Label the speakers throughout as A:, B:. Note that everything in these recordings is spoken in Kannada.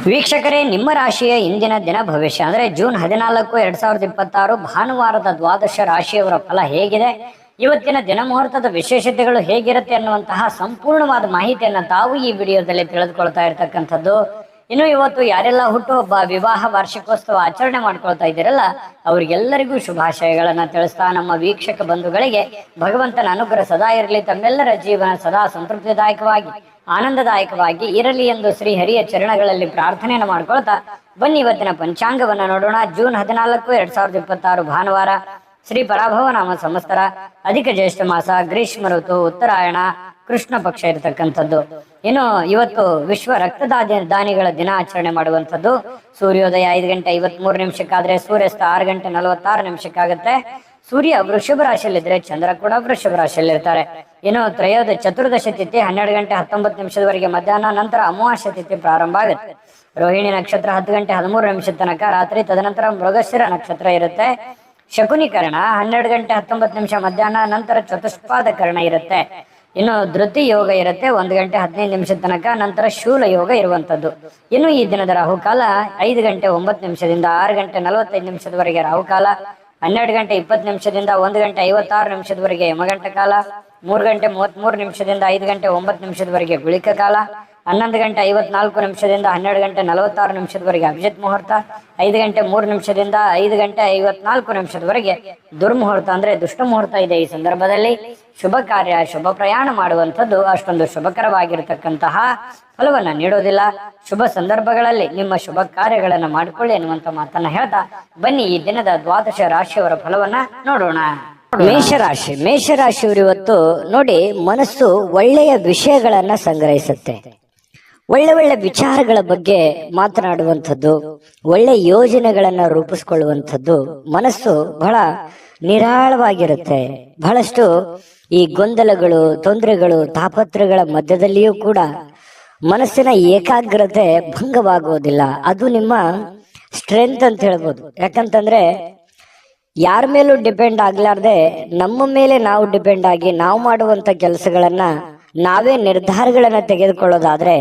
A: ವೀಕ್ಷಕರೇ, ನಿಮ್ಮ ರಾಶಿಯ ಇಂದಿನ ದಿನ ಭವಿಷ್ಯ ಅಂದ್ರೆ ಜೂನ್ 14, 2026 ಭಾನುವಾರದ ದ್ವಾದಶ ರಾಶಿಯವರ ಫಲ ಹೇಗಿದೆ, ಇವತ್ತಿನ ದಿನ ಮುಹೂರ್ತದ ವಿಶೇಷತೆಗಳು ಹೇಗಿರುತ್ತೆ ಅನ್ನುವಂತಹ ಸಂಪೂರ್ಣವಾದ ಮಾಹಿತಿಯನ್ನ ತಾವು ಈ ವಿಡಿಯೋದಲ್ಲಿ ತಿಳಿದುಕೊಳ್ತಾ ಇರತಕ್ಕಂಥದ್ದು. ಇನ್ನು ಇವತ್ತು ಯಾರೆಲ್ಲ ಹುಟ್ಟುಹಬ್ಬ, ವಿವಾಹ, ವಾರ್ಷಿಕೋತ್ಸವ ಆಚರಣೆ ಮಾಡ್ಕೊಳ್ತಾ ಇದ್ದೀರಲ್ಲ, ಅವರಿಗೆಲ್ಲರಿಗೂ ಶುಭಾಶಯಗಳನ್ನ ತಿಳಿಸ್ತಾ ನಮ್ಮ ವೀಕ್ಷಕ ಬಂಧುಗಳಿಗೆ ಭಗವಂತನ ಅನುಗ್ರಹ ಸದಾ ಇರಲಿ, ತಮ್ಮೆಲ್ಲರ ಜೀವನ ಸದಾ ಸಂತೃಪ್ತಿದಾಯಕವಾಗಿ ಆನಂದದಾಯಕವಾಗಿ ಇರಲಿ ಎಂದು ಶ್ರೀ ಹರಿಯ ಚರಣಗಳಲ್ಲಿ ಪ್ರಾರ್ಥನೆಯನ್ನು ಮಾಡ್ಕೊಳ್ತಾ ಬನ್ನಿ ಇವತ್ತಿನ ಪಂಚಾಂಗವನ್ನ ನೋಡೋಣ. ಜೂನ್ 14, 2026 ಭಾನುವಾರ, ಶ್ರೀ ಪರಾಭವ ನಾಮ ಸಂವತ್ಸರ, ಅಧಿಕ ಜ್ಯೇಷ್ಠ ಮಾಸ, ಗ್ರೀಷ್ಮ ಋತು, ಉತ್ತರಾಯಣ, ಕೃಷ್ಣ ಪಕ್ಷ ಇರತಕ್ಕಂಥದ್ದು. ಇನ್ನು ಇವತ್ತು ವಿಶ್ವ ದಾನಿಗಳ ದಿನ ಆಚರಣೆ ಮಾಡುವಂಥದ್ದು. ಸೂರ್ಯೋದಯ 5:53 ಸೂರ್ಯಾಸ್ತ 6:46 ಸೂರ್ಯ ವೃಷಭ ರಾಶಿಯಲ್ಲಿದ್ರೆ ಚಂದ್ರ ಕೂಡ ವೃಷಭ ರಾಶಿಯಲ್ಲಿ ಇರ್ತಾರೆ. ಇನ್ನು ಚತುರ್ದಶಿ ತಿಥಿ 12:19 ಮಧ್ಯಾಹ್ನ, ನಂತರ ಅಮಾವಾಸ್ಯ ತಿಥಿ ಪ್ರಾರಂಭ ಆಗುತ್ತೆ. ರೋಹಿಣಿ ನಕ್ಷತ್ರ 10:13 ತನಕ ರಾತ್ರಿ, ತದನಂತರ ಮೃಗಶಿರ ನಕ್ಷತ್ರ ಇರುತ್ತೆ. ಶಕುನಿ ಕರ್ಣ 12:19 ಮಧ್ಯಾಹ್ನ, ನಂತರ ಚತುಷ್ಪಾದ ಕರ್ಣ ಇರುತ್ತೆ. ಇನ್ನು ಧೃತಿ ಯೋಗ ಇರುತ್ತೆ 1:15 ತನಕ, ನಂತರ ಶೂಲ ಯೋಗ ಇರುವಂತದ್ದು. ಇನ್ನು ಈ ದಿನದ ರಾಹುಕಾಲ 5:09 6:45 ರಾಹುಕಾಲ, 12:20 1:56 ಯಮಗಂಟ ಕಾಲ, 3:33 5:09 ಗುಳಿಕ ಕಾಲ, 11:54 12:46 ಅಭಿಜಿತ್ ಮುಹೂರ್ತ, 5:03 5:54 ದುರ್ಮುಹೂರ್ತ ಅಂದ್ರೆ ದುಷ್ಟ ಮುಹೂರ್ತ ಇದೆ. ಈ ಸಂದರ್ಭದಲ್ಲಿ ಶುಭ ಕಾರ್ಯ, ಶುಭ ಪ್ರಯಾಣ ಮಾಡುವಂಥದ್ದು ಅಷ್ಟೊಂದು ಶುಭಕರವಾಗಿರತಕ್ಕಂತಹ ಫಲವನ್ನ ನೀಡೋದಿಲ್ಲ. ಶುಭ ಸಂದರ್ಭಗಳಲ್ಲಿ ನಿಮ್ಮ ಶುಭ ಕಾರ್ಯಗಳನ್ನ ಮಾಡಿಕೊಳ್ಳಿ ಎನ್ನುವಂತ ಮಾತನ್ನ ಹೇಳ್ತಾ ಬನ್ನಿ ಈ ದಿನದ ದ್ವಾದಶ ರಾಶಿಯವರ ಫಲವನ್ನ ನೋಡೋಣ. ಮೇಷರಾಶಿಯವರು ಇವತ್ತು ನೋಡಿ, ಮನಸ್ಸು ಒಳ್ಳೆಯ ವಿಷಯಗಳನ್ನ ಸಂಗ್ರಹಿಸುತ್ತೆ. ಒಳ್ಳೆ ವಿಚಾರಗಳ ಬಗ್ಗೆ ಮಾತನಾಡುವಂಥದ್ದು, ಒಳ್ಳೆ ಯೋಜನೆಗಳನ್ನ ರೂಪಿಸ್ಕೊಳ್ಳುವಂಥದ್ದು. ಮನಸ್ಸು ಬಹಳ ನಿರಾಳವಾಗಿರುತ್ತೆ. ಬಹಳಷ್ಟು ಈ ಗೊಂದಲಗಳು, ತೊಂದರೆಗಳು, ತಾಪತ್ರಗಳ ಮಧ್ಯದಲ್ಲಿಯೂ ಕೂಡ ಮನಸ್ಸಿನ ಏಕಾಗ್ರತೆ ಭಂಗವಾಗುವುದಿಲ್ಲ. ಅದು ನಿಮ್ಮ ಸ್ಟ್ರೆಂತ್ ಅಂತ ಹೇಳ್ಬೋದು. ಯಾಕಂತಂದ್ರೆ ಯಾರ ಮೇಲೂ ಡಿಪೆಂಡ್ ಆಗ್ಲಾರ್ದೆ ನಮ್ಮ ಮೇಲೆ ನಾವು ಡಿಪೆಂಡ್ ಆಗಿ ನಾವು ಮಾಡುವಂತ ಕೆಲಸಗಳನ್ನ ನಾವೇ ನಿರ್ಧಾರಗಳನ್ನ ತೆಗೆದುಕೊಳ್ಳೋದಾದ್ರೆ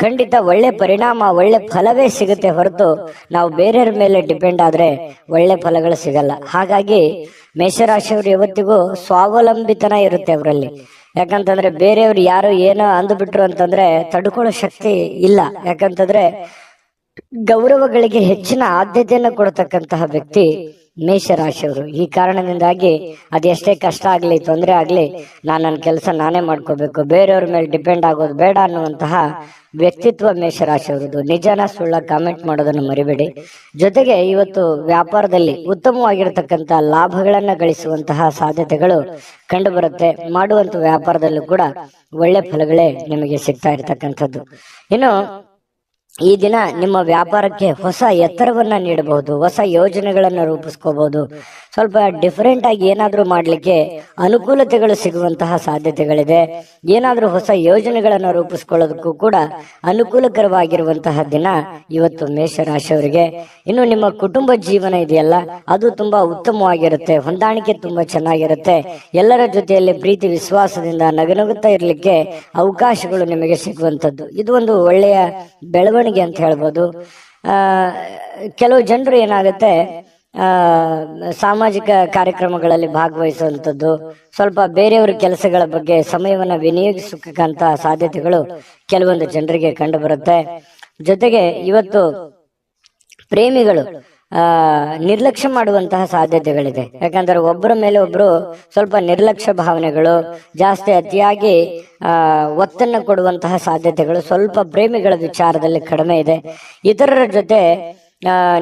A: ಖಂಡಿತ ಒಳ್ಳೆ ಪರಿಣಾಮ, ಒಳ್ಳೆ ಫಲವೇ ಸಿಗುತ್ತೆ ಹೊರತು ನಾವು ಬೇರೆಯವ್ರ ಮೇಲೆ ಡಿಪೆಂಡ್ ಆದ್ರೆ ಒಳ್ಳೆ ಫಲಗಳು ಸಿಗಲ್ಲ. ಹಾಗಾಗಿ ಮೇಷರಾಶಿಯವರು ಯಾವತ್ತಿಗೂ ಸ್ವಾವಲಂಬಿತನ ಇರುತ್ತೆ ಅವರಲ್ಲಿ. ಯಾಕಂತಂದ್ರೆ ಬೇರೆಯವ್ರು ಯಾರು ಏನೋ ಅಂದ್ಬಿಟ್ರು ಅಂತಂದ್ರೆ ತಡ್ಕೊಳ್ಳೋ ಶಕ್ತಿ ಇಲ್ಲ. ಯಾಕಂತಂದ್ರೆ ಗೌರವಗಳಿಗೆ ಹೆಚ್ಚಿನ ಆದ್ಯತೆಯನ್ನು ಕೊಡತಕ್ಕಂತಹ ವ್ಯಕ್ತಿ ಮೇಷರಾಶಿಯವರು. ಈ ಕಾರಣದಿಂದಾಗಿ ಅದೆಷ್ಟೇ ಕಷ್ಟ ಆಗ್ಲಿ, ತೊಂದರೆ ಆಗ್ಲಿ, ನನ್ನ ಕೆಲಸ ನಾನೇ ಮಾಡ್ಕೋಬೇಕು, ಬೇರೆಯವ್ರ ಮೇಲೆ ಡಿಪೆಂಡ್ ಆಗೋದು ಬೇಡ ಅನ್ನುವಂತಹ ವ್ಯಕ್ತಿತ್ವ ಮೇಷರಾಶಿಯವರದು. ನಿಜನ ಸುಳ್ಳ ಕಾಮೆಂಟ್ ಮಾಡೋದನ್ನು ಮರಿಬೇಡಿ. ಜೊತೆಗೆ ಇವತ್ತು ವ್ಯಾಪಾರದಲ್ಲಿ ಉತ್ತಮವಾಗಿರತಕ್ಕಂತ ಲಾಭಗಳನ್ನ ಗಳಿಸುವಂತಹ ಸಾಧ್ಯತೆಗಳು ಕಂಡು ಬರುತ್ತೆ. ಮಾಡುವಂತ ವ್ಯಾಪಾರದಲ್ಲೂ ಕೂಡ ಒಳ್ಳೆ ಫಲಗಳೇ ನಿಮಗೆ ಸಿಗ್ತಾ ಇರತಕ್ಕಂಥದ್ದು. ಇನ್ನು ಈ ದಿನ ನಿಮ್ಮ ವ್ಯಾಪಾರಕ್ಕೆ ಹೊಸ ಎತ್ತರವನ್ನ ನೀಡಬಹುದು, ಹೊಸ ಯೋಜನೆಗಳನ್ನ ರೂಪಿಸ್ಕೋಬಹುದು. ಸ್ವಲ್ಪ ಡಿಫರೆಂಟ್ ಆಗಿ ಏನಾದ್ರೂ ಮಾಡ್ಲಿಕ್ಕೆ ಅನುಕೂಲತೆಗಳು ಸಿಗುವಂತಹ ಸಾಧ್ಯತೆಗಳಿದೆ. ಏನಾದ್ರೂ ಹೊಸ ಯೋಜನೆಗಳನ್ನ ರೂಪಿಸ್ಕೊಳ್ಳೋದಕ್ಕೂ ಕೂಡ ಅನುಕೂಲಕರವಾಗಿರುವಂತಹ ದಿನ ಇವತ್ತು ಮೇಷರಾಶಿಯವರಿಗೆ. ಇನ್ನು ನಿಮ್ಮ ಕುಟುಂಬ ಜೀವನ ಇದೆಯಲ್ಲ, ಅದು ತುಂಬಾ ಉತ್ತಮವಾಗಿರುತ್ತೆ. ಹೊಂದಾಣಿಕೆ ತುಂಬಾ ಚೆನ್ನಾಗಿರುತ್ತೆ. ಎಲ್ಲರ ಜೊತೆಯಲ್ಲಿ ಪ್ರೀತಿ ವಿಶ್ವಾಸದಿಂದ ನಗುನಗುತ್ತಾ ಇರ್ಲಿಕ್ಕೆ ಅವಕಾಶಗಳು ನಿಮಗೆ ಸಿಗುವಂತದ್ದು. ಇದು ಒಂದು ಒಳ್ಳೆಯ ಬೆಳವಣಿಗೆ ಅಂತ ಹೇಳ್ಬೋದು. ಕೆಲವು ಜನರು ಏನಾಗುತ್ತೆ, ಸಾಮಾಜಿಕ ಕಾರ್ಯಕ್ರಮಗಳಲ್ಲಿ ಭಾಗವಹಿಸುವಂಥದ್ದು, ಸ್ವಲ್ಪ ಬೇರೆಯವರ ಕೆಲಸಗಳ ಬಗ್ಗೆ ಸಮಯವನ್ನ ವಿನಿಯೋಗಿಸಕ್ಕಂತ ಸಾಧ್ಯತೆಗಳು ಕೆಲವೊಂದು ಜನರಿಗೆ ಕಂಡು ಬರುತ್ತೆ. ಜೊತೆಗೆ ಇವತ್ತು ಪ್ರೇಮಿಗಳು ನಿರ್ಲಕ್ಷ್ಯ ಮಾಡುವಂತಹ ಸಾಧ್ಯತೆಗಳಿದೆ. ಯಾಕಂದ್ರೆ ಒಬ್ಬರ ಮೇಲೆ ಒಬ್ರು ಸ್ವಲ್ಪ ನಿರ್ಲಕ್ಷ್ಯ ಭಾವನೆಗಳು ಜಾಸ್ತಿ, ಅತಿಯಾಗಿ ಒತ್ತನ್ನು ಕೊಡುವಂತಹ ಸಾಧ್ಯತೆಗಳು ಸ್ವಲ್ಪ ಪ್ರೇಮಿಗಳ ವಿಚಾರದಲ್ಲಿ ಕಡಿಮೆ ಇದೆ. ಇತರರ ಜೊತೆ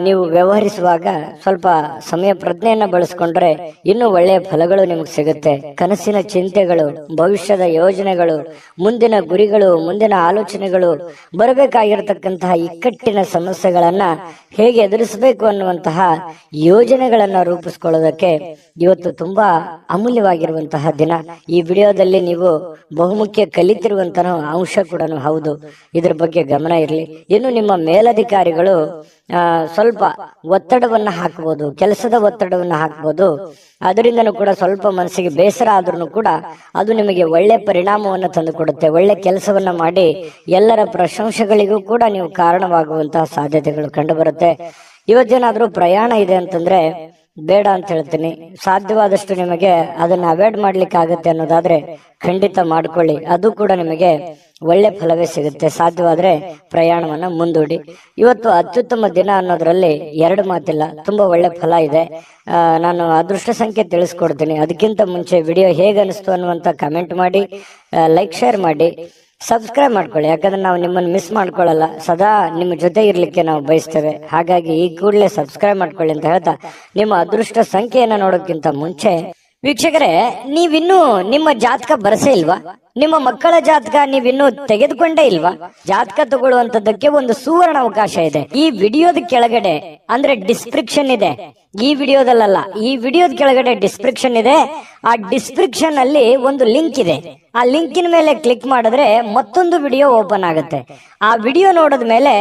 A: ನೀವು ವ್ಯವಹರಿಸುವಾಗ ಸ್ವಲ್ಪ ಸಮಯ ಪ್ರಜ್ಞೆಯನ್ನ ಬಳಸ್ಕೊಂಡ್ರೆ ಇನ್ನೂ ಒಳ್ಳೆಯ ಫಲಗಳು ನಿಮಗೆ ಸಿಗುತ್ತೆ. ಕನಸಿನ ಚಿಂತೆಗಳು, ಭವಿಷ್ಯದ ಯೋಜನೆಗಳು, ಮುಂದಿನ ಗುರಿಗಳು, ಮುಂದಿನ ಆಲೋಚನೆಗಳು, ಬರಬೇಕಾಗಿರತಕ್ಕಂತಹ ಇಕ್ಕಟ್ಟಿನ ಸಮಸ್ಯೆಗಳನ್ನ ಹೇಗೆ ಎದುರಿಸಬೇಕು ಅನ್ನುವಂತಹ ಯೋಜನೆಗಳನ್ನ ರೂಪಿಸ್ಕೊಳ್ಳೋದಕ್ಕೆ ಇವತ್ತು ತುಂಬಾ ಅಮೂಲ್ಯವಾಗಿರುವಂತಹ ದಿನ. ಈ ವಿಡಿಯೋದಲ್ಲಿ ನೀವು ಬಹುಮುಖ್ಯ ಕಲಿತಿರುವಂತಹ ಅಂಶ ಕೂಡ ಹೌದು. ಇದ್ರ ಬಗ್ಗೆ ಗಮನ ಇರಲಿ. ಇನ್ನು ನಿಮ್ಮ ಮೇಲಧಿಕಾರಿಗಳು ಸ್ವಲ್ಪ ಒತ್ತಡವನ್ನ ಹಾಕಬಹುದು, ಕೆಲಸದ ಒತ್ತಡವನ್ನ ಹಾಕಬಹುದು. ಅದರಿಂದನೂ ಕೂಡ ಸ್ವಲ್ಪ ಮನಸ್ಸಿಗೆ ಬೇಸರ ಆದ್ರೂ ಕೂಡ ಅದು ನಿಮಗೆ ಒಳ್ಳೆ ಪರಿಣಾಮವನ್ನು ತಂದು ಕೊಡುತ್ತೆ. ಒಳ್ಳೆ ಕೆಲಸವನ್ನ ಮಾಡಿ ಎಲ್ಲರ ಪ್ರಶಂಸೆಗಳಿಗೂ ಕೂಡ ನೀವು ಕಾರಣವಾಗುವಂತಹ ಸಾಧ್ಯತೆಗಳು ಕಂಡು ಬರುತ್ತೆ. ಇವತ್ತೇನಾದ್ರೂ ಪ್ರಯಾಣ ಇದೆ ಅಂತಂದ್ರೆ ಬೇಡ ಅಂತ ಹೇಳ್ತೀನಿ. ಸಾಧ್ಯವಾದಷ್ಟು ನಿಮಗೆ ಅದನ್ನ ಅವಾಯ್ಡ್ ಮಾಡ್ಲಿಕ್ಕೆ ಆಗುತ್ತೆ ಅನ್ನೋದಾದ್ರೆ ಖಂಡಿತ ಮಾಡ್ಕೊಳ್ಳಿ, ಅದು ಕೂಡ ನಿಮಗೆ ಒಳ್ಳೆ ಫಲವೇ ಸಿಗುತ್ತೆ. ಸಾಧ್ಯವಾದ್ರೆ ಪ್ರಯಾಣವನ್ನ ಮುಂದೂಡಿ. ಇವತ್ತು ಅತ್ಯುತ್ತಮ ದಿನ ಅನ್ನೋದ್ರಲ್ಲಿ ಎರಡು ಮಾತಿಲ್ಲ, ತುಂಬಾ ಒಳ್ಳೆ ಫಲ ಇದೆ. ನಾನು ಅದೃಷ್ಟ ಸಂಖ್ಯೆ ತಿಳಿಸ್ಕೊಡ್ತೀನಿ. ಅದಕ್ಕಿಂತ ಮುಂಚೆ ವಿಡಿಯೋ ಹೇಗೆ ಅನಿಸ್ತು ಅನ್ನುವಂತ ಕಮೆಂಟ್ ಮಾಡಿ, ಲೈಕ್ ಶೇರ್ ಮಾಡಿ, ಸಬ್ಸ್ಕ್ರೈಬ್ ಮಾಡ್ಕೊಳ್ಳಿ. ಯಾಕಂದ್ರೆ ನಾವು ನಿಮ್ಮನ್ನು ಮಿಸ್ ಮಾಡ್ಕೊಳ್ಳಲ್ಲ, ಸದಾ ನಿಮ್ಮ ಜೊತೆ ಇರ್ಲಿಕ್ಕೆ ನಾವು ಬಯಸ್ತೇವೆ. ಹಾಗಾಗಿ ಈ ಕೂಡಲೇ ಸಬ್ಸ್ಕ್ರೈಬ್ ಮಾಡ್ಕೊಳ್ಳಿ ಅಂತ ಹೇಳ್ತಾ, ನಿಮ್ಮ ಅದೃಷ್ಟ ಸಂಖ್ಯೆಯನ್ನ ನೋಡೋಕ್ಕಿಂತ ಮುಂಚೆ ವೀಕ್ಷಕರೇ, ನೀವಿನ್ನೂ ನಿಮ್ಮ ಜಾತಕ ಬರಸೇ ಇಲ್ವಾ? ನಿಮ್ಮ ಮಕ್ಕಳ ಜಾತಕ ನೀವಿನ್ನೂ ತೆಗೆದುಕೊಂಡೇ ಇಲ್ವಾ? ಜಾತಕ ತಗೊಳ್ಳುವಂತದ್ದಕ್ಕೆ ಒಂದು ಸುವರ್ಣ ಅವಕಾಶ ಇದೆ. ಈ ವಿಡಿಯೋದ ಕೆಳಗಡೆ ಅಂದ್ರೆ ಡಿಸ್ಕ್ರಿಪ್ಷನ್ ಇದೆ, ಈ ವಿಡಿಯೋದಲ್ಲ, ಈ ವಿಡಿಯೋದ ಕೆಳಗಡೆ ಡಿಸ್ಕ್ರಿಪ್ಷನ್ ಇದೆ. ಆ ಡಿಸ್ಕ್ರಿಪ್ಷನ್ ಅಲ್ಲಿ ಒಂದು ಲಿಂಕ್ ಇದೆ. ಆ ಲಿಂಕಿನ ಮೇಲೆ ಕ್ಲಿಕ್ ಮಾಡಿದ್ರೆ ಮತ್ತೊಂದು ವಿಡಿಯೋ ಓಪನ್ ಆಗುತ್ತೆ. ಆ ವಿಡಿಯೋ ನೋಡಿದ ಮೇಲೆ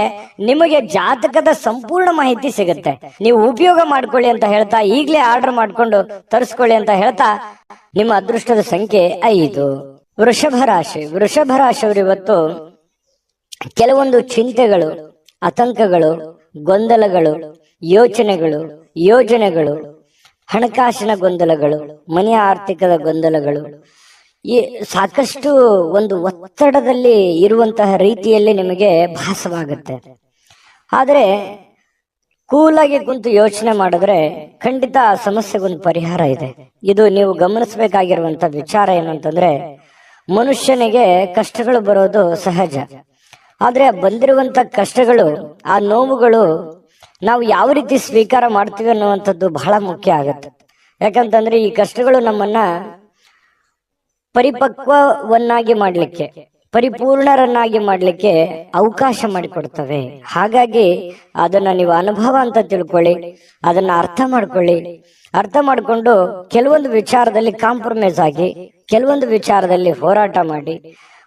A: ನಿಮಗೆ ಜಾತಕದ ಸಂಪೂರ್ಣ ಮಾಹಿತಿ ಸಿಗುತ್ತೆ. ನೀವು ಉಪಯೋಗ ಮಾಡ್ಕೊಳ್ಳಿ ಅಂತ ಹೇಳ್ತಾ, ಈಗಲೇ ಆರ್ಡರ್ ಮಾಡ್ಕೊಂಡು ತರಿಸ್ಕೊಳ್ಳಿ ಅಂತ ಹೇಳ್ತಾ, ನಿಮ್ಮ ಅದೃಷ್ಟದ ಸಂಖ್ಯೆ 5. ವೃಷಭ ರಾಶಿ. ವೃಷಭ ರಾಶಿಯವರು ಇವತ್ತು ಕೆಲವೊಂದು ಚಿಂತೆಗಳು, ಆತಂಕಗಳು, ಗೊಂದಲಗಳು, ಯೋಚನೆಗಳು, ಯೋಜನೆಗಳು, ಹಣಕಾಸಿನ ಗೊಂದಲಗಳು, ಮನೆಯ ಆರ್ಥಿಕದ ಗೊಂದಲಗಳು, ಈ ಸಾಕಷ್ಟು ಒಂದು ಒತ್ತಡದಲ್ಲಿ ಇರುವಂತಹ ರೀತಿಯಲ್ಲಿ ನಿಮಗೆ ಭಾಸವಾಗುತ್ತೆ. ಆದರೆ ಕೂಲಾಗಿ ಕುಂತು ಯೋಚನೆ ಮಾಡಿದ್ರೆ ಖಂಡಿತ ಆ ಸಮಸ್ಯೆಗೊಂದು ಪರಿಹಾರ ಇದೆ. ಇದು ನೀವು ಗಮನಿಸಬೇಕಾಗಿರುವಂತ ವಿಚಾರ ಏನು ಅಂತಂದ್ರೆ, ಮನುಷ್ಯನಿಗೆ ಕಷ್ಟಗಳು ಬರೋದು ಸಹಜ. ಆದ್ರೆ ಬಂದಿರುವಂತ ಕಷ್ಟಗಳು, ಆ ನೋವುಗಳು ನಾವು ಯಾವ ರೀತಿ ಸ್ವೀಕಾರ ಮಾಡ್ತೀವಿ ಅನ್ನುವಂಥದ್ದು ಬಹಳ ಮುಖ್ಯ ಆಗತ್ತೆ. ಯಾಕಂತಂದ್ರೆ ಈ ಕಷ್ಟಗಳು ನಮ್ಮನ್ನ ಪರಿಪಕ್ವವನ್ನಾಗಿ ಮಾಡ್ಲಿಕ್ಕೆ, ಪರಿಪೂರ್ಣರನ್ನಾಗಿ ಮಾಡ್ಲಿಕ್ಕೆ ಅವಕಾಶ ಮಾಡಿಕೊಡ್ತವೆ. ಹಾಗಾಗಿ ಅದನ್ನ ನೀವು ಅನುಭವ ಅಂತ ತಿಳ್ಕೊಳ್ಳಿ, ಅದನ್ನ ಅರ್ಥ ಮಾಡ್ಕೊಳ್ಳಿ. ಅರ್ಥ ಮಾಡಿಕೊಂಡು ಕೆಲವೊಂದು ವಿಚಾರದಲ್ಲಿ ಕಾಂಪ್ರಮೈಸ್ ಆಗಿ, ಕೆಲವೊಂದು ವಿಚಾರದಲ್ಲಿ ಹೋರಾಟ ಮಾಡಿ,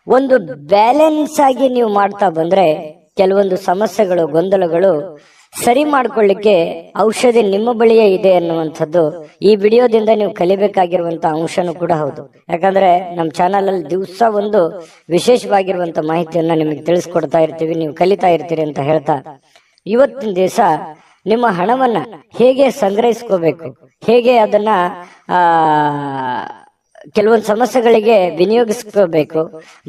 A: ಒಂದು ಬ್ಯಾಲೆನ್ಸ್ ಆಗಿ ನೀವು ಮಾಡ್ತಾ ಬಂದ್ರೆ ಕೆಲವೊಂದು ಸಮಸ್ಯೆಗಳು, ಗೊಂದಲಗಳು ಸರಿ ಮಾಡ್ಕೊಳ್ಳಿಕ್ಕೆ ಔಷಧಿ ನಿಮ್ಮ ಬಳಿಯೇ ಇದೆ ಅನ್ನುವಂಥದ್ದು ಈ ವಿಡಿಯೋದಿಂದ ನೀವು ಕಲಿಬೇಕಾಗಿರುವಂತ ಅಂಶನೂ ಕೂಡ ಹೌದು. ಯಾಕಂದ್ರೆ ನಮ್ಮ ಚಾನಲ್ ಅಲ್ಲಿ ದಿವಸ ಒಂದು ವಿಶೇಷವಾಗಿರುವಂತ ಮಾಹಿತಿಯನ್ನ ನಿಮಗೆ ತಿಳಿಸ್ಕೊಡ್ತಾ ಇರ್ತೀವಿ, ನೀವು ಕಲಿತಾ ಇರ್ತೀರಿ ಅಂತ ಹೇಳ್ತಾ, ಇವತ್ತಿನ ದಿವಸ ನಿಮ್ಮ ಹಣವನ್ನ ಹೇಗೆ ಸಂಗ್ರಹಿಸ್ಕೋಬೇಕು, ಹೇಗೆ ಅದನ್ನ ಕೆಲವೊಂದು ಸಮಸ್ಯೆಗಳಿಗೆ ವಿನಿಯೋಗಿಸ್ಕೋಬೇಕು,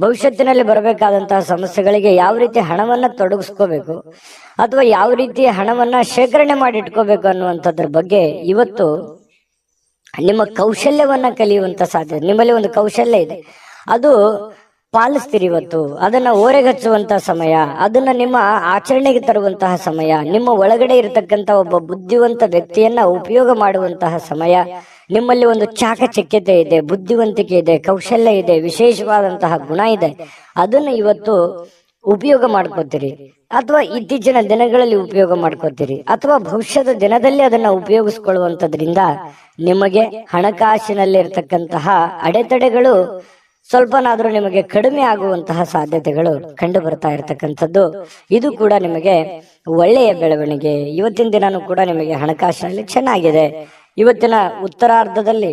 A: ಭವಿಷ್ಯತ್ತಿನಲ್ಲಿ ಬರಬೇಕಾದಂತಹ ಸಮಸ್ಯೆಗಳಿಗೆ ಯಾವ ರೀತಿ ಹಣವನ್ನ ತೊಡಗಿಸ್ಕೋಬೇಕು, ಅಥವಾ ಯಾವ ರೀತಿ ಹಣವನ್ನ ಶೇಖರಣೆ ಮಾಡಿ ಇಟ್ಕೋಬೇಕು ಅನ್ನುವಂಥದ್ರ ಬಗ್ಗೆ ಇವತ್ತು ನಿಮ್ಮ ಕೌಶಲ್ಯವನ್ನ ಕಲಿಯುವಂತ ಸಾಧ್ಯತೆ. ನಿಮ್ಮಲ್ಲಿ ಒಂದು ಕೌಶಲ್ಯ ಇದೆ, ಅದು ಪಾಲಿಸ್ತೀರಿ. ಇವತ್ತು ಅದನ್ನ ಓರೆಗಚ್ಚುವಂತ ಸಮಯ, ಅದನ್ನ ನಿಮ್ಮ ಆಚರಣೆಗೆ ತರುವಂತಹ ಸಮಯ, ನಿಮ್ಮ ಒಳಗಡೆ ಇರತಕ್ಕಂತ ಒಬ್ಬ ಬುದ್ಧಿವಂತ ವ್ಯಕ್ತಿಯನ್ನ ಉಪಯೋಗ ಮಾಡುವಂತಹ ಸಮಯ. ನಿಮ್ಮಲ್ಲಿ ಒಂದು ಚಾಕಚಕ್ಯತೆ ಇದೆ, ಬುದ್ಧಿವಂತಿಕೆ ಇದೆ, ಕೌಶಲ್ಯ ಇದೆ, ವಿಶೇಷವಾದಂತಹ ಗುಣ ಇದೆ. ಅದನ್ನ ಇವತ್ತು ಉಪಯೋಗ ಮಾಡ್ಕೋತೀರಿ, ಅಥವಾ ಇತ್ತೀಚಿನ ದಿನಗಳಲ್ಲಿ ಉಪಯೋಗ ಮಾಡ್ಕೋತೀರಿ, ಅಥವಾ ಭವಿಷ್ಯದ ದಿನದಲ್ಲಿ ಅದನ್ನ ಉಪಯೋಗಿಸ್ಕೊಳ್ಳುವಂತದ್ರಿಂದ ನಿಮಗೆ ಹಣಕಾಸಿನಲ್ಲಿ ಇರತಕ್ಕಂತಹ ಅಡೆತಡೆಗಳು ಸ್ವಲ್ಪನಾದ್ರೂ ನಿಮಗೆ ಕಡಿಮೆ ಆಗುವಂತಹ ಸಾಧ್ಯತೆಗಳು ಕಂಡು ಬರ್ತಾ ಇರತಕ್ಕಂಥದ್ದು. ಇದು ಕೂಡ ನಿಮಗೆ ಒಳ್ಳೆಯ ಬೆಳವಣಿಗೆ. ಇವತ್ತಿನ ದಿನಾನು ಕೂಡ ನಿಮಗೆ ಹಣಕಾಸಿನಲ್ಲಿ ಚೆನ್ನಾಗಿದೆ. ಇವತ್ತಿನ ಉತ್ತರಾರ್ಧದಲ್ಲಿ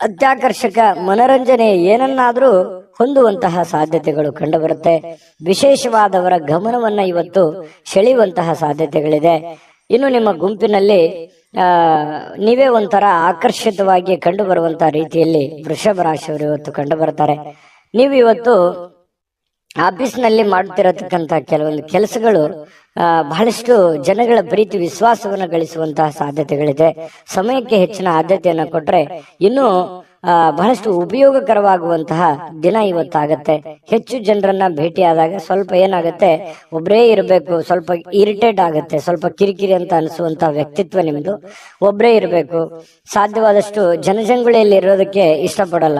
A: ಅತ್ಯಾಕರ್ಷಕ ಮನರಂಜನೆ ಏನನ್ನಾದ್ರೂ ಹೊಂದುವಂತಹ ಸಾಧ್ಯತೆಗಳು ಕಂಡು ಬರುತ್ತೆ. ವಿಶೇಷವಾದವರ ಗಮನವನ್ನ ಇವತ್ತು ಸೆಳೆಯುವಂತಹ ಸಾಧ್ಯತೆಗಳಿದೆ. ಇನ್ನು ನಿಮ್ಮ ಗುಂಪಿನಲ್ಲಿ ನೀವೇ ಒಂಥರ ಆಕರ್ಷಿತವಾಗಿ ಕಂಡು ಬರುವಂತಹ ರೀತಿಯಲ್ಲಿ ವೃಷಭ ರಾಶಿಯವರು ಇವತ್ತು ಕಂಡು ಬರ್ತಾರೆ. ನೀವು ಇವತ್ತು ಆಫೀಸ್ನಲ್ಲಿ ಮಾಡ್ತಿರತಕ್ಕಂತ ಕೆಲವೊಂದು ಕೆಲಸಗಳು ಬಹಳಷ್ಟು ಜನಗಳ ಪ್ರೀತಿ ವಿಶ್ವಾಸವನ್ನು ಗಳಿಸುವಂತಹ ಸಾಧ್ಯತೆಗಳಿದೆ. ಸಮಯಕ್ಕೆ ಹೆಚ್ಚಿನ ಆದ್ಯತೆಯನ್ನು ಕೊಟ್ರೆ ಇನ್ನೂ ಬಹಳಷ್ಟು ಉಪಯೋಗಕರವಾಗುವಂತಹ ದಿನ ಇವತ್ತಾಗತ್ತೆ. ಹೆಚ್ಚು ಜನರನ್ನ ಭೇಟಿಯಾದಾಗ ಸ್ವಲ್ಪ ಏನಾಗತ್ತೆ, ಒಬ್ಬರೇ ಇರಬೇಕು, ಸ್ವಲ್ಪ ಇರಿಟೇಟ್ ಆಗುತ್ತೆ, ಸ್ವಲ್ಪ ಕಿರಿಕಿರಿ ಅಂತ ಅನಿಸುವಂತಹ ವ್ಯಕ್ತಿತ್ವ ನಿಮ್ದು. ಒಬ್ಬರೇ ಇರಬೇಕು, ಸಾಧ್ಯವಾದಷ್ಟು ಜನಜಂಗುಳಿಯಲ್ಲಿ ಇರೋದಕ್ಕೆ ಇಷ್ಟಪಡಲ್ಲ.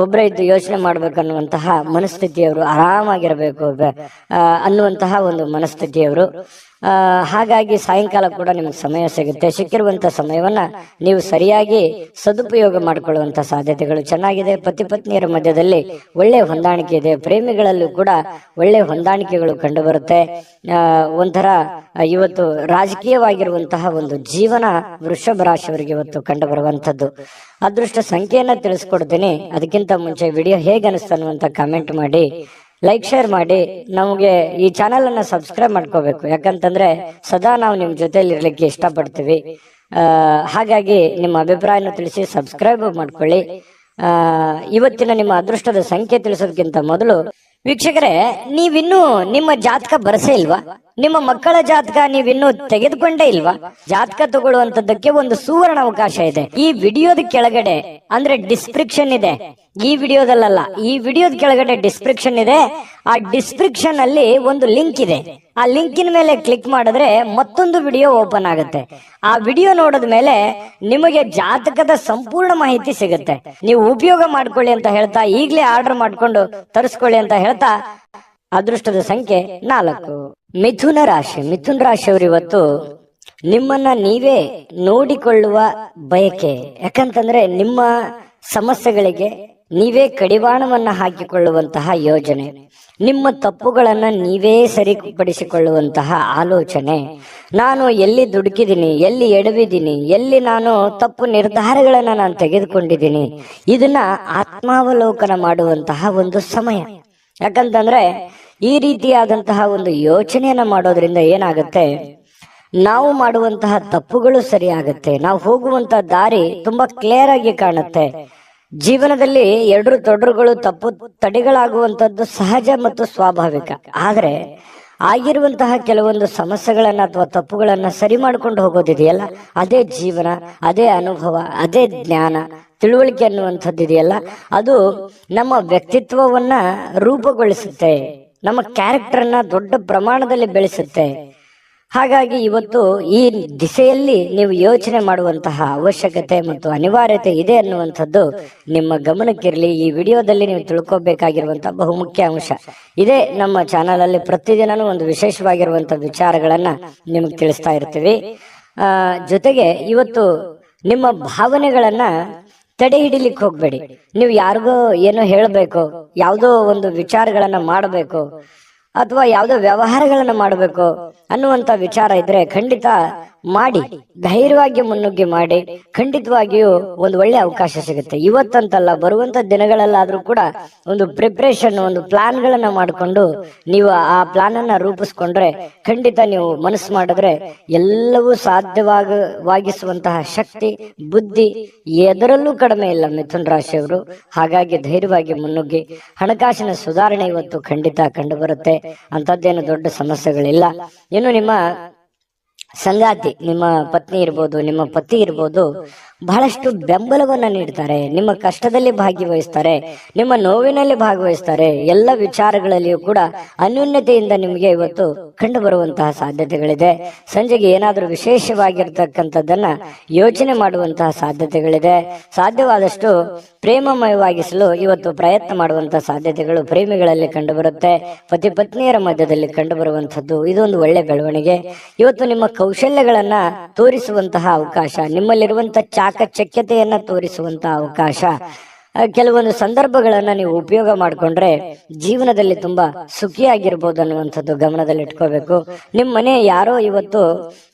A: ಒಬ್ಬರೇ ಇದ್ದು ಯೋಚನೆ ಮಾಡ್ಬೇಕನ್ನುವಂತಹ ಮನಸ್ಥಿತಿಯವರು, ಆರಾಮಾಗಿರಬೇಕು ಅನ್ನುವಂತಹ ಒಂದು ಮನಸ್ಥಿತಿಯವರು. ಹಾಗಾಗಿ ಸಾಯಂಕಾಲ ಕೂಡ ನಿಮ್ಗೆ ಸಮಯ ಸಿಗುತ್ತೆ. ಸಿಕ್ಕಿರುವಂತ ಸಮಯವನ್ನ ನೀವು ಸರಿಯಾಗಿ ಸದುಪಯೋಗ ಮಾಡಿಕೊಳ್ಳುವಂತ ಸಾಧ್ಯತೆಗಳು ಚೆನ್ನಾಗಿದೆ. ಪತಿ ಪತ್ನಿಯರ ಮಧ್ಯದಲ್ಲಿ ಒಳ್ಳೆ ಹೊಂದಾಣಿಕೆ ಇದೆ. ಪ್ರೇಮಿಗಳಲ್ಲೂ ಕೂಡ ಒಳ್ಳೆ ಹೊಂದಾಣಿಕೆಗಳು ಕಂಡು ಬರುತ್ತೆ. ಒಂಥರ ಇವತ್ತು ರಾಜಕೀಯವಾಗಿರುವಂತಹ ಒಂದು ಜೀವನ ವೃಷಭ ರಾಶಿಯವರಿಗೆ ಇವತ್ತು ಕಂಡು ಬರುವಂತದ್ದು. ಅದೃಷ್ಟ ಸಂಖ್ಯೆಯನ್ನ ತಿಳಿಸ್ಕೊಡ್ತೀನಿ. ಅದಕ್ಕಿಂತ ಮುಂಚೆ ವಿಡಿಯೋ ಹೇಗೆ ಅನಿಸ್ತು ಅನ್ನುವಂತ ಕಾಮೆಂಟ್ ಮಾಡಿ, ಲೈಕ್ ಶೇರ್ ಮಾಡಿ. ನಮಗೆ ಈ ಚಾನೆಲ್ ಅನ್ನ ಸಬ್ಸ್ಕ್ರೈಬ್ ಮಾಡ್ಕೋಬೇಕು, ಯಾಕಂತಂದ್ರೆ ಸದಾ ನಾವು ನಿಮ್ ಜೊತೆಲಿ ಇರ್ಲಿಕ್ಕೆ ಇಷ್ಟಪಡ್ತೀವಿ. ಹಾಗಾಗಿ ನಿಮ್ಮ ಅಭಿಪ್ರಾಯನ ತಿಳಿಸಿ ಸಬ್ಸ್ಕ್ರೈಬ್ ಮಾಡ್ಕೊಳ್ಳಿ. ಇವತ್ತಿನ ನಿಮ್ಮ ಅದೃಷ್ಟದ ಸಂಖ್ಯೆ ತಿಳಿಸೋದಕ್ಕಿಂತ ಮೊದಲು ವೀಕ್ಷಕರೇ, ನೀವಿನ್ನೂ ನಿಮ್ಮ ಜಾತಕ ಬರಸೇ ಇಲ್ವಾ? ನಿಮ್ಮ ಮಕ್ಕಳ ಜಾತಕ ನೀವಿನ್ನೂ ತೆಗೆದುಕೊಂಡೇ ಇಲ್ವಾ? ಜಾತಕ ತಗೊಳ್ಳುವಂತದ್ದಕ್ಕೆ ಒಂದು ಸುವರ್ಣ ಅವಕಾಶ ಇದೆ. ಈ ವಿಡಿಯೋದ ಕೆಳಗಡೆ ಅಂದ್ರೆ ಡಿಸ್ಕ್ರಿಪ್ಷನ್ ಇದೆ. ಈ ವಿಡಿಯೋದಲ್ಲ, ಈ ವಿಡಿಯೋದ ಕೆಳಗಡೆ ಡಿಸ್ಕ್ರಿಪ್ಷನ್ ಇದೆ. ಆ ಡಿಸ್ಕ್ರಿಪ್ಷನ್ ಅಲ್ಲಿ ಒಂದು ಲಿಂಕ್ ಇದೆ. ಆ ಲಿಂಕಿನ ಮೇಲೆ ಕ್ಲಿಕ್ ಮಾಡಿದ್ರೆ ಮತ್ತೊಂದು ವಿಡಿಯೋ ಓಪನ್ ಆಗುತ್ತೆ. ಆ ವಿಡಿಯೋ ನೋಡಿದ ಮೇಲೆ ನಿಮಗೆ ಜಾತಕದ ಸಂಪೂರ್ಣ ಮಾಹಿತಿ ಸಿಗುತ್ತೆ. ನೀವು ಉಪಯೋಗ ಮಾಡ್ಕೊಳ್ಳಿ ಅಂತ ಹೇಳ್ತಾ, ಈಗಲೇ ಆರ್ಡರ್ ಮಾಡ್ಕೊಂಡು ತರಿಸ್ಕೊಳ್ಳಿ ಅಂತ ಹೇಳ್ತಾ, ಅದೃಷ್ಟದ ಸಂಖ್ಯೆ 4. ಮಿಥುನ ರಾಶಿ. ಮಿಥುನ ರಾಶಿಯವರು ಇವತ್ತು ನಿಮ್ಮನ್ನ ನೀವೇ ನೋಡಿಕೊಳ್ಳುವ ಬಯಕೆ. ಯಾಕಂತಂದ್ರೆ ನಿಮ್ಮ ಸಮಸ್ಯೆಗಳಿಗೆ ನೀವೇ ಕಡಿವಾಣವನ್ನ ಹಾಕಿಕೊಳ್ಳುವಂತಹ ಯೋಜನೆ, ನಿಮ್ಮ ತಪ್ಪುಗಳನ್ನ ನೀವೇ ಸರಿಪಡಿಸಿಕೊಳ್ಳುವಂತಹ ಆಲೋಚನೆ. ನಾನು ಎಲ್ಲಿ ದುಡುಕಿದ್ದೀನಿ, ಎಲ್ಲಿ ಎಡವಿದ್ದೀನಿ, ಎಲ್ಲಿ ನಾನು ತಪ್ಪು ನಿರ್ಧಾರಗಳನ್ನ ನಾನು ತೆಗೆದುಕೊಂಡಿದ್ದೀನಿ, ಇದನ್ನ ಆತ್ಮಾವಲೋಕನ ಮಾಡುವಂತಹ ಒಂದು ಸಮಯ. ಯಾಕಂತಂದ್ರೆ ಈ ರೀತಿಯಾದಂತಹ ಒಂದು ಯೋಚನೆಯನ್ನ ಮಾಡೋದ್ರಿಂದ ಏನಾಗುತ್ತೆ, ನಾವು ಮಾಡುವಂತಹ ತಪ್ಪುಗಳು ಸರಿಯಾಗುತ್ತೆ. ನಾವು ಹೋಗುವಂತಹ ದಾರಿ ತುಂಬಾ ಕ್ಲಿಯರ್ ಆಗಿ ಕಾಣುತ್ತೆ. ಜೀವನದಲ್ಲಿ ಎಡರು ತೊಡರುಗಳು, ತಪ್ಪು ತಡೆಗಳಾಗುವಂತದ್ದು ಸಹಜ ಮತ್ತು ಸ್ವಾಭಾವಿಕ. ಆದ್ರೆ ಆಗಿರುವಂತಹ ಕೆಲವೊಂದು ಸಮಸ್ಯೆಗಳನ್ನ ಅಥವಾ ತಪ್ಪುಗಳನ್ನ ಸರಿ ಮಾಡ್ಕೊಂಡು ಹೋಗೋದಿದೆಯಲ್ಲ, ಅದೇ ಜೀವನ, ಅದೇ ಅನುಭವ, ಅದೇ ಜ್ಞಾನ, ತಿಳುವಳಿಕೆ ಅನ್ನುವಂಥದ್ದು ಇದೆಯಲ್ಲ, ಅದು ನಮ್ಮ ವ್ಯಕ್ತಿತ್ವವನ್ನ ರೂಪುಗೊಳಿಸುತ್ತೆ, ನಮ್ಮ ಕ್ಯಾರೆಕ್ಟರ್ನ ದೊಡ್ಡ ಪ್ರಮಾಣದಲ್ಲಿ ಬೆಳೆಸುತ್ತೆ. ಹಾಗಾಗಿ ಇವತ್ತು ಈ ದಿಸೆಯಲ್ಲಿ ನೀವು ಯೋಚನೆ ಮಾಡುವಂತಹ ಅವಶ್ಯಕತೆ ಮತ್ತು ಅನಿವಾರ್ಯತೆ ಇದೆ ಅನ್ನುವಂಥದ್ದು ನಿಮ್ಮ ಗಮನಕ್ಕಿರಲಿ. ಈ ವಿಡಿಯೋದಲ್ಲಿ ನೀವು ತಿಳ್ಕೊಬೇಕಾಗಿರುವಂತಹ ಬಹುಮುಖ್ಯ ಅಂಶ ಇದೇ. ನಮ್ಮ ಚಾನಲ್ ಅಲ್ಲಿ ಪ್ರತಿದಿನನೂ ಒಂದು ವಿಶೇಷವಾಗಿರುವಂತಹ ವಿಚಾರಗಳನ್ನ ನಿಮಗೆ ತಿಳಿಸ್ತಾ ಇರ್ತೀವಿ. ಜೊತೆಗೆ ಇವತ್ತು ನಿಮ್ಮ ಭಾವನೆಗಳನ್ನ ತಡೆ ಹಿಡಿಲಿಕ್ಕೆ ಹೋಗ್ಬೇಡಿ. ನೀವು ಯಾರಿಗೋ ಏನೋ ಹೇಳಬೇಕು, ಯಾವುದೋ ಒಂದು ವಿಚಾರಗಳನ್ನ ಮಾಡಬೇಕು ಅಥವಾ ಯಾವುದೋ ವ್ಯವಹಾರಗಳನ್ನ ಮಾಡಬೇಕು ಅನ್ನುವಂತ ವಿಚಾರ ಇದ್ರೆ ಖಂಡಿತ ಮಾಡಿ, ಧೈರ್ಯವಾಗಿ ಮುನ್ನುಗ್ಗಿ ಮಾಡಿ. ಖಂಡಿತವಾಗಿಯೂ ಒಂದು ಒಳ್ಳೆ ಅವಕಾಶ ಸಿಗುತ್ತೆ. ಇವತ್ತಂತಲ್ಲ, ಬರುವಂತ ದಿನಗಳಲ್ಲಾದ್ರೂ ಕೂಡ ಒಂದು ಪ್ರಿಪ್ರೇಷನ್, ಒಂದು ಪ್ಲಾನ್ ಗಳನ್ನ ಮಾಡಿಕೊಂಡು ನೀವು ಆ ಪ್ಲಾನ್ ಅನ್ನ ರೂಪಿಸ್ಕೊಂಡ್ರೆ ಖಂಡಿತ ನೀವು ಮನಸ್ಸು ಮಾಡಿದ್ರೆ ಎಲ್ಲವೂ ಸಾಧ್ಯವಾಗಿಸುವಂತಹ ಶಕ್ತಿ, ಬುದ್ಧಿ ಎದರಲ್ಲೂ ಕಡಿಮೆ ಇಲ್ಲ ಮಿಥುನ ರಾಶಿಯವರು. ಹಾಗಾಗಿ ಧೈರ್ಯವಾಗಿ ಮುನ್ನುಗ್ಗಿ. ಹಣಕಾಸಿನ ಸುಧಾರಣೆ ಇವತ್ತು ಖಂಡಿತ ಕಂಡು ಬರುತ್ತೆ. ಅಂತದ್ದೇನು ದೊಡ್ಡ ಸಮಸ್ಯೆಗಳಿಲ್ಲ. ಇನ್ನು ನಿಮ್ಮ ಸಂಗಾತಿ, ನಿಮ್ಮ ಪತ್ನಿ ಇರ್ಬೋದು, ನಿಮ್ಮ ಪತಿ ಇರ್ಬೋದು, ಬಹಳಷ್ಟು ಬೆಂಬಲವನ್ನ ನೀಡ್ತಾರೆ. ನಿಮ್ಮ ಕಷ್ಟದಲ್ಲಿ ಭಾಗವಹಿಸ್ತಾರೆ, ನಿಮ್ಮ ನೋವಿನಲ್ಲಿ ಭಾಗವಹಿಸ್ತಾರೆ. ಎಲ್ಲ ವಿಚಾರಗಳಲ್ಲಿಯೂ ಕೂಡ ಅನ್ಯೋನ್ಯತೆಯಿಂದ ನಿಮಗೆ ಇವತ್ತು ಕಂಡು ಬರುವಂತಹ ಸಾಧ್ಯತೆಗಳಿದೆ. ಸಂಜೆಗೆ ಏನಾದರೂ ವಿಶೇಷವಾಗಿರ್ತಕ್ಕಂಥದ್ದನ್ನ ಯೋಚನೆ ಮಾಡುವಂತಹ ಸಾಧ್ಯತೆಗಳಿದೆ. ಸಾಧ್ಯವಾದಷ್ಟು ಪ್ರೇಮಮಯವಾಗಿಸಲು ಇವತ್ತು ಪ್ರಯತ್ನ ಮಾಡುವಂತಹ ಸಾಧ್ಯತೆಗಳು ಪ್ರೇಮಿಗಳಲ್ಲಿ ಕಂಡು ಬರುತ್ತೆ. ಪತಿ ಪತ್ನಿಯರ ಮಧ್ಯದಲ್ಲಿ ಕಂಡು ಬರುವಂತದ್ದು ಇದೊಂದು ಒಳ್ಳೆ ಬೆಳವಣಿಗೆ. ಇವತ್ತು ನಿಮ್ಮ ಕೌಶಲ್ಯಗಳನ್ನ ತೋರಿಸುವಂತಹ ಅವಕಾಶ, ನಿಮ್ಮಲ್ಲಿರುವಂತಹ ಚಾಕಚಕ್ಯತೆಯನ್ನ ತೋರಿಸುವಂತಹ ಅವಕಾಶ. ಕೆಲವೊಂದು ಸಂದರ್ಭಗಳನ್ನ ನೀವು ಉಪಯೋಗ ಮಾಡಿಕೊಂಡ್ರೆ ಜೀವನದಲ್ಲಿ ತುಂಬಾ ಸುಖಿಯಾಗಿರ್ಬೋದು ಅನ್ನುವಂಥದ್ದು ಗಮನದಲ್ಲಿ ಇಟ್ಕೋಬೇಕು. ನಿಮ್ಮ ಮನೆ ಯಾರೋ ಇವತ್ತು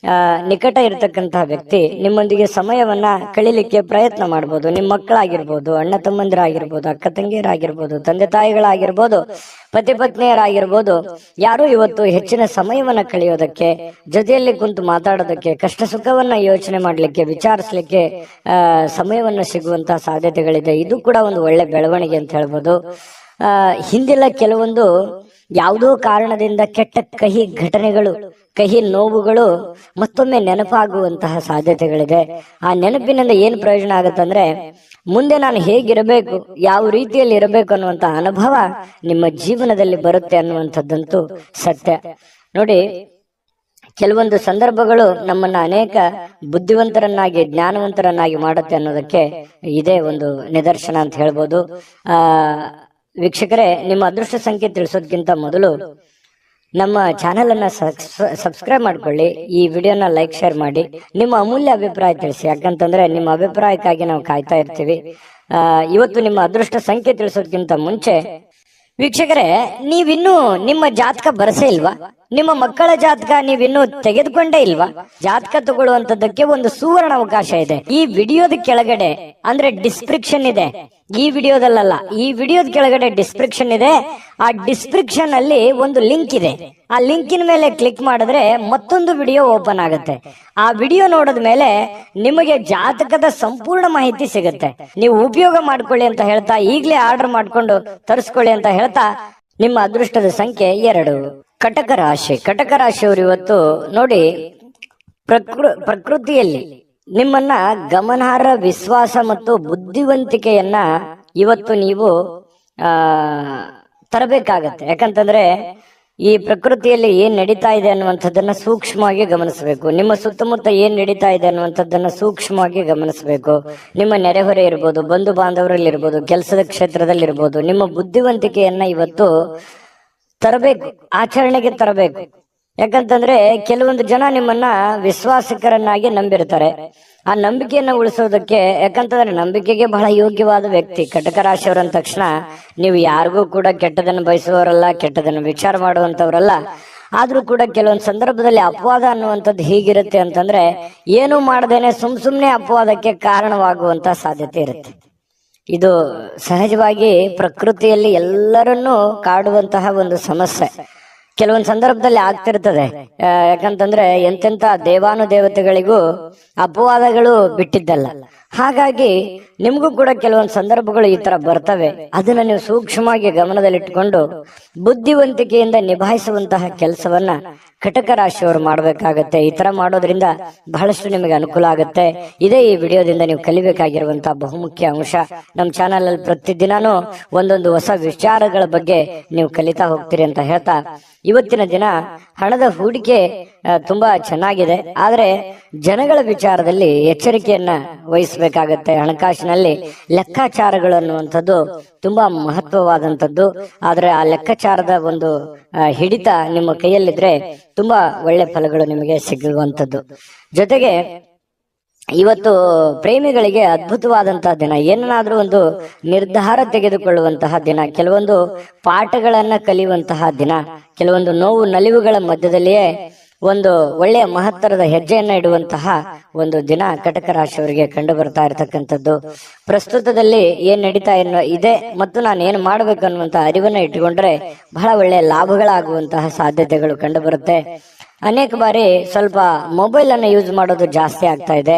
A: ನಿಕಟ ಇರತಕ್ಕಂತಹ ವ್ಯಕ್ತಿ ನಿಮ್ಮೊಂದಿಗೆ ಸಮಯವನ್ನ ಕಳಿಲಿಕ್ಕೆ ಪ್ರಯತ್ನ ಮಾಡ್ಬೋದು. ನಿಮ್ಮ ಮಕ್ಕಳಾಗಿರ್ಬೋದು, ಅಣ್ಣ ತಮ್ಮಂದಿರಾಗಿರ್ಬೋದು, ಅಕ್ಕ ತಂಗಿಯರಾಗಿರ್ಬೋದು, ತಂದೆ ತಾಯಿಗಳಾಗಿರ್ಬೋದು, ಪತಿ ಪತ್ನಿಯರಾಗಿರ್ಬೋದು, ಯಾರು ಇವತ್ತು ಹೆಚ್ಚಿನ ಸಮಯವನ್ನ ಕಳೆಯೋದಕ್ಕೆ, ಜೊತೆಯಲ್ಲಿ ಕುಂತು ಮಾತಾಡೋದಕ್ಕೆ, ಕಷ್ಟ ಸುಖವನ್ನ ಯೋಚನೆ ಮಾಡ್ಲಿಕ್ಕೆ, ವಿಚಾರಿಸ್ಲಿಕ್ಕೆ ಸಮಯವನ್ನ ಸಿಗುವಂತಹ ಸಾಧ್ಯತೆಗಳಿದೆ. ಇದು ಕೂಡ ಒಂದು ಒಳ್ಳೆ ಬೆಳವಣಿಗೆ ಅಂತ ಹೇಳ್ಬೋದು. ಹಿಂದೆಲ್ಲ ಕೆಲವೊಂದು ಯಾವುದೋ ಕಾರಣದಿಂದ ಕೆಟ್ಟ ಕಹಿ ಘಟನೆಗಳು, ಕಹಿ ನೋವುಗಳು ಮತ್ತೊಮ್ಮೆ ನೆನಪಾಗುವಂತಹ ಸಾಧ್ಯತೆಗಳಿದೆ. ಆ ನೆನಪಿನಿಂದ ಏನ್ ಪ್ರಯೋಜನ ಆಗುತ್ತಂದ್ರೆ, ಮುಂದೆ ನಾನು ಹೇಗಿರಬೇಕು, ಯಾವ ರೀತಿಯಲ್ಲಿ ಇರಬೇಕು ಅನ್ನುವಂತ ಅನುಭವ ನಿಮ್ಮ ಜೀವನದಲ್ಲಿ ಬರುತ್ತೆ ಅನ್ನುವಂಥದ್ದಂತೂ ಸತ್ಯ. ನೋಡಿ, ಕೆಲವೊಂದು ಸಂದರ್ಭಗಳು ನಮ್ಮನ್ನ ಅನೇಕ ಬುದ್ಧಿವಂತರನ್ನಾಗಿ ಜ್ಞಾನವಂತರನ್ನಾಗಿ ಮಾಡುತ್ತೆ ಅನ್ನೋದಕ್ಕೆ ಇದೇ ಒಂದು ನಿದರ್ಶನ ಅಂತ ಹೇಳ್ಬೋದು. ವೀಕ್ಷಕರೇ, ನಿಮ್ಮ ಅದೃಷ್ಟ ಸಂಖ್ಯೆ ತಿಳಿಸೋದಕ್ಕಿಂತ ಮೊದಲು ನಮ್ಮ ಚಾನೆಲ್ ಅನ್ನ ಸಬ್ಸ್ಕ್ರೈಬ್ ಮಾಡ್ಕೊಳ್ಳಿ, ಈ ವಿಡಿಯೋನ ಲೈಕ್ ಶೇರ್ ಮಾಡಿ, ನಿಮ್ಮ ಅಮೂಲ್ಯ ಅಭಿಪ್ರಾಯ ತಿಳಿಸಿ. ಯಾಕಂತಂದ್ರೆ ನಿಮ್ಮ ಅಭಿಪ್ರಾಯಕ್ಕಾಗಿ ನಾವು ಕಾಯ್ತಾ ಇರ್ತೀವಿ. ಇವತ್ತು ನಿಮ್ಮ ಅದೃಷ್ಟ ಸಂಖ್ಯೆ ತಿಳಿಸೋದಕ್ಕಿಂತ ಮುಂಚೆ ವೀಕ್ಷಕರೇ, ನೀವಿನ್ನೂ ನಿಮ್ಮ ಜಾತಕ ಬರಸೇ ಇಲ್ವಾ? ನಿಮ್ಮ ಮಕ್ಕಳ ಜಾತಕ ನೀವಿನ್ನೂ ತೆಗೆದುಕೊಂಡೇ ಇಲ್ವಾ? ಜಾತಕ ತಗೊಳ್ಳುವಂತದ್ದಕ್ಕೆ ಒಂದು ಸುವರ್ಣ ಅವಕಾಶ ಇದೆ. ಈ ವಿಡಿಯೋದ ಕೆಳಗಡೆ ಅಂದ್ರೆ ಡಿಸ್ಕ್ರಿಪ್ಷನ್ ಇದೆ, ಈ ವಿಡಿಯೋದಲ್ಲ, ಈ ವಿಡಿಯೋದ ಕೆಳಗಡೆ ಡಿಸ್ಕ್ರಿಪ್ಷನ್ ಇದೆ. ಆ ಡಿಸ್ಕ್ರಿಪ್ಷನ್ ಅಲ್ಲಿ ಒಂದು ಲಿಂಕ್ ಇದೆ. ಆ ಲಿಂಕಿನ ಮೇಲೆ ಕ್ಲಿಕ್ ಮಾಡಿದ್ರೆ ಮತ್ತೊಂದು ವಿಡಿಯೋ ಓಪನ್ ಆಗುತ್ತೆ. ಆ ವಿಡಿಯೋ ನೋಡಿದ ಮೇಲೆ ನಿಮಗೆ ಜಾತಕದ ಸಂಪೂರ್ಣ ಮಾಹಿತಿ ಸಿಗುತ್ತೆ. ನೀವು ಉಪಯೋಗ ಮಾಡ್ಕೊಳ್ಳಿ ಅಂತ ಹೇಳ್ತಾ, ಈಗಲೇ ಆರ್ಡರ್ ಮಾಡ್ಕೊಂಡು ತರಿಸ್ಕೊಳ್ಳಿ ಅಂತ ಹೇಳ್ತಾ, ನಿಮ್ಮ ಅದೃಷ್ಟದ ಸಂಖ್ಯೆ 2. ಕಟಕ ರಾಶಿ. ಕಟಕ ರಾಶಿಯವರು ಇವತ್ತು ನೋಡಿ, ಪ್ರಕೃತಿಯಲ್ಲಿ ನಿಮ್ಮನ್ನ ಗಮನಾರ್ಹ ವಿಶ್ವಾಸ ಮತ್ತು ಬುದ್ಧಿವಂತಿಕೆಯನ್ನ ಇವತ್ತು ನೀವು ತರಬೇಕಾಗತ್ತೆ. ಯಾಕಂತಂದ್ರೆ ಈ ಪ್ರಕೃತಿಯಲ್ಲಿ ಏನ್ ನಡೀತಾ ಇದೆ ಅನ್ನುವಂಥದ್ದನ್ನ ಸೂಕ್ಷ್ಮವಾಗಿ ಗಮನಿಸಬೇಕು. ನಿಮ್ಮ ಸುತ್ತಮುತ್ತ ಏನ್ ನಡೀತಾ ಇದೆ ಅನ್ನುವಂಥದ್ದನ್ನ ಸೂಕ್ಷ್ಮವಾಗಿ ಗಮನಿಸಬೇಕು. ನಿಮ್ಮ ನೆರೆಹೊರೆ ಇರ್ಬೋದು, ಬಂಧು ಬಾಂಧವರಲ್ಲಿ ಇರ್ಬೋದು, ಕೆಲಸದ ಕ್ಷೇತ್ರದಲ್ಲಿ ಇರ್ಬೋದು, ನಿಮ್ಮ ಬುದ್ಧಿವಂತಿಕೆಯನ್ನ ಇವತ್ತು ತರಬೇಕು, ಆಚರಣೆಗೆ ತರಬೇಕು. ಯಾಕಂತಂದ್ರೆ ಕೆಲವೊಂದು ಜನ ನಿಮ್ಮನ್ನ ವಿಶ್ವಾಸಕರನ್ನಾಗಿ ನಂಬಿರ್ತಾರೆ. ಆ ನಂಬಿಕೆಯನ್ನ ಉಳಿಸೋದಕ್ಕೆ, ಯಾಕಂತಂದ್ರೆ ನಂಬಿಕೆಗೆ ಬಹಳ ಯೋಗ್ಯವಾದ ವ್ಯಕ್ತಿ ಕಟಕ ರಾಶಿಯವರ ಅಂದ ತಕ್ಷಣ ನೀವು ಯಾರಿಗೂ ಕೂಡ ಕೆಟ್ಟದನ್ನು ಬಯಸುವವರಲ್ಲ, ಕೆಟ್ಟದನ್ನು ವಿಚಾರ ಮಾಡುವಂತವ್ರಲ್ಲ. ಆದ್ರೂ ಕೂಡ ಕೆಲವೊಂದು ಸಂದರ್ಭದಲ್ಲಿ ಅಪವಾದ ಅನ್ನುವಂಥದ್ದು ಹೀಗಿರುತ್ತೆ ಅಂತಂದ್ರೆ, ಏನು ಮಾಡದೇನೆ ಸುಮ್ನೆ ಅಪವಾದಕ್ಕೆ ಕಾರಣವಾಗುವಂತ ಸಾಧ್ಯತೆ ಇರುತ್ತೆ. ಇದು ಸಹಜವಾಗಿ ಪ್ರಕೃತಿಯಲ್ಲಿ ಎಲ್ಲರನ್ನೂ ಕಾಡುವಂತಹ ಒಂದು ಸಮಸ್ಯೆ. ಕೆಲವೊಂದು ಸಂದರ್ಭದಲ್ಲಿ ಆಗ್ತಿರ್ತದೆ. ಯಾಕಂತಂದ್ರೆ ಎಂತೆಂತ ದೇವಾನುದೇವತೆಗಳಿಗೂ ಅಪವಾದಗಳು ಬಿಟ್ಟಿದ್ದಲ್ಲ. ಹಾಗಾಗಿ ನಿಮ್ಗೂ ಕೂಡ ಕೆಲವೊಂದು ಸಂದರ್ಭಗಳು ಈ ತರ ಬರ್ತವೆ. ಅದನ್ನ ನೀವು ಸೂಕ್ಷ್ಮವಾಗಿ ಗಮನದಲ್ಲಿಟ್ಟುಕೊಂಡು ಬುದ್ಧಿವಂತಿಕೆಯಿಂದ ನಿಭಾಯಿಸುವಂತಹ ಕೆಲಸವನ್ನ ಕಟಕ ರಾಶಿಯವರು ಮಾಡಬೇಕಾಗತ್ತೆ. ಈ ತರ ಮಾಡೋದ್ರಿಂದ ಬಹಳಷ್ಟು ನಿಮಗೆ ಅನುಕೂಲ ಆಗುತ್ತೆ. ಇದೇ ಈ ವಿಡಿಯೋದಿಂದ ನೀವು ಕಲಿಬೇಕಾಗಿರುವಂತಹ ಬಹುಮುಖ್ಯ ಅಂಶ. ನಮ್ಮ ಚಾನೆಲ್ ಅಲ್ಲಿ ಪ್ರತಿದಿನಾನು ಒಂದೊಂದು ಹೊಸ ವಿಚಾರಗಳ ಬಗ್ಗೆ ನೀವು ಕಲಿತಾ ಹೋಗ್ತೀರಿ ಅಂತ ಹೇಳ್ತಾ, ಇವತ್ತಿನ ದಿನ ಹಣದ ಹೂಡಿಕೆ ತುಂಬಾ ಚೆನ್ನಾಗಿದೆ. ಆದ್ರೆ ಜನಗಳ ವಿಚಾರದಲ್ಲಿ ಎಚ್ಚರಿಕೆಯನ್ನ ವಹಿಸಬೇಕಾಗತ್ತೆ. ಹಣಕಾಸಿನಲ್ಲಿ ಲೆಕ್ಕಾಚಾರಗಳು ಅನ್ನುವಂಥದ್ದು ತುಂಬಾ ಮಹತ್ವವಾದಂಥದ್ದು. ಆದ್ರೆ ಆ ಲೆಕ್ಕಾಚಾರದ ಒಂದು ಹಿಡಿತ ನಿಮ್ಮ ಕೈಯಲ್ಲಿದ್ರೆ ತುಂಬಾ ಒಳ್ಳೆ ಫಲಗಳು ನಿಮಗೆ ಸಿಗುವಂಥದ್ದು. ಜೊತೆಗೆ ಇವತ್ತು ಪ್ರೇಮಿಗಳಿಗೆ ಅದ್ಭುತವಾದಂತಹ ದಿನ. ಏನನ್ನಾದ್ರೂ ಒಂದು ನಿರ್ಧಾರ ತೆಗೆದುಕೊಳ್ಳುವಂತಹ ದಿನ, ಕೆಲವೊಂದು ಪಾಠಗಳನ್ನ ಕಲಿಯುವಂತಹ ದಿನ, ಕೆಲವೊಂದು ನೋವು ನಲಿವುಗಳ ಮಧ್ಯದಲ್ಲಿಯೇ ಒಂದು ಒಳ್ಳೆಯ ಮಹತ್ತರದ ಹೆಜ್ಜೆಯನ್ನ ಇಡುವಂತಹ ಒಂದು ದಿನ ಕಟಕ ರಾಶಿಯವರಿಗೆ ಕಂಡು ಬರ್ತಾ ಇರತಕ್ಕಂಥದ್ದು. ಪ್ರಸ್ತುತದಲ್ಲಿ ಏನ್ ನಡೀತಾ ಇದೆ ಮತ್ತು ನಾನು ಏನು ಮಾಡ್ಬೇಕು ಅನ್ನುವಂತ ಅರಿವನ್ನ ಇಟ್ಟುಕೊಂಡ್ರೆ ಬಹಳ ಒಳ್ಳೆಯ ಲಾಭಗಳಾಗುವಂತಹ ಸಾಧ್ಯತೆಗಳು ಕಂಡು ಬರುತ್ತೆ. ಅನೇಕ ಬಾರಿ ಸ್ವಲ್ಪ ಮೊಬೈಲ್ ಅನ್ನ ಯೂಸ್ ಮಾಡೋದು ಜಾಸ್ತಿ ಆಗ್ತಾ ಇದೆ.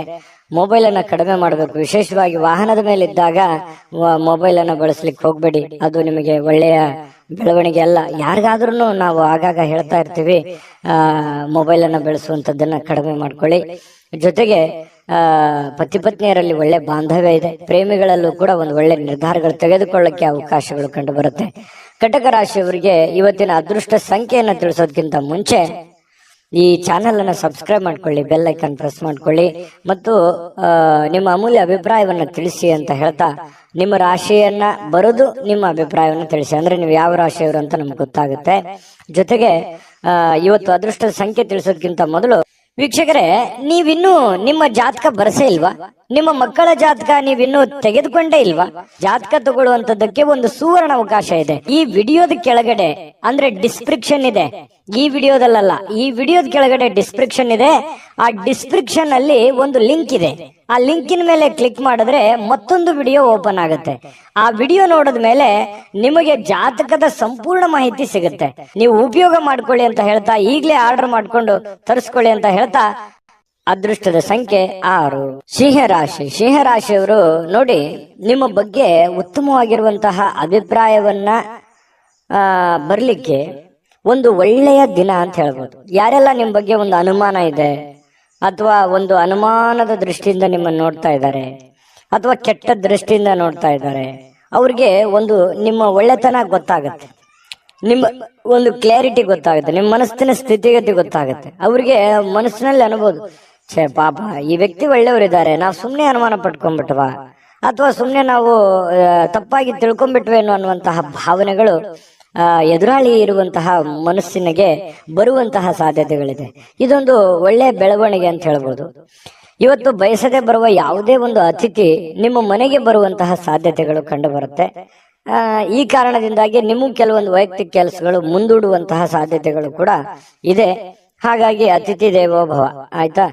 A: ಮೊಬೈಲ್ ಅನ್ನ ಕಡಿಮೆ ಮಾಡಬೇಕು. ವಿಶೇಷವಾಗಿ ವಾಹನದ ಮೇಲೆ ಇದ್ದಾಗ ಮೊಬೈಲ್ ಅನ್ನ ಬಳಸ್ಲಿಕ್ಕೆ ಹೋಗ್ಬೇಡಿ. ಅದು ನಿಮಗೆ ಒಳ್ಳೆಯ ಬೆಳವಣಿಗೆ ಅಲ್ಲ. ಯಾರಿಗಾದ್ರೂ ನಾವು ಆಗಾಗ ಹೇಳ್ತಾ ಇರ್ತೀವಿ, ಮೊಬೈಲ್ ಅನ್ನ ಬೆಳೆಸುವಂತದ್ದನ್ನ ಕಡಿಮೆ ಮಾಡ್ಕೊಳ್ಳಿ. ಜೊತೆಗೆ ಪತಿ ಪತ್ನಿಯರಲ್ಲಿ ಒಳ್ಳೆ ಬಾಂಧವ್ಯ ಇದೆ. ಪ್ರೇಮಿಗಳಲ್ಲೂ ಕೂಡ ಒಂದು ಒಳ್ಳೆ ನಿರ್ಧಾರಗಳು ತೆಗೆದುಕೊಳ್ಳಕ್ಕೆ ಅವಕಾಶಗಳು ಕಂಡು ಬರುತ್ತೆ. ಕಟಕ ರಾಶಿಯವರಿಗೆ ಇವತ್ತಿನ ಅದೃಷ್ಟ ಸಂಖ್ಯೆಯನ್ನು ತಿಳಿಸೋದಕ್ಕಿಂತ ಮುಂಚೆ ಈ ಚಾನೆಲ್ ಅನ್ನ ಸಬ್ಸ್ಕ್ರೈಬ್ ಮಾಡ್ಕೊಳ್ಳಿ, ಬೆಲ್ ಐಕಾನ್ ಪ್ರೆಸ್ ಮಾಡ್ಕೊಳ್ಳಿ ಮತ್ತು ನಿಮ್ಮ ಅಮೂಲ್ಯ ಅಭಿಪ್ರಾಯವನ್ನ ತಿಳಿಸಿ ಅಂತ ಹೇಳ್ತಾ, ನಿಮ್ಮ ರಾಶಿಯನ್ನ ಬರೆದು ನಿಮ್ಮ ಅಭಿಪ್ರಾಯವನ್ನ ತಿಳಿಸಿ. ಅಂದ್ರೆ ನೀವು ಯಾವ ರಾಶಿಯವರು ಅಂತ ನಮ್ಗೆ ಗೊತ್ತಾಗುತ್ತೆ. ಜೊತೆಗೆ ಇವತ್ತು ಅದೃಷ್ಟದ ಸಂಖ್ಯೆ ತಿಳಿಸೋದಕ್ಕಿಂತ ಮೊದಲು ವೀಕ್ಷಕರೇ, ನೀವಿನ್ನೂ ನಿಮ್ಮ ಜಾತಕ ಬರಸೇ ಇಲ್ವಾ? ನಿಮ್ಮ ಮಕ್ಕಳ ಜಾತಕ ನೀವಿನ್ನೂ ತೆಗೆದುಕೊಂಡೇ ಇಲ್ವಾ? ಜಾತಕ ತಗೊಳ್ಳುವಂತದ್ದಕ್ಕೆ ಒಂದು ಸುವರ್ಣ ಅವಕಾಶ ಇದೆ. ಈ ವಿಡಿಯೋದ ಕೆಳಗಡೆ ಅಂದ್ರೆ ಡಿಸ್ಕ್ರಿಪ್ಷನ್ ಇದೆ, ಈ ವಿಡಿಯೋದಲ್ಲ, ಈ ವಿಡಿಯೋದ ಕೆಳಗಡೆ ಡಿಸ್ಕ್ರಿಪ್ಷನ್ ಇದೆ. ಆ ಡಿಸ್ಕ್ರಿಪ್ಷನ್ ಅಲ್ಲಿ ಒಂದು ಲಿಂಕ್ ಇದೆ. ಆ ಲಿಂಕಿನ ಮೇಲೆ ಕ್ಲಿಕ್ ಮಾಡಿದ್ರೆ ಮತ್ತೊಂದು ವಿಡಿಯೋ ಓಪನ್ ಆಗುತ್ತೆ. ಆ ವಿಡಿಯೋ ನೋಡಿದ ಮೇಲೆ ನಿಮಗೆ ಜಾತಕದ ಸಂಪೂರ್ಣ ಮಾಹಿತಿ ಸಿಗುತ್ತೆ. ನೀವು ಉಪಯೋಗ ಮಾಡ್ಕೊಳ್ಳಿ ಅಂತ ಹೇಳ್ತಾ, ಈಗಲೇ ಆರ್ಡರ್ ಮಾಡ್ಕೊಂಡು ತರಿಸ್ಕೊಳ್ಳಿ ಅಂತ ಹೇಳ್ತಾ, ಅದೃಷ್ಟದ ಸಂಖ್ಯೆ 6. ಸಿಂಹರಾಶಿ. ಸಿಂಹರಾಶಿಯವರು ನೋಡಿ, ನಿಮ್ಮ ಬಗ್ಗೆ ಉತ್ತಮವಾಗಿರುವಂತಹ ಅಭಿಪ್ರಾಯವನ್ನ ಬರ್ಲಿಕ್ಕೆ ಒಂದು ಒಳ್ಳೆಯ ದಿನ ಅಂತ ಹೇಳ್ಬೋದು. ಯಾರೆಲ್ಲ ನಿಮ್ಮ ಬಗ್ಗೆ ಒಂದು ಅನುಮಾನ ಇದೆ ಅಥವಾ ಒಂದು ಅನುಮಾನದ ದೃಷ್ಟಿಯಿಂದ ನಿಮ್ಮನ್ನು ನೋಡ್ತಾ ಇದ್ದಾರೆ ಅಥವಾ ಕೆಟ್ಟ ದೃಷ್ಟಿಯಿಂದ ನೋಡ್ತಾ ಇದ್ದಾರೆ, ಅವ್ರಿಗೆ ಒಂದು ನಿಮ್ಮ ಒಳ್ಳೆತನ ಗೊತ್ತಾಗತ್ತೆ. ನಿಮ್ಮ ಒಂದು ಕ್ಲಾರಿಟಿ ಗೊತ್ತಾಗುತ್ತೆ, ನಿಮ್ಮ ಮನಸ್ಸಿನ ಸ್ಥಿತಿಗತಿ ಗೊತ್ತಾಗುತ್ತೆ. ಅವ್ರಿಗೆ ಮನಸ್ಸಿನಲ್ಲಿ ಅನ್ಬೋದು, ಛೇ ಪಾಪ ಈ ವ್ಯಕ್ತಿ ಒಳ್ಳೆಯವರಿದ್ದಾರೆ, ನಾವು ಸುಮ್ಮನೆ ಅನುಮಾನ ಪಟ್ಕೊಂಡ್ಬಿಟ್ವಾ, ಅಥವಾ ಸುಮ್ಮನೆ ನಾವು ತಪ್ಪಾಗಿ ತಿಳ್ಕೊಂಡ್ಬಿಟ್ವೇನೋ ಅನ್ನುವಂತಹ ಭಾವನೆಗಳು ಎದುರಾಳಿ ಇರುವಂತಹ ಮನಸ್ಸಿನಿಗೆ ಬರುವಂತಹ ಸಾಧ್ಯತೆಗಳಿದೆ. ಇದೊಂದು ಒಳ್ಳೆಯ ಬೆಳವಣಿಗೆ ಅಂತ ಹೇಳ್ಬೋದು. ಇವತ್ತು ಬಯಸದೆ ಬರುವ ಯಾವುದೇ ಒಂದು ಅತಿಥಿ ನಿಮ್ಮ ಮನೆಗೆ ಬರುವಂತಹ ಸಾಧ್ಯತೆಗಳು ಕಂಡು ಬರುತ್ತೆ. ಈ ಕಾರಣದಿಂದಾಗಿ ನಿಮಗೆ ಕೆಲವೊಂದು ವೈಯಕ್ತಿಕ ಕೆಲಸಗಳು ಮುಂದೂಡುವಂತಹ ಸಾಧ್ಯತೆಗಳು ಕೂಡ ಇದೆ. ಹಾಗಾಗಿ ಅತಿಥಿ ದೇವೋಭವ, ಆಯ್ತಾ,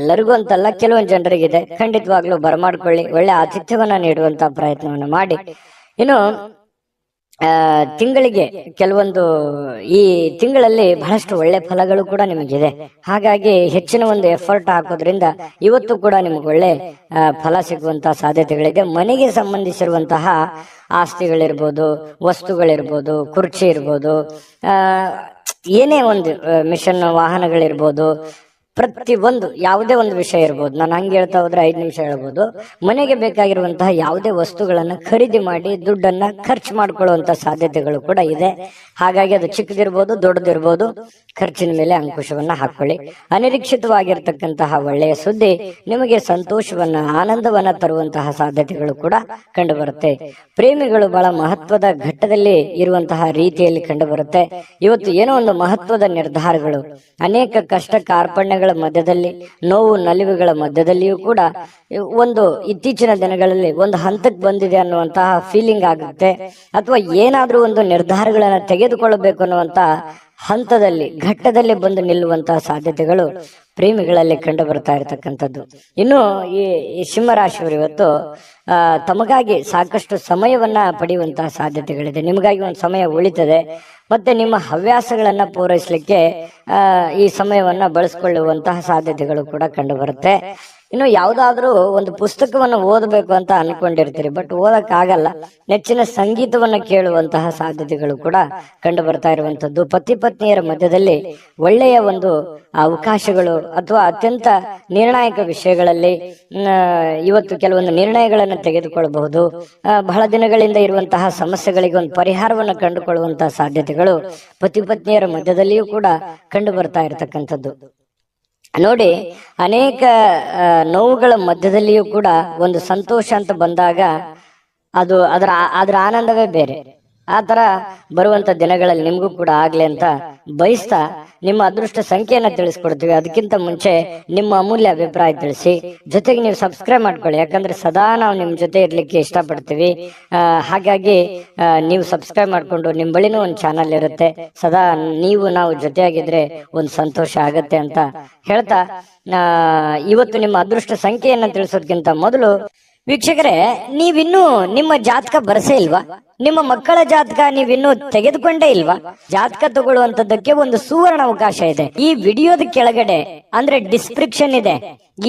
A: ಎಲ್ಲರಿಗೂ ಅಂತಲ್ಲ, ಕೆಲವೊಂದು ಜನರಿಗಿದೆ. ಖಂಡಿತವಾಗ್ಲೂ ಬರಮಾಡ್ಕೊಳ್ಳಿ, ಒಳ್ಳೆ ಆತಿಥ್ಯವನ್ನ ನೀಡುವಂತಹ ಪ್ರಯತ್ನವನ್ನ ಮಾಡಿ. ಇನ್ನು ತಿಂಗಳಿಗೆ ಕೆಲವೊಂದು ಈ ತಿಂಗಳಲ್ಲಿ ಬಹಳಷ್ಟು ಒಳ್ಳೆ ಫಲಗಳು ಕೂಡ ನಿಮಗಿದೆ. ಹಾಗಾಗಿ ಹೆಚ್ಚಿನ ಒಂದು ಎಫರ್ಟ್ ಹಾಕೋದ್ರಿಂದ ಇವತ್ತು ಕೂಡ ನಿಮ್ಗೆ ಒಳ್ಳೆ ಫಲ ಸಿಗುವಂತಹ ಸಾಧ್ಯತೆಗಳಿದೆ. ಮನೆಗೆ ಸಂಬಂಧಿಸಿರುವಂತಹ ಆಸ್ತಿಗಳಿರ್ಬೋದು, ವಸ್ತುಗಳಿರ್ಬೋದು, ಕುರ್ಚಿ ಇರ್ಬೋದು, ಏನೇ ಒಂದು ಮಿಷನ್ ವಾಹನಗಳಿರ್ಬೋದು, ಪ್ರತಿ ಒಂದು ಯಾವುದೇ ಒಂದು ವಿಷಯ ಇರ್ಬೋದು. ನಾನು ಹಂಗೆ ಹೇಳ್ತಾ ಹೋದ್ರೆ 5 ನಿಮಿಷ ಹೇಳ್ಬೋದು. ಮನೆಗೆ ಬೇಕಾಗಿರುವಂತಹ ಯಾವುದೇ ವಸ್ತುಗಳನ್ನ ಖರೀದಿ ಮಾಡಿ ದುಡ್ಡನ್ನ ಖರ್ಚು ಮಾಡ್ಕೊಳ್ಳುವಂತ ಸಾಧ್ಯತೆಗಳು ಕೂಡ ಇದೆ. ಹಾಗಾಗಿ ಅದು ಚಿಕ್ಕದಿರ್ಬೋದು, ದೊಡ್ಡದಿರ್ಬೋದು, ಖರ್ಚಿನ ಮೇಲೆ ಅಂಕುಶವನ್ನ ಹಾಕೊಳ್ಳಿ. ಅನಿರೀಕ್ಷಿತವಾಗಿರ್ತಕ್ಕಂತಹ ಒಳ್ಳೆಯ ಸುದ್ದಿ ನಿಮಗೆ ಸಂತೋಷವನ್ನ, ಆನಂದವನ್ನ ತರುವಂತಹ ಸಾಧ್ಯತೆಗಳು ಕೂಡ ಕಂಡು ಬರುತ್ತೆ. ಪ್ರೇಮಿಗಳು ಬಹಳ ಮಹತ್ವದ ಘಟ್ಟದಲ್ಲಿ ಇರುವಂತಹ ರೀತಿಯಲ್ಲಿ ಕಂಡು ಬರುತ್ತೆ. ಇವತ್ತು ಏನೋ ಒಂದು ಮಹತ್ವದ ನಿರ್ಧಾರಗಳು, ಅನೇಕ ಕಷ್ಟ ಕಾರ್ಪಣ್ಯಗಳ ಮಧ್ಯದಲ್ಲಿ, ನೋವು ನಲಿವುಗಳ ಮಧ್ಯದಲ್ಲಿಯೂ ಕೂಡ ಒಂದು ಇತ್ತೀಚಿನ ದಿನಗಳಲ್ಲಿ ಒಂದು ಹಂತಕ್ಕೆ ಬಂದಿದೆ ಅನ್ನುವಂತಹ ಫೀಲಿಂಗ್ ಆಗುತ್ತೆ. ಅಥವಾ ಏನಾದ್ರೂ ಒಂದು ನಿರ್ಧಾರಗಳನ್ನ ತೆಗೆದುಕೊಳ್ಳಬೇಕು ಅನ್ನುವಂತ ಹಂತದಲ್ಲಿ, ಘಟ್ಟದಲ್ಲಿ ಬಂದು ನಿಲ್ಲುವಂತಹ ಸಾಧ್ಯತೆಗಳು ಪ್ರೇಮಿಗಳಲ್ಲಿ ಕಂಡು ಬರ್ತಾ ಇರತಕ್ಕಂಥದ್ದು. ಇನ್ನು ಈ ಸಿಂಹರಾಶಿಯವರು ಇವತ್ತು ತಮಗಾಗಿ ಸಾಕಷ್ಟು ಸಮಯವನ್ನ ಪಡೆಯುವಂತಹ ಸಾಧ್ಯತೆಗಳಿದೆ. ನಿಮಗಾಗಿ ಒಂದು ಸಮಯ ಉಳಿತದೆ. ಮತ್ತೆ ನಿಮ್ಮ ಹವ್ಯಾಸಗಳನ್ನ ಪೂರೈಸಲಿಕ್ಕೆ ಈ ಸಮಯವನ್ನ ಬಳಸ್ಕೊಳ್ಳುವಂತಹ ಸಾಧ್ಯತೆಗಳು ಕೂಡ ಕಂಡು ಬರುತ್ತೆ. ಇನ್ನು ಯಾವ್ದಾದ್ರೂ ಒಂದು ಪುಸ್ತಕವನ್ನು ಓದಬೇಕು ಅಂತ ಅನ್ಕೊಂಡಿರ್ತೀರಿ, ಬಟ್ ಓದಕ್ ಆಗಲ್ಲ. ನೆಚ್ಚಿನ ಸಂಗೀತವನ್ನ ಕೇಳುವಂತಹ ಸಾಧ್ಯತೆಗಳು ಕೂಡ ಕಂಡು ಬರ್ತಾ ಇರುವಂತದ್ದು. ಪತಿ ಪತ್ನಿಯರ ಮಧ್ಯದಲ್ಲಿ ಒಳ್ಳೆಯ ಒಂದು ಅವಕಾಶಗಳು ಅಥವಾ ಅತ್ಯಂತ ನಿರ್ಣಾಯಕ ವಿಷಯಗಳಲ್ಲಿ ಇವತ್ತು ಕೆಲವೊಂದು ನಿರ್ಣಯಗಳನ್ನು ತೆಗೆದುಕೊಳ್ಳಬಹುದು. ಬಹಳ ದಿನಗಳಿಂದ ಇರುವಂತಹ ಸಮಸ್ಯೆಗಳಿಗೆ ಒಂದು ಪರಿಹಾರವನ್ನು ಕಂಡುಕೊಳ್ಳುವಂತಹ ಸಾಧ್ಯತೆಗಳು ಪತಿ ಪತ್ನಿಯರ ಮಧ್ಯದಲ್ಲಿಯೂ ಕೂಡ ಕಂಡು ಬರ್ತಾ ಇರತಕ್ಕಂಥದ್ದು. ನೋಡಿ, ಅನೇಕ ನೋವುಗಳ ಮಧ್ಯದಲ್ಲಿಯೂ ಕೂಡ ಒಂದು ಸಂತೋಷ ಅಂತ ಬಂದಾಗ ಅದು ಅದರ ಆನಂದವೇ ಬೇರೆ. ಆ ತರ ಬರುವಂತ ದಿನಗಳಲ್ಲಿ ನಿಮಗೂ ಕೂಡ ಆಗ್ಲಿ ಅಂತ ಬಯಸ್ತಾ ನಿಮ್ಮ ಅದೃಷ್ಟ ಸಂಖ್ಯೆಯನ್ನ ತಿಳಿಸ್ಕೊಡ್ತೀವಿ. ಅದಕ್ಕಿಂತ ಮುಂಚೆ ನಿಮ್ಮ ಅಮೂಲ್ಯ ಅಭಿಪ್ರಾಯ ತಿಳಿಸಿ, ಜೊತೆಗೆ ನೀವು ಸಬ್ಸ್ಕ್ರೈಬ್ ಮಾಡ್ಕೊಳ್ಳಿ. ಯಾಕಂದ್ರೆ ಸದಾ ನಾವು ನಿಮ್ ಜೊತೆ ಇರ್ಲಿಕ್ಕೆ ಇಷ್ಟಪಡ್ತೀವಿ. ಹಾಗಾಗಿ ನೀವು ಸಬ್ಸ್ಕ್ರೈಬ್ ಮಾಡ್ಕೊಂಡು ನಿಮ್ ಬಳಿನೂ ಒಂದು ಚಾನಲ್ ಇರುತ್ತೆ. ಸದಾ ನಾವು ಜೊತೆಯಾಗಿದ್ರೆ ಒಂದು ಸಂತೋಷ ಆಗತ್ತೆ ಅಂತ ಹೇಳ್ತಾ, ಇವತ್ತು ನಿಮ್ಮ ಅದೃಷ್ಟ ಸಂಖ್ಯೆಯನ್ನ ತಿಳಿಸೋದಕ್ಕಿಂತ ಮೊದಲು ವೀಕ್ಷಕರೇ, ನೀವಿನ್ನೂ ನಿಮ್ಮ ಜಾತಕ ಬರಸೇ ಇಲ್ವಾ? ನಿಮ್ಮ ಮಕ್ಕಳ ಜಾತಕ ನೀವಿನ್ನೂ ತೆಗೆದುಕೊಂಡೇ ಇಲ್ವಾ? ಜಾತಕ ತಗೊಳ್ಳುವಂತದ್ದಕ್ಕೆ ಒಂದು ಸುವರ್ಣ ಅವಕಾಶ ಇದೆ. ಈ ವಿಡಿಯೋದ ಕೆಳಗಡೆ ಅಂದ್ರೆ ಡಿಸ್ಕ್ರಿಪ್ಷನ್ ಇದೆ.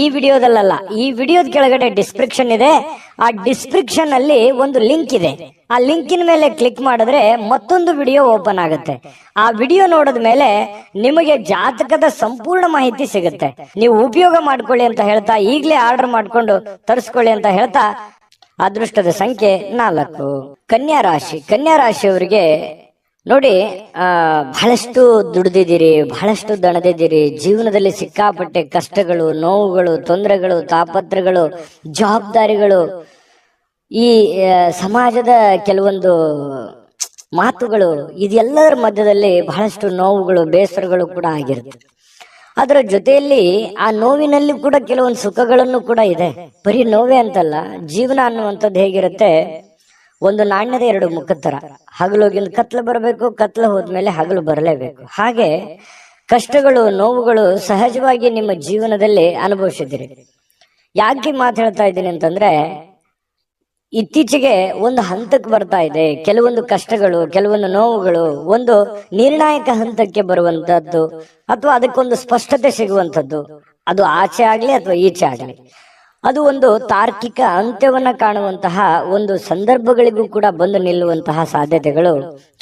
A: ಈ ವಿಡಿಯೋದಲ್ಲ, ಈ ವಿಡಿಯೋದ ಕೆಳಗಡೆ ಡಿಸ್ಕ್ರಿಪ್ಷನ್ ಇದೆ. ಆ ಡಿಸ್ಕ್ರಿಪ್ಷನ್ ಅಲ್ಲಿ ಒಂದು ಲಿಂಕ್ ಇದೆ. ಆ ಲಿಂಕಿನ ಮೇಲೆ ಕ್ಲಿಕ್ ಮಾಡಿದ್ರೆ ಮತ್ತೊಂದು ವಿಡಿಯೋ ಓಪನ್ ಆಗುತ್ತೆ. ಆ ವಿಡಿಯೋ ನೋಡಿದ ಮೇಲೆ ನಿಮಗೆ ಜಾತಕದ ಸಂಪೂರ್ಣ ಮಾಹಿತಿ ಸಿಗುತ್ತೆ. ನೀವು ಉಪಯೋಗ ಮಾಡ್ಕೊಳ್ಳಿ ಅಂತ ಹೇಳ್ತಾ, ಈಗಲೇ ಆರ್ಡರ್ ಮಾಡ್ಕೊಂಡು ತರಿಸ್ಕೊಳ್ಳಿ ಅಂತ ಹೇಳ್ತಾ, ಅದೃಷ್ಟದ ಸಂಖ್ಯೆ 4. ಕನ್ಯಾ ರಾಶಿ. ಕನ್ಯಾ ರಾಶಿಯವರಿಗೆ ನೋಡಿ, ಬಹಳಷ್ಟು ದುಡಿದಿದ್ದೀರಿ, ಬಹಳಷ್ಟು ದಣದಿದ್ದೀರಿ. ಜೀವನದಲ್ಲಿ ಸಿಕ್ಕಾಪಟ್ಟೆ ಕಷ್ಟಗಳು, ನೋವುಗಳು, ತೊಂದರೆಗಳು, ತಾಪತ್ರಗಳು, ಜವಾಬ್ದಾರಿಗಳು, ಈ ಸಮಾಜದ ಕೆಲವೊಂದು ಮಾತುಗಳು, ಇದೆಲ್ಲದರ ಮಧ್ಯದಲ್ಲಿ ಬಹಳಷ್ಟು ನೋವುಗಳು, ಬೇಸರಗಳು ಕೂಡ ಆಗಿರುತ್ತೆ. ಅದರ ಜೊತೆಯಲ್ಲಿ ಆ ನೋವಿನಲ್ಲಿ ಕೂಡ ಕೆಲವೊಂದು ಸುಖಗಳನ್ನು ಕೂಡ ಇದೆ. ಬರೀ ನೋವೇ ಅಂತಲ್ಲ, ಜೀವನ ಅನ್ನುವಂಥದ್ದು ಹೇಗಿರುತ್ತೆ, ಒಂದು ನಾಣ್ಯದ 2 ಮುಖದ ತರ. ಹಗಲೋಗಿಂದ ಕತ್ಲು ಬರಬೇಕು, ಕತ್ಲು ಹೋದ್ಮೇಲೆ ಹಗಲು ಬರಲೇಬೇಕು. ಹಾಗೆ ಕಷ್ಟಗಳು, ನೋವುಗಳು ಸಹಜವಾಗಿ ನಿಮ್ಮ ಜೀವನದಲ್ಲಿ ಅನುಭವಿಸಿದಿರಿ. ಯಾಕೆ ಮಾತು ಹೇಳ್ತಾ ಇದ್ದೀನಿ ಅಂತಂದ್ರೆ, ಇತ್ತೀಚೆಗೆ ಒಂದು ಹಂತಕ್ಕೆ ಬರ್ತಾ ಇದೆ. ಕೆಲವೊಂದು ಕಷ್ಟಗಳು, ಕೆಲವೊಂದು ನೋವುಗಳು ಒಂದು ನಿರ್ಣಾಯಕ ಹಂತಕ್ಕೆ ಬರುವಂತದ್ದು, ಅಥವಾ ಅದಕ್ಕೊಂದು ಸ್ಪಷ್ಟತೆ ಸಿಗುವಂಥದ್ದು. ಅದು ಆಚೆ ಆಗ್ಲಿ ಅಥವಾ ಈಚೆ ಆಗ್ಲಿ, ಅದು ಒಂದು ತಾರ್ಕಿಕ ಅಂತ್ಯವನ್ನ ಕಾಣುವಂತಹ ಒಂದು ಸಂದರ್ಭಗಳಿಗೂ ಕೂಡ ಬಂದು ನಿಲ್ಲುವಂತಹ ಸಾಧ್ಯತೆಗಳು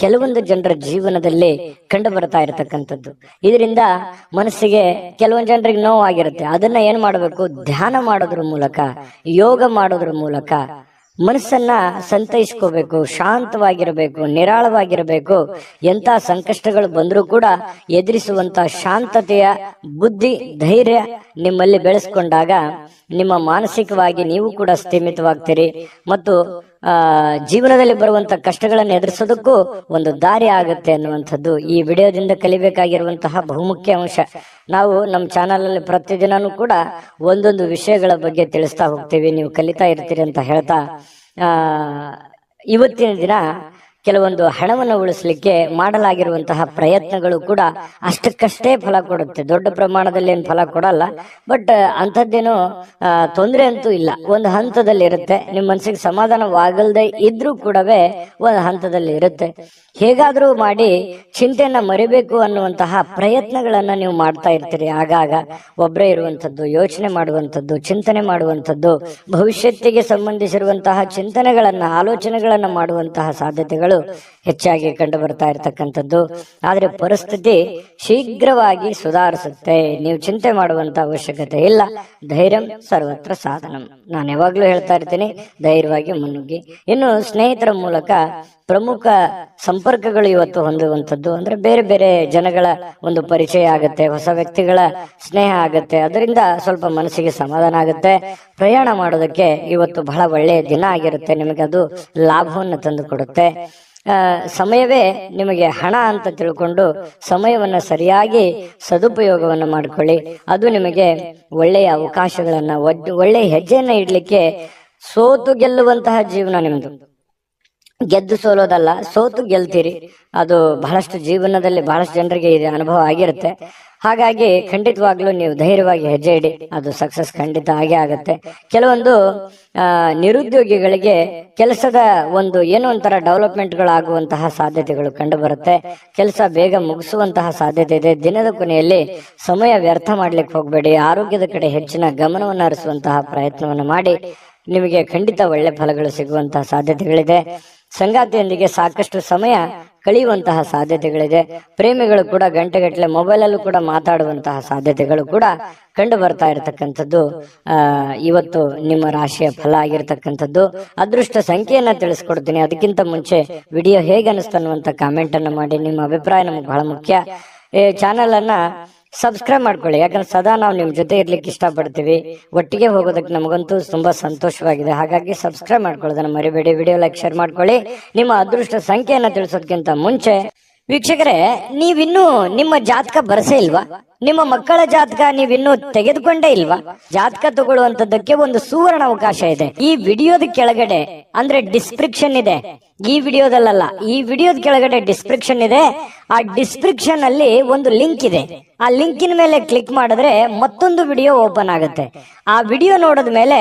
A: ಕೆಲವೊಂದು ಜನರ ಜೀವನದಲ್ಲಿ ಕಂಡು ಬರ್ತಾ ಇರತಕ್ಕಂಥದ್ದು. ಇದರಿಂದ ಮನಸ್ಸಿಗೆ ಕೆಲವೊಂದು ಜನರಿಗೆ ನೋವಾಗಿರುತ್ತೆ. ಅದನ್ನ ಏನ್ ಮಾಡಬೇಕು, ಧ್ಯಾನ ಮಾಡೋದ್ರ ಮೂಲಕ, ಯೋಗ ಮಾಡೋದ್ರ ಮೂಲಕ, ಮನಸ್ಸನ್ನ ಸಂತೈಸ್ಕೋಬೇಕು, ಶಾಂತವಾಗಿರಬೇಕು, ನಿರಾಳವಾಗಿರಬೇಕು. ಎಂತ ಸಂಕಷ್ಟಗಳು ಬಂದರೂ ಕೂಡ ಎದುರಿಸುವಂತ ಶಾಂತತೆಯ ಬುದ್ಧಿ, ಧೈರ್ಯ ನಿಮ್ಮಲ್ಲಿ ಬೆಳೆಸ್ಕೊಂಡಾಗ ನಿಮ್ಮ ಮಾನಸಿಕವಾಗಿ ನೀವು ಕೂಡ ಸ್ಥಿಮಿತವಾಗ್ತೀರಿ ಮತ್ತು ಜೀವನದಲ್ಲಿ ಬರುವಂತ ಕಷ್ಟಗಳನ್ನು ಎದುರಿಸೋದಕ್ಕೂ ಒಂದು ದಾರಿ ಆಗುತ್ತೆ ಅನ್ನುವಂಥದ್ದು ಈ ವಿಡಿಯೋದಿಂದ ಕಲಿಬೇಕಾಗಿರುವಂತಹ ಬಹುಮುಖ್ಯ ಅಂಶ. ನಾವು ನಮ್ಮ ಚಾನಲ್ ಅಲ್ಲಿ ಪ್ರತಿದಿನನೂ ಕೂಡ ಒಂದೊಂದು ವಿಷಯಗಳ ಬಗ್ಗೆ ತಿಳಿಸ್ತಾ ಹೋಗ್ತೀವಿ, ನೀವು ಕಲಿತಾ ಇರ್ತೀರಿ ಅಂತ ಹೇಳ್ತಾ ಇವತ್ತಿನ ದಿನ ಕೆಲವೊಂದು ಹಣವನ್ನು ಉಳಿಸ್ಲಿಕ್ಕೆ ಮಾಡಲಾಗಿರುವಂತಹ ಪ್ರಯತ್ನಗಳು ಕೂಡ ಅಷ್ಟಕ್ಕಷ್ಟೇ ಫಲ ಕೊಡುತ್ತೆ. ದೊಡ್ಡ ಪ್ರಮಾಣದಲ್ಲಿ ಏನು ಫಲ ಕೊಡಲ್ಲ, ಬಟ್ ಅಂಥದ್ದೇನೋ ತೊಂದರೆ ಅಂತೂ ಇಲ್ಲ. ಒಂದು ಹಂತದಲ್ಲಿ ಇರುತ್ತೆ, ನಿಮ್ಮ ಮನಸ್ಸಿಗೆ ಸಮಾಧಾನವಾಗಲ್ದೆ ಇದ್ರೂ ಕೂಡವೇ ಒಂದು ಹಂತದಲ್ಲಿ ಇರುತ್ತೆ. ಹೇಗಾದ್ರೂ ಮಾಡಿ ಚಿಂತೆಯನ್ನ ಮರಿಬೇಕು ಅನ್ನುವಂತಹ ಪ್ರಯತ್ನಗಳನ್ನ ನೀವು ಮಾಡ್ತಾ ಇರ್ತೀರಿ. ಆಗಾಗ ಒಬ್ಬರೇ ಇರುವಂತದ್ದು, ಯೋಚನೆ ಮಾಡುವಂಥದ್ದು, ಚಿಂತನೆ ಮಾಡುವಂಥದ್ದು, ಭವಿಷ್ಯತ್ತಿಗೆ ಸಂಬಂಧಿಸಿರುವಂತಹ ಚಿಂತನೆಗಳನ್ನ, ಆಲೋಚನೆಗಳನ್ನ ಮಾಡುವಂತಹ ಸಾಧ್ಯತೆಗಳು ಹೆಚ್ಚಾಗಿ ಕಂಡು ಬರ್ತಾ ಇರತಕ್ಕಂಥದ್ದು. ಆದ್ರೆ ಪರಿಸ್ಥಿತಿ ಶೀಘ್ರವಾಗಿ ಸುಧಾರಿಸುತ್ತೆ, ನೀವು ಚಿಂತೆ ಮಾಡುವಂತ ಅವಶ್ಯಕತೆ ಇಲ್ಲ. ಧೈರ್ಯಂ ಸರ್ವತ್ರ ಸಾಧನಂ. ನಾನು ಯಾವಾಗ್ಲೂ ಹೇಳ್ತಾ ಇರ್ತೀನಿ, ಧೈರ್ಯವಾಗಿ ಮುನ್ನುಗ್ಗಿ. ಇನ್ನು ಸ್ನೇಹಿತರ ಮೂಲಕ ಪ್ರಮುಖ ಸಂಪರ್ಕಗಳು ಇವತ್ತು ಹೊಂದುವಂಥದ್ದು ಅಂದ್ರೆ ಬೇರೆ ಬೇರೆ ಜನಗಳ ಒಂದು ಪರಿಚಯ ಆಗುತ್ತೆ, ಹೊಸ ವ್ಯಕ್ತಿಗಳ ಸ್ನೇಹ ಆಗುತ್ತೆ, ಅದರಿಂದ ಸ್ವಲ್ಪ ಮನಸ್ಸಿಗೆ ಸಮಾಧಾನ ಆಗುತ್ತೆ. ಪ್ರಯಾಣ ಮಾಡೋದಕ್ಕೆ ಇವತ್ತು ಬಹಳ ಒಳ್ಳೆಯ ದಿನ ಆಗಿರುತ್ತೆ, ನಿಮಗೆ ಅದು ಲಾಭವನ್ನು ತಂದು ಕೊಡುತ್ತೆ. ಸಮಯವೇ ನಿಮಗೆ ಹಣ ಅಂತ ತಿಳ್ಕೊಂಡು ಸಮಯವನ್ನ ಸರಿಯಾಗಿ ಸದುಪಯೋಗವನ್ನ ಮಾಡ್ಕೊಳ್ಳಿ. ಅದು ನಿಮಗೆ ಒಳ್ಳೆಯ ಅವಕಾಶಗಳನ್ನ, ಒಳ್ಳೆಯ ಹೆಜ್ಜೆಯನ್ನ ಇಡ್ಲಿಕ್ಕೆ, ಸೋತು ಗೆಲ್ಲುವಂತಹ ಜೀವನ ನಿಮ್ದು. ಗೆದ್ದು ಸೋಲೋದಲ್ಲ, ಸೋತು ಗೆಲ್ತೀರಿ. ಅದು ಬಹಳಷ್ಟು ಜೀವನದಲ್ಲಿ ಬಹಳಷ್ಟು ಜನರಿಗೆ ಇದು ಅನುಭವ ಆಗಿರುತ್ತೆ. ಹಾಗಾಗಿ ಖಂಡಿತವಾಗ್ಲೂ ನೀವು ಧೈರ್ಯವಾಗಿ ಹೆಜ್ಜೆ ಇಡಿ, ಅದು ಸಕ್ಸಸ್ ಖಂಡಿತ ಆಗೇ ಆಗುತ್ತೆ. ಕೆಲವೊಂದು ನಿರುದ್ಯೋಗಿಗಳಿಗೆ ಕೆಲಸದ ಒಂದು ಏನೋ ಒಂಥರ ಡೆವಲಪ್ಮೆಂಟ್ಗಳಾಗುವಂತಹ ಸಾಧ್ಯತೆಗಳು ಕಂಡು ಬರುತ್ತೆ. ಕೆಲಸ ಬೇಗ ಮುಗಿಸುವಂತಹ ಸಾಧ್ಯತೆ ಇದೆ. ದಿನದ ಕೊನೆಯಲ್ಲಿ ಸಮಯ ವ್ಯರ್ಥ ಮಾಡ್ಲಿಕ್ಕೆ ಹೋಗ್ಬೇಡಿ. ಆರೋಗ್ಯದ ಕಡೆ ಹೆಚ್ಚಿನ ಗಮನವನ್ನು ಹರಿಸುವಂತಹ ಪ್ರಯತ್ನವನ್ನು ಮಾಡಿ, ನಿಮಗೆ ಖಂಡಿತ ಒಳ್ಳೆ ಫಲಗಳು ಸಿಗುವಂತಹ ಸಾಧ್ಯತೆಗಳಿದೆ. ಸಂಗಾತಿಯೊಂದಿಗೆ ಸಾಕಷ್ಟು ಸಮಯ ಕಳೆಯುವಂತಹ ಸಾಧ್ಯತೆಗಳಿದೆ. ಪ್ರೇಮಿಗಳು ಕೂಡ ಗಂಟೆಗಟ್ಟಲೆ ಮೊಬೈಲಲ್ಲೂ ಕೂಡ ಮಾತಾಡುವಂತಹ ಸಾಧ್ಯತೆಗಳು ಕೂಡ ಕಂಡು ಬರ್ತಾ ಇರತಕ್ಕಂಥದ್ದು ಇವತ್ತು ನಿಮ್ಮ ರಾಶಿಯ ಫಲ ಆಗಿರ್ತಕ್ಕಂಥದ್ದು. ಅದೃಷ್ಟ ಸಂಖ್ಯೆಯನ್ನ ತಿಳಿಸ್ಕೊಡ್ತೀನಿ. ಅದಕ್ಕಿಂತ ಮುಂಚೆ ವಿಡಿಯೋ ಹೇಗೆ ಅನಿಸ್ತು ಅನ್ನುವಂತ ಕಾಮೆಂಟ್ ಅನ್ನ ಮಾಡಿ. ನಿಮ್ಮ ಅಭಿಪ್ರಾಯ ನಮ್ಗೆ ಬಹಳ ಮುಖ್ಯ. ಈ ಚಾನೆಲ್ ಅನ್ನ ಸಬ್ಸ್ಕ್ರೈಬ್ ಮಾಡ್ಕೊಳ್ಳಿ, ಯಾಕಂದ್ರೆ ಸದಾ ನಾವು ನಿಮ್ ಜೊತೆ ಇರ್ಲಿಕ್ಕೆ ಇಷ್ಟಪಡ್ತೀವಿ. ಒಟ್ಟಿಗೆ ಹೋಗೋದಕ್ಕೆ ನಮಗಂತೂ ತುಂಬಾ ಸಂತೋಷವಾಗಿದೆ. ಹಾಗಾಗಿ ಸಬ್ಸ್ಕ್ರೈಬ್ ಮಾಡ್ಕೊಳ್ಳೋದನ್ನ ಮರಿಬೇಡಿ. ವಿಡಿಯೋ ಲೈಕ್, ಶೇರ್ ಮಾಡ್ಕೊಳ್ಳಿ. ನಿಮ್ಮ ಅದೃಷ್ಟ ಸಂಖ್ಯೆಯನ್ನ ತಿಳಿಸೋದಕ್ಕಿಂತ ಮುಂಚೆ ವೀಕ್ಷಕರೇ, ನೀವಿನ್ನೂ ನಿಮ್ಮ ಜಾತಕ ಬರಸೇ ಇಲ್ವಾ? ನಿಮ್ಮ ಮಕ್ಕಳ ಜಾತಕ ನೀವಿನ್ನೂ ತೆಗೆದುಕೊಂಡೇ ಇಲ್ವಾ? ಜಾತಕ ತಗೊಳ್ಳುವಂತದ್ದಕ್ಕೆ ಒಂದು ಸುವರ್ಣ ಅವಕಾಶ ಇದೆ. ಈ ವಿಡಿಯೋದ ಕೆಳಗಡೆ ಅಂದ್ರೆ ಡಿಸ್ಕ್ರಿಪ್ಷನ್ ಇದೆ, ಈ ವಿಡಿಯೋದಲ್ಲ, ಈ ವಿಡಿಯೋದ ಕೆಳಗಡೆ ಡಿಸ್ಕ್ರಿಪ್ಷನ್ ಇದೆ. ಆ ಡಿಸ್ಕ್ರಿಪ್ಷನ್ ಅಲ್ಲಿ ಒಂದು ಲಿಂಕ್ ಇದೆ. ಆ ಲಿಂಕಿನ ಮೇಲೆ ಕ್ಲಿಕ್ ಮಾಡಿದ್ರೆ ಮತ್ತೊಂದು ವಿಡಿಯೋ ಓಪನ್ ಆಗುತ್ತೆ. ಆ ವಿಡಿಯೋ ನೋಡಿದ ಮೇಲೆ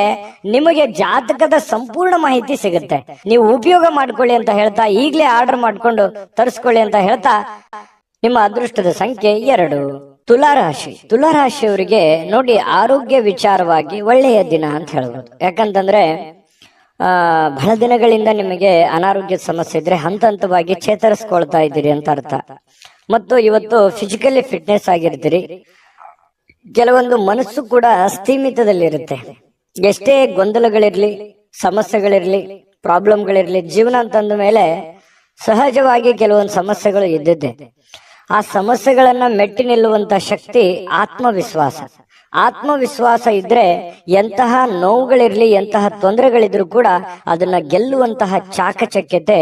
A: ನಿಮಗೆ ಜಾತಕದ ಸಂಪೂರ್ಣ ಮಾಹಿತಿ ಸಿಗುತ್ತೆ. ನೀವು ಉಪಯೋಗ ಮಾಡ್ಕೊಳ್ಳಿ ಅಂತ ಹೇಳ್ತಾ, ಈಗಲೇ ಆರ್ಡರ್ ಮಾಡ್ಕೊಂಡು ತರಿಸ್ಕೊಳ್ಳಿ ಅಂತ ಹೇಳ್ತಾ, ನಿಮ್ಮ ಅದೃಷ್ಟದ ಸಂಖ್ಯೆ 2. ತುಲಾರಾಶಿ. ತುಲಾರಾಶಿಯವರಿಗೆ ನೋಡಿ, ಆರೋಗ್ಯ ವಿಚಾರವಾಗಿ ಒಳ್ಳೆಯ ದಿನ ಅಂತ ಹೇಳ್ಬೋದು. ಯಾಕಂತಂದ್ರೆ ಬಹಳ ದಿನಗಳಿಂದ ನಿಮಗೆ ಅನಾರೋಗ್ಯದ ಸಮಸ್ಯೆ ಇದ್ರೆ ಹಂತ ಹಂತವಾಗಿ ಚೇತರಿಸ್ಕೊಳ್ತಾ ಇದ್ದೀರಿ ಅಂತ ಅರ್ಥ. ಮತ್ತು ಇವತ್ತು ಫಿಸಿಕಲಿ ಫಿಟ್ನೆಸ್ ಆಗಿರ್ತೀರಿ. ಕೆಲವೊಂದು ಮನಸ್ಸು ಕೂಡ ಸ್ಥೀಮಿತದಲ್ಲಿರುತ್ತೆ. ಎಷ್ಟೇ ಗೊಂದಲಗಳಿರ್ಲಿ, ಸಮಸ್ಯೆಗಳಿರ್ಲಿ, ಪ್ರಾಬ್ಲಮ್ಗಳಿರ್ಲಿ, ಜೀವನ ಅಂತಂದ ಮೇಲೆ ಸಹಜವಾಗಿ ಕೆಲವೊಂದು ಸಮಸ್ಯೆಗಳು ಇದ್ದಿದ್ದೆ. ಆ ಸಮಸ್ಯೆಗಳನ್ನ ಮೆಟ್ಟಿ ನಿಲ್ಲುವಂತ ಶಕ್ತಿ ಆತ್ಮವಿಶ್ವಾಸ. ಆತ್ಮವಿಶ್ವಾಸ ಇದ್ರೆ ಎಂತಹ ನೋವುಗಳಿರ್ಲಿ, ಎಂತಹ ತೊಂದರೆಗಳಿದ್ರು ಕೂಡ ಅದನ್ನ ಗೆಲ್ಲುವಂತಹ ಚಾಕಚಕ್ಯತೆ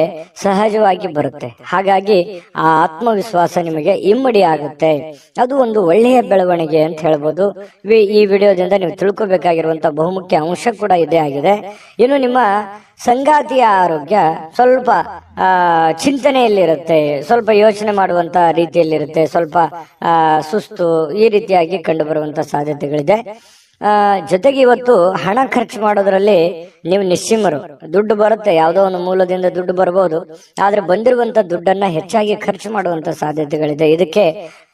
A: ಸಹಜವಾಗಿ ಬರುತ್ತೆ. ಹಾಗಾಗಿ ಆ ಆತ್ಮವಿಶ್ವಾಸ ನಿಮಗೆ ಇಮ್ಮಡಿ ಆಗುತ್ತೆ. ಅದು ಒಂದು ಒಳ್ಳೆಯ ಬೆಳವಣಿಗೆ ಅಂತ ಹೇಳ್ಬೋದು. ಈ ವಿಡಿಯೋದಿಂದ ನೀವು ತಿಳ್ಕೊಬೇಕಾಗಿರುವಂತಹ ಬಹುಮುಖ್ಯ ಅಂಶ ಕೂಡ ಇದೇ ಆಗಿದೆ. ಇನ್ನು ನಿಮ್ಮ ಸಂಗಾತಿಯ ಆರೋಗ್ಯ ಸ್ವಲ್ಪ ಚಿಂತನೆಯಲ್ಲಿರುತ್ತೆ, ಸ್ವಲ್ಪ ಯೋಚನೆ ಮಾಡುವಂತ ರೀತಿಯಲ್ಲಿರುತ್ತೆ, ಸ್ವಲ್ಪ ಸುಸ್ತು ಈ ರೀತಿಯಾಗಿ ಕಂಡು ಬರುವಂತ ಸಾಧ್ಯತೆಗಳಿದೆ. ಜೊತೆಗೆ ಇವತ್ತು ಹಣ ಖರ್ಚು ಮಾಡೋದ್ರಲ್ಲಿ ನೀವು ನಿಸ್ಸೀಮರು. ದುಡ್ಡು ಬರುತ್ತೆ, ಯಾವುದೋ ಒಂದು ಮೂಲದಿಂದ ದುಡ್ಡು ಬರಬಹುದು, ಆದ್ರೆ ಬಂದಿರುವಂತ ದುಡ್ಡನ್ನ ಹೆಚ್ಚಾಗಿ ಖರ್ಚು ಮಾಡುವಂತ ಸಾಧ್ಯತೆಗಳಿದೆ. ಇದಕ್ಕೆ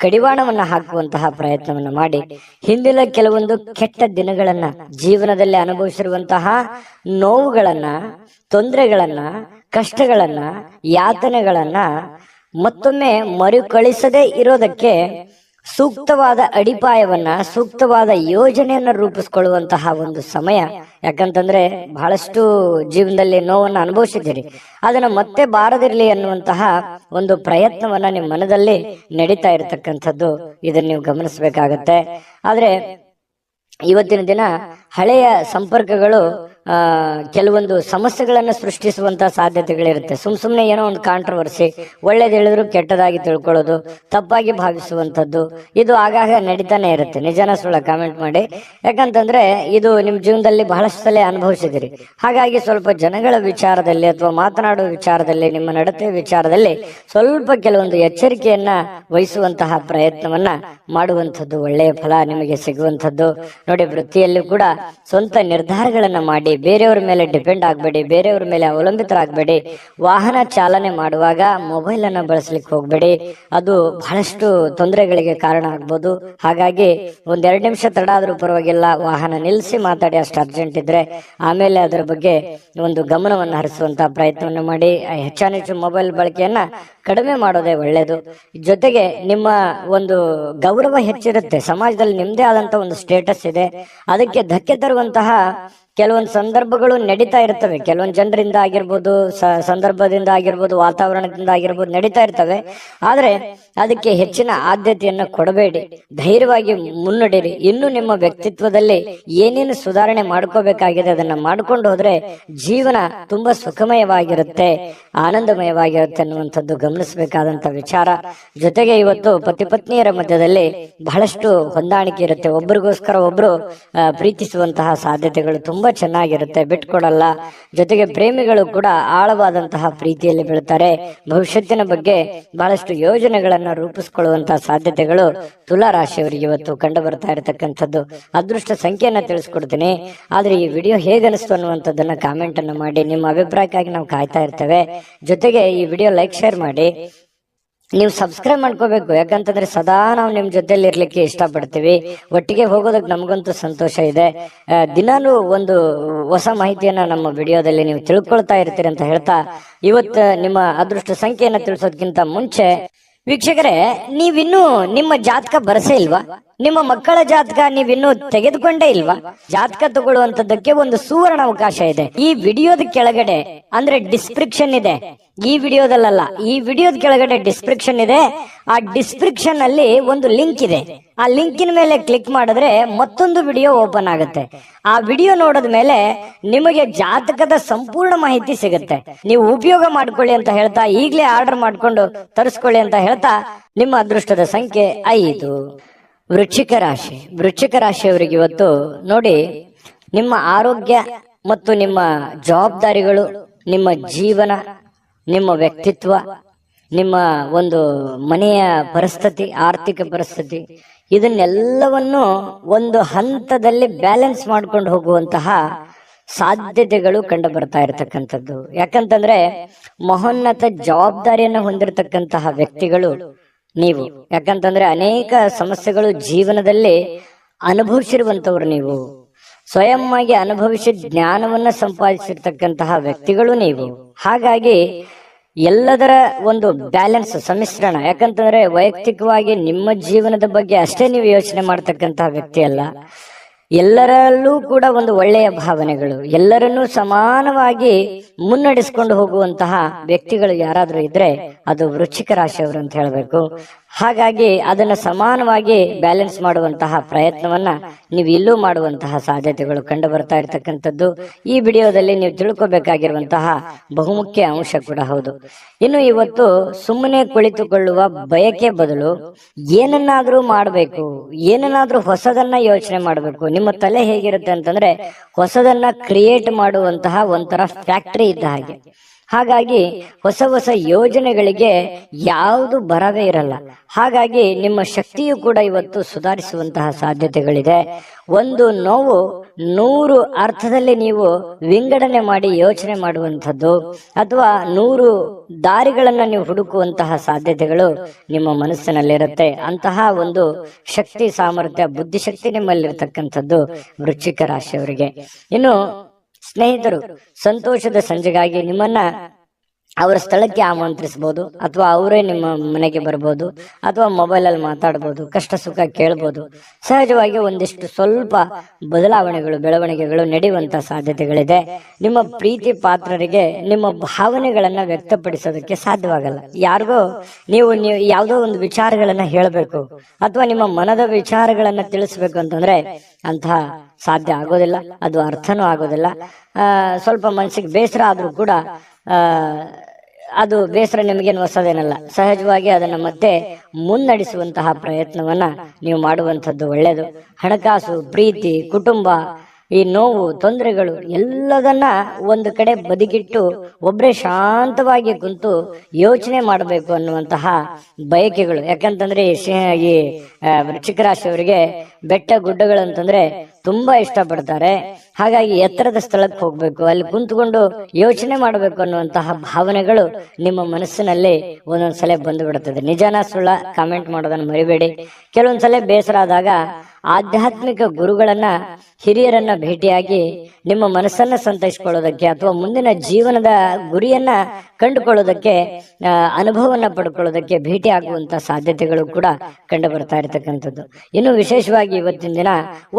A: ಕಡಿವಾಣವನ್ನ ಹಾಕುವಂತಹ ಪ್ರಯತ್ನವನ್ನ ಮಾಡಿ. ಹಿಂದಿನ ಕೆಲವೊಂದು ಕೆಟ್ಟ ದಿನಗಳನ್ನ, ಜೀವನದಲ್ಲಿ ಅನುಭವಿಸಿರುವಂತಹ ನೋವುಗಳನ್ನ, ತೊಂದರೆಗಳನ್ನ, ಕಷ್ಟಗಳನ್ನ, ಯಾತನೆಗಳನ್ನ ಮತ್ತೊಮ್ಮೆ ಮರುಕಳಿಸದೇ ಇರೋದಕ್ಕೆ ಸೂಕ್ತವಾದ ಅಡಿಪಾಯವನ್ನ, ಸೂಕ್ತವಾದ ಯೋಜನೆಯನ್ನ ರೂಪಿಸ್ಕೊಳ್ಳುವಂತಹ ಒಂದು ಸಮಯ. ಯಾಕಂತಂದ್ರೆ ಬಹಳಷ್ಟು ಜೀವನದಲ್ಲಿ ನೋವನ್ನು ಅನುಭವಿಸಿದ್ದೀರಿ, ಅದನ್ನ ಮತ್ತೆ ಬಾರದಿರ್ಲಿ ಅನ್ನುವಂತಹ ಒಂದು ಪ್ರಯತ್ನವನ್ನ ನಿಮ್ಮ ಮನದಲ್ಲಿ ನಡೀತಾ ಇರತಕ್ಕಂಥದ್ದು, ಇದನ್ನ ನೀವು ಗಮನಿಸಬೇಕಾಗತ್ತೆ. ಆದ್ರೆ ಇವತ್ತಿನ ದಿನ ಹಳೆಯ ಸಂಪರ್ಕಗಳು ಕೆಲವೊಂದು ಸಮಸ್ಯೆಗಳನ್ನು ಸೃಷ್ಟಿಸುವಂತಹ ಸಾಧ್ಯತೆಗಳಿರುತ್ತೆ. ಸುಮ್ಮನೆ ಏನೋ ಒಂದು ಕಾಂಟ್ರವರ್ಸಿ, ಒಳ್ಳೇದು ಹೇಳಿದ್ರು ಕೆಟ್ಟದಾಗಿ ತಿಳ್ಕೊಳ್ಳೋದು, ತಪ್ಪಾಗಿ ಭಾವಿಸುವಂಥದ್ದು, ಇದು ಆಗಾಗ ನಡೀತಾನೆ ಇರುತ್ತೆ. ನಿಜನ ಸುಳ್ಳ ಕಾಮೆಂಟ್ ಮಾಡಿ. ಯಾಕಂತಂದ್ರೆ ಇದು ನಿಮ್ಮ ಜೀವನದಲ್ಲಿ ಬಹಳಷ್ಟು ಸಲ ಅನುಭವಿಸಿದಿರಿ. ಹಾಗಾಗಿ ಸ್ವಲ್ಪ ಜನಗಳ ವಿಚಾರದಲ್ಲಿ ಅಥವಾ ಮಾತನಾಡುವ ವಿಚಾರದಲ್ಲಿ, ನಿಮ್ಮ ನಡತೆ ವಿಚಾರದಲ್ಲಿ ಸ್ವಲ್ಪ ಕೆಲವೊಂದು ಎಚ್ಚರಿಕೆಯನ್ನ ವಹಿಸುವಂತಹ ಪ್ರಯತ್ನವನ್ನ ಮಾಡುವಂಥದ್ದು ಒಳ್ಳೆಯ ಫಲ ನಿಮಗೆ ಸಿಗುವಂಥದ್ದು. ನೋಡಿ, ವೃತ್ತಿಯಲ್ಲೂ ಕೂಡ ಸ್ವಂತ ನಿರ್ಧಾರಗಳನ್ನ ಮಾಡಿ, ಬೇರೆಯವ್ರ ಮೇಲೆ ಡಿಪೆಂಡ್ ಆಗಬೇಡಿ, ಬೇರೆಯವ್ರ ಮೇಲೆ ಅವಲಂಬಿತರಾಗಬೇಡಿ. ವಾಹನ ಚಾಲನೆ ಮಾಡುವಾಗ ಮೊಬೈಲ್ ಅನ್ನ ಬಳಸಲಿಕ್ಕೆ ಹೋಗ್ಬೇಡಿ, ಅದು ಬಹಳಷ್ಟು ತೊಂದರೆಗಳಿಗೆ ಕಾರಣ ಆಗ್ಬೋದು. ಹಾಗಾಗಿ 1-2 ನಿಮಿಷ ತಡ ಆದ್ರೂ ಪರವಾಗಿಲ್ಲ, ವಾಹನ ನಿಲ್ಲಿಸಿ ಮಾತಾಡಿ, ಅಷ್ಟು ಅರ್ಜೆಂಟ್ ಇದ್ರೆ. ಆಮೇಲೆ ಅದರ ಬಗ್ಗೆ ಒಂದು ಗಮನವನ್ನು ಹರಿಸುವಂತಹ ಪ್ರಯತ್ನವನ್ನು ಮಾಡಿ. ಹೆಚ್ಚಾನೆಚ್ಚು ಮೊಬೈಲ್ ಬಳಕೆಯನ್ನ ಕಡಿಮೆ ಮಾಡೋದೇ ಒಳ್ಳೆಯದು. ಜೊತೆಗೆ ನಿಮ್ಮ ಒಂದು ಗೌರವ ಹೆಚ್ಚಿರುತ್ತೆ, ಸಮಾಜದಲ್ಲಿ ನಿಮ್ದೇ ಆದಂತ ಒಂದು ಸ್ಟೇಟಸ್ ಇದೆ, ಅದಕ್ಕೆ ಧಕ್ಕೆ ತರುವಂತಹ ಕೆಲವೊಂದು ಸಂದರ್ಭಗಳು ನಡೀತಾ ಇರ್ತವೆ. ಕೆಲವೊಂದು ಜನರಿಂದ ಆಗಿರ್ಬೋದು, ಸಂದರ್ಭದಿಂದ ಆಗಿರ್ಬೋದು, ವಾತಾವರಣದಿಂದ ಆಗಿರ್ಬೋದು, ನಡೀತಾ ಇರ್ತವೆ. ಆದ್ರೆ ಅದಕ್ಕೆ ಹೆಚ್ಚಿನ ಆದ್ಯತೆಯನ್ನು ಕೊಡಬೇಡಿ, ಧೈರ್ಯವಾಗಿ ಮುನ್ನಡೆಯಿರಿ. ಇನ್ನು ನಿಮ್ಮ ವ್ಯಕ್ತಿತ್ವದಲ್ಲಿ ಏನೇನು ಸುಧಾರಣೆ ಮಾಡ್ಕೋಬೇಕಾಗಿದೆ ಅದನ್ನ ಮಾಡ್ಕೊಂಡು ಹೋದ್ರೆ ಜೀವನ ತುಂಬಾ ಸುಖಮಯವಾಗಿರುತ್ತೆ, ಆನಂದಮಯವಾಗಿರುತ್ತೆ ಅನ್ನುವಂಥದ್ದು ಗಮನಿಸಬೇಕಾದಂತ ವಿಚಾರ. ಜೊತೆಗೆ ಇವತ್ತು ಪತಿ ಪತ್ನಿಯರ ಮಧ್ಯದಲ್ಲಿ ಬಹಳಷ್ಟು ಹೊಂದಾಣಿಕೆ ಇರುತ್ತೆ, ಒಬ್ರಿಗೋಸ್ಕರ ಒಬ್ರು ಪ್ರೀತಿಸುವಂತಹ ಸಾಧ್ಯತೆಗಳು ತುಂಬಾ ಚೆನ್ನಾಗಿರುತ್ತೆ, ಬಿಟ್ಕೊಡಲ್ಲ. ಜೊತೆಗೆ ಪ್ರೇಮಿಗಳು ಕೂಡ ಆಳವಾದಂತಹ ಪ್ರೀತಿಯಲ್ಲಿ ಬೀಳ್ತಾರೆ. ಭವಿಷ್ಯತ್ತಿನ ಬಗ್ಗೆ ಬಹಳಷ್ಟು ಯೋಜನೆಗಳನ್ನ ರೂಪಿಸಿಕೊಳ್ಳುವಂತಹ ಸಾಧ್ಯತೆಗಳು ತುಲಾ ರಾಶಿಯವರಿಗೆ ಇವತ್ತು ಕಂಡು ಬರ್ತಾ ಇರತಕ್ಕಂಥದ್ದು. ಅದೃಷ್ಟ ಸಂಖ್ಯೆಯನ್ನ ತಿಳಿಸ್ಕೊಡ್ತೀನಿ. ಆದ್ರೆ ಈ ವಿಡಿಯೋ ಹೇಗನಿಸ್ತು ಅನ್ನುವಂಥದ್ದನ್ನ ಕಾಮೆಂಟ್ ಅನ್ನ ಮಾಡಿ. ನಿಮ್ಮ ಅಭಿಪ್ರಾಯಕ್ಕಾಗಿ ನಾವು ಕಾಯ್ತಾ ಇರ್ತೇವೆ. ಜೊತೆಗೆ ಈ ವಿಡಿಯೋ ಲೈಕ್, ಶೇರ್ ಮಾಡಿ. ನೀವು ಸಬ್ಸ್ಕ್ರೈಬ್ ಮಾಡ್ಕೋಬೇಕು, ಯಾಕಂತಂದ್ರೆ ಸದಾ ನಾವು ನಿಮ್ ಜೊತೆಲಿ ಇರ್ಲಿಕ್ಕೆ ಇಷ್ಟಪಡ್ತೀವಿ. ಒಟ್ಟಿಗೆ ಹೋಗೋದಕ್ಕೆ ನಮಗಂತೂ ಸಂತೋಷ ಇದೆ. ದಿನಾನು ಒಂದು ಹೊಸ ಮಾಹಿತಿಯನ್ನ ನಮ್ಮ ವಿಡಿಯೋದಲ್ಲಿ ನೀವು ತಿಳ್ಕೊಳ್ತಾ ಇರ್ತೀರಿ ಅಂತ ಹೇಳ್ತಾ, ಇವತ್ತು ನಿಮ್ಮ ಅದೃಷ್ಟ ಸಂಖ್ಯೆಯನ್ನ ತಿಳಿಸೋದಕ್ಕಿಂತ ಮುಂಚೆ ವೀಕ್ಷಕರೇ, ನೀವಿನ್ನೂ ನಿಮ್ಮ ಜಾತಕ ಬರಸೇ ಇಲ್ವಾ? ನಿಮ್ಮ ಮಕ್ಕಳ ಜಾತಕ ನೀವಿನ್ನೂ ತೆಗೆದುಕೊಂಡೇ ಇಲ್ವಾ? ಜಾತಕ ತಗೊಳ್ಳುವಂತದ್ದಕ್ಕೆ ಒಂದು ಸುವರ್ಣ ಅವಕಾಶ ಇದೆ. ಈ ವಿಡಿಯೋದ ಕೆಳಗಡೆ ಅಂದ್ರೆ ಡಿಸ್ಕ್ರಿಪ್ಷನ್ ಇದೆ, ಈ ವಿಡಿಯೋದಲ್ಲ, ಈ ವಿಡಿಯೋದ ಕೆಳಗಡೆ ಡಿಸ್ಕ್ರಿಪ್ಷನ್ ಇದೆ. ಆ ಡಿಸ್ಕ್ರಿಪ್ಷನ್ ಅಲ್ಲಿ ಒಂದು ಲಿಂಕ್ ಇದೆ. ಆ ಲಿಂಕಿನ ಮೇಲೆ ಕ್ಲಿಕ್ ಮಾಡಿದ್ರೆ ಮತ್ತೊಂದು ವಿಡಿಯೋ ಓಪನ್ ಆಗುತ್ತೆ. ಆ ವಿಡಿಯೋ ನೋಡಿದ ಮೇಲೆ ನಿಮಗೆ ಜಾತಕದ ಸಂಪೂರ್ಣ ಮಾಹಿತಿ ಸಿಗುತ್ತೆ. ನೀವು ಉಪಯೋಗ ಮಾಡ್ಕೊಳ್ಳಿ ಅಂತ ಹೇಳ್ತಾ, ಈಗಲೇ ಆರ್ಡರ್ ಮಾಡ್ಕೊಂಡು ತರಿಸ್ಕೊಳ್ಳಿ ಅಂತ ಹೇಳ್ತಾ, ನಿಮ್ಮ ಅದೃಷ್ಟದ ಸಂಖ್ಯೆ 5. ವೃಶ್ಚಿಕ ರಾಶಿ. ವೃಶ್ಚಿಕ ರಾಶಿಯವರಿಗೆ ಇವತ್ತು ನೋಡಿ, ನಿಮ್ಮ ಆರೋಗ್ಯ ಮತ್ತು ನಿಮ್ಮ ಜವಾಬ್ದಾರಿಗಳು, ನಿಮ್ಮ ಜೀವನ, ನಿಮ್ಮ ವ್ಯಕ್ತಿತ್ವ, ನಿಮ್ಮ ಒಂದು ಮನೆಯ ಪರಿಸ್ಥಿತಿ, ಆರ್ಥಿಕ ಪರಿಸ್ಥಿತಿ, ಇದನ್ನೆಲ್ಲವನ್ನು ಒಂದು ಹಂತದಲ್ಲಿ ಬ್ಯಾಲೆನ್ಸ್ ಮಾಡ್ಕೊಂಡು ಹೋಗುವಂತಹ ಸಾಧ್ಯತೆಗಳು ಕಂಡು ಬರ್ತಾ ಇರತಕ್ಕಂಥದ್ದು. ಯಾಕಂತಂದ್ರೆ ಮಹೋನ್ನತ ಜವಾಬ್ದಾರಿಯನ್ನು ಹೊಂದಿರತಕ್ಕಂತಹ ವ್ಯಕ್ತಿಗಳು ನೀವು. ಯಾಕಂತಂದ್ರೆ ಅನೇಕ ಸಮಸ್ಯೆಗಳು ಜೀವನದಲ್ಲಿ ಅನುಭವಿಸಿರುವಂತವ್ರು ನೀವು. ಸ್ವಯಂ ಆಗಿ ಅನುಭವಿಸಿ ಜ್ಞಾನವನ್ನ ಸಂಪಾದಿಸಿರ್ತಕ್ಕಂತಹ ವ್ಯಕ್ತಿಗಳು ನೀವು. ಹಾಗಾಗಿ ಎಲ್ಲದರ ಒಂದು ಬ್ಯಾಲೆನ್ಸ್, ಸಮ್ಮಿಶ್ರಣ. ಯಾಕಂತಂದ್ರೆ ವೈಯಕ್ತಿಕವಾಗಿ ನಿಮ್ಮ ಜೀವನದ ಬಗ್ಗೆ ಅಷ್ಟೇ ನೀವು ಯೋಚನೆ ಮಾಡ್ತಕ್ಕಂತಹ ವ್ಯಕ್ತಿ ಅಲ್ಲ, ಎಲ್ಲರಲ್ಲೂ ಕೂಡ ಒಂದು ಒಳ್ಳೆಯ ಭಾವನೆಗಳು, ಎಲ್ಲರನ್ನೂ ಸಮಾನವಾಗಿ ಮುನ್ನಡೆಸ್ಕೊಂಡು ಹೋಗುವಂತಹ ವ್ಯಕ್ತಿಗಳು ಯಾರಾದ್ರೂ ಇದ್ರೆ ಅದು ವೃಶ್ಚಿಕ ರಾಶಿಯವರು ಅಂತ ಹೇಳ್ಬೇಕು. ಹಾಗಾಗಿ ಅದನ್ನ ಸಮಾನವಾಗಿ ಬ್ಯಾಲೆನ್ಸ್ ಮಾಡುವಂತಹ ಪ್ರಯತ್ನವನ್ನ ನೀವು ಇಲ್ಲೂ ಮಾಡುವಂತಹ ಸಾಧ್ಯತೆಗಳು ಕಂಡು ಬರ್ತಾ ಇರತಕ್ಕಂಥದ್ದು ಈ ವಿಡಿಯೋದಲ್ಲಿ ನೀವು ತಿಳ್ಕೊಬೇಕಾಗಿರುವಂತಹ ಬಹುಮುಖ್ಯ ಅಂಶ ಕೂಡ ಹೌದು. ಇನ್ನು ಇವತ್ತು ಸುಮ್ಮನೆ ಕುಳಿತುಕೊಳ್ಳುವ ಬಯಕೆ ಬದಲು ಏನನ್ನಾದ್ರೂ ಮಾಡಬೇಕು, ಏನನ್ನಾದ್ರೂ ಹೊಸದನ್ನ ಯೋಚನೆ ಮಾಡಬೇಕು. ನಿಮ್ಮ ತಲೆ ಹೇಗಿರುತ್ತೆ ಅಂತಂದ್ರೆ ಹೊಸದನ್ನ ಕ್ರಿಯೇಟ್ ಮಾಡುವಂತಹ ಒಂಥರ ಫ್ಯಾಕ್ಟರಿ ಇದ್ದ ಹಾಗೆ. ಹಾಗಾಗಿ ಹೊಸ ಹೊಸ ಯೋಜನೆಗಳಿಗೆ ಯಾವುದು ಬರವೇ ಇರಲ್ಲ. ಹಾಗಾಗಿ ನಿಮ್ಮ ಶಕ್ತಿಯು ಕೂಡ ಇವತ್ತು ಸುಧಾರಿಸುವಂತಹ ಸಾಧ್ಯತೆಗಳಿದೆ. ಒಂದು ನೋವು 100 ಅರ್ಥದಲ್ಲಿ ನೀವು ವಿಂಗಡಣೆ ಮಾಡಿ ಯೋಚನೆ ಮಾಡುವಂಥದ್ದು ಅಥವಾ 100 ದಾರಿಗಳನ್ನ ನೀವು ಹುಡುಕುವಂತಹ ಸಾಧ್ಯತೆಗಳು ನಿಮ್ಮ ಮನಸ್ಸಿನಲ್ಲಿರುತ್ತೆ. ಅಂತಹ ಒಂದು ಶಕ್ತಿ, ಸಾಮರ್ಥ್ಯ, ಬುದ್ಧಿಶಕ್ತಿ ನಿಮ್ಮಲ್ಲಿರ್ತಕ್ಕಂಥದ್ದು ವೃಶ್ಚಿಕ ರಾಶಿಯವರಿಗೆ. ಇನ್ನು ಸ್ನೇಹಿತರು, ಸಂತೋಷದ ಸಂಜೆಗಾಗಿ ನಿಮ್ಮನ್ನ ಅವರ ಸ್ಥಳಕ್ಕೆ ಆಮಂತ್ರಿಸಬಹುದು, ಅಥವಾ ಅವರೇ ನಿಮ್ಮ ಮನೆಗೆ ಬರ್ಬೋದು, ಅಥವಾ ಮೊಬೈಲಲ್ಲಿ ಮಾತಾಡ್ಬೋದು, ಕಷ್ಟ ಸುಖ ಕೇಳ್ಬೋದು. ಸಹಜವಾಗಿ ಒಂದಿಷ್ಟು ಸ್ವಲ್ಪ ಬದಲಾವಣೆಗಳು, ಬೆಳವಣಿಗೆಗಳು ನಡೆಯುವಂತ ಸಾಧ್ಯತೆಗಳಿದೆ. ನಿಮ್ಮ ಪ್ರೀತಿ ಪಾತ್ರರಿಗೆ ನಿಮ್ಮ ಭಾವನೆಗಳನ್ನ ವ್ಯಕ್ತಪಡಿಸೋದಕ್ಕೆ ಸಾಧ್ಯವಾಗಲ್ಲ. ಯಾರಿಗೋ ನೀವು ಯಾವುದೋ ಒಂದು ವಿಚಾರಗಳನ್ನ ಹೇಳಬೇಕು ಅಥವಾ ನಿಮ್ಮ ಮನದ ವಿಚಾರಗಳನ್ನ ತಿಳಿಸ್ಬೇಕು ಅಂತಂದ್ರೆ ಅಂತಹ ಸಾಧ್ಯ ಆಗೋದಿಲ್ಲ, ಅದು ಅರ್ಥನೂ ಆಗೋದಿಲ್ಲ. ಸ್ವಲ್ಪ ಮನಸ್ಸಿಗೆ ಬೇಸರ ಆದ್ರೂ ಕೂಡ ಅದು ಬೇಸರ ನಿಮಗೇನು ಹೊಸದೇನಲ್ಲ. ಸಹಜವಾಗಿ ಅದನ್ನ ಮತ್ತೆ ಮುನ್ನಡೆಸುವಂತಹ ಪ್ರಯತ್ನವನ್ನ ನೀವು ಮಾಡುವಂಥದ್ದು ಒಳ್ಳೆಯದು. ಹಣಕಾಸು, ಪ್ರೀತಿ, ಕುಟುಂಬ, ಈ ನೋವು, ತೊಂದರೆಗಳು ಎಲ್ಲದನ್ನ ಒಂದು ಕಡೆ ಬದಿಗಿಟ್ಟು ಒಬ್ಬರೇ ಶಾಂತವಾಗಿ ಕುಂತು ಯೋಚನೆ ಮಾಡಬೇಕು ಅನ್ನುವಂತಹ ಬಯಕೆಗಳು. ಯಾಕಂತಂದ್ರೆ ಈ ವೃಶ್ಚಿಕ ರಾಶಿಯವರಿಗೆ ಬೆಟ್ಟ ಗುಡ್ಡಗಳು ಅಂತಂದ್ರೆ ತುಂಬಾ ಇಷ್ಟಪಡ್ತಾರೆ. ಹಾಗಾಗಿ ಎತ್ತರದ ಸ್ಥಳಕ್ಕೆ ಹೋಗ್ಬೇಕು, ಅಲ್ಲಿ ಕುಂತ್ಕೊಂಡು ಯೋಚನೆ ಮಾಡಬೇಕು ಅನ್ನುವಂತಹ ಭಾವನೆಗಳು ನಿಮ್ಮ ಮನಸ್ಸಿನಲ್ಲಿ ಒಂದೊಂದ್ಸಲ ಬಂದು ಬಿಡುತ್ತದೆ. ನಿಜಾನ ಸುಳ್ಳ ಕಾಮೆಂಟ್ ಮಾಡೋದನ್ನ ಮರಿಬೇಡಿ. ಕೆಲವೊಂದ್ಸಲ ಬೇಸರ ಆದಾಗ ಆಧ್ಯಾತ್ಮಿಕ ಗುರುಗಳನ್ನ, ಹಿರಿಯರನ್ನ ಭೇಟಿಯಾಗಿ ನಿಮ್ಮ ಮನಸ್ಸನ್ನ ಸಂತೈಸ್ಕೊಳ್ಳೋದಕ್ಕೆ ಅಥವಾ ಮುಂದಿನ ಜೀವನದ ಗುರಿಯನ್ನ ಕಂಡುಕೊಳ್ಳೋದಕ್ಕೆ, ಅನುಭವವನ್ನ ಪಡ್ಕೊಳ್ಳೋದಕ್ಕೆ ಭೇಟಿ ಆಗುವಂತ ಸಾಧ್ಯತೆಗಳು ಕೂಡ ಕಂಡು ಬರ್ತಾ ಇರತಕ್ಕಂಥದ್ದು. ಇನ್ನು ವಿಶೇಷವಾಗಿ ಇವತ್ತಿನ ದಿನ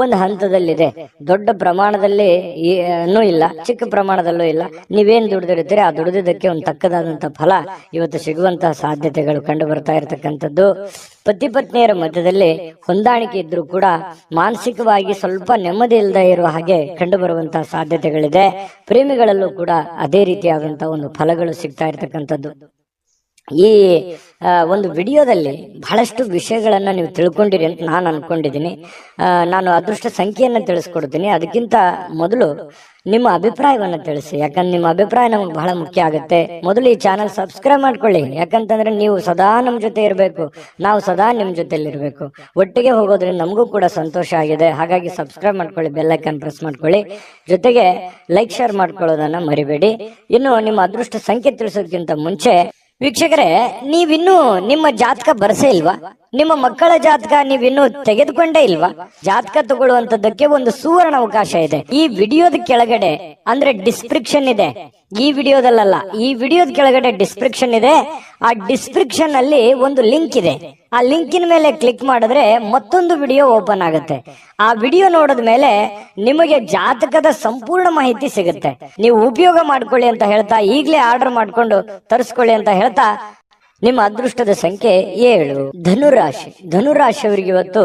A: ಒಂದು ಹಂತದಲ್ಲಿದೆ. ದೊಡ್ಡ ಪ್ರಮಾಣದಲ್ಲಿ ಇಲ್ಲ, ಚಿಕ್ಕ ಪ್ರಮಾಣದಲ್ಲೂ ಇಲ್ಲ. ನೀವೇನ್ ದುಡಿದಿರ್ತೀರಿ ಆ ದುಡಿದಿದ್ದಕ್ಕೆ ಒಂದು ತಕ್ಕದಾದಂತ ಫಲ ಇವತ್ತು ಸಿಗುವಂತಹ ಸಾಧ್ಯತೆಗಳು ಕಂಡು ಬರ್ತಾ ಇರತಕ್ಕಂಥದ್ದು. ಪತಿ ಪತ್ನಿಯರ ಮಧ್ಯದಲ್ಲಿ ಹೊಂದಾಣಿಕೆ ಇದ್ರೂ ಕೂಡ ಮಾನಸಿಕವಾಗಿ ಸ್ವಲ್ಪ ನೆಮ್ಮದಿ ಇಲ್ಲದೆ ಇರುವ ಹಾಗೆ ಕಂಡು ಬರುವಂತಹ ಸಾಧ್ಯತೆಗಳಿದೆ. ಪ್ರೇಮಿಗಳಲ್ಲೂ ಕೂಡ ಅದೇ ರೀತಿಯಾದಂತಹ ಒಂದು ಫಲಗಳು ಸಿಗ್ತಾ ಇರತಕ್ಕಂಥದ್ದು. ಈ ಒಂದು ವಿಡಿಯೋದಲ್ಲಿ ಬಹಳಷ್ಟು ವಿಷಯಗಳನ್ನ ನೀವು ತಿಳ್ಕೊಂಡಿರಿ ಅಂತ ನಾನು ಅನ್ಕೊಂಡಿದ್ದೀನಿ. ನಾನು ಅದೃಷ್ಟ ಸಂಖ್ಯೆಯನ್ನ ತಿಳಿಸ್ಕೊಡ್ತೀನಿ. ಅದಕ್ಕಿಂತ ಮೊದಲು ನಿಮ್ಮ ಅಭಿಪ್ರಾಯವನ್ನ ತಿಳಿಸಿ, ಯಾಕಂದ್ರೆ ನಿಮ್ಮ ಅಭಿಪ್ರಾಯ ನಮ್ಗೆ ಬಹಳ ಮುಖ್ಯ ಆಗುತ್ತೆ. ಮೊದಲು ಈ ಚಾನಲ್ ಸಬ್ಸ್ಕ್ರೈಬ್ ಮಾಡ್ಕೊಳ್ಳಿ, ಯಾಕಂತಂದ್ರೆ ನೀವು ಸದಾ ನಮ್ಮ ಜೊತೆ ಇರಬೇಕು, ನಾವು ಸದಾ ನಿಮ್ ಜೊತೆಲಿ ಇರಬೇಕು. ಒಟ್ಟಿಗೆ ಹೋಗೋದ್ರಿಂದ ನಮಗೂ ಕೂಡ ಸಂತೋಷ ಆಗಿದೆ. ಹಾಗಾಗಿ ಸಬ್ಸ್ಕ್ರೈಬ್ ಮಾಡ್ಕೊಳ್ಳಿ, ಬೆಲ್ ಐಕಾನ್ ಪ್ರೆಸ್ ಮಾಡ್ಕೊಳ್ಳಿ, ಜೊತೆಗೆ ಲೈಕ್ ಶೇರ್ ಮಾಡ್ಕೊಳ್ಳೋದನ್ನ ಮರಿಬೇಡಿ. ಇನ್ನು ನಿಮ್ಮ ಅದೃಷ್ಟ ಸಂಖ್ಯೆ ತಿಳಿಸೋದಕ್ಕಿಂತ ಮುಂಚೆ ವೀಕ್ಷಕರೇ, ನೀವಿನ್ನೂ ನಿಮ್ಮ ಜಾತಕ ಬರ್ಸೇ ಇಲ್ವಾ? ನಿಮ್ಮ ಮಕ್ಕಳ ಜಾತಕ ನೀವಿನ್ನೂ ತೆಗೆದುಕೊಂಡೇ ಇಲ್ವಾ? ಜಾತಕ ತಗೊಳ್ಳುವಂತದ್ದಕ್ಕೆ ಒಂದು ಸುವರ್ಣ ಅವಕಾಶ ಇದೆ. ಈ ವಿಡಿಯೋದ ಕೆಳಗಡೆ ಅಂದ್ರೆ ಡಿಸ್ಕ್ರಿಪ್ಷನ್ ಇದೆ, ಈ ವಿಡಿಯೋದಲ್ಲ, ಈ ವಿಡಿಯೋದ ಕೆಳಗಡೆ ಡಿಸ್ಕ್ರಿಪ್ಷನ್ ಇದೆ. ಆ ಡಿಸ್ಕ್ರಿಪ್ಷನ್ ಅಲ್ಲಿ ಒಂದು ಲಿಂಕ್ ಇದೆ. ಆ ಲಿಂಕಿನ ಮೇಲೆ ಕ್ಲಿಕ್ ಮಾಡಿದ್ರೆ ಮತ್ತೊಂದು ವಿಡಿಯೋ ಓಪನ್ ಆಗುತ್ತೆ. ಆ ವಿಡಿಯೋ ನೋಡಿದ ಮೇಲೆ ನಿಮಗೆ ಜಾತಕದ ಸಂಪೂರ್ಣ ಮಾಹಿತಿ ಸಿಗುತ್ತೆ. ನೀವು ಉಪಯೋಗ ಮಾಡ್ಕೊಳ್ಳಿ ಅಂತ ಹೇಳ್ತಾ, ಈಗಲೇ ಆರ್ಡರ್ ಮಾಡ್ಕೊಂಡು ತರಿಸ್ಕೊಳ್ಳಿ ಅಂತ ಹೇಳ್ತಾ, ನಿಮ್ಮ ಅದೃಷ್ಟದ ಸಂಖ್ಯೆ 7. ಧನುರಾಶಿ. ಧನುರಾಶಿಯವರಿಗೆ ಇವತ್ತು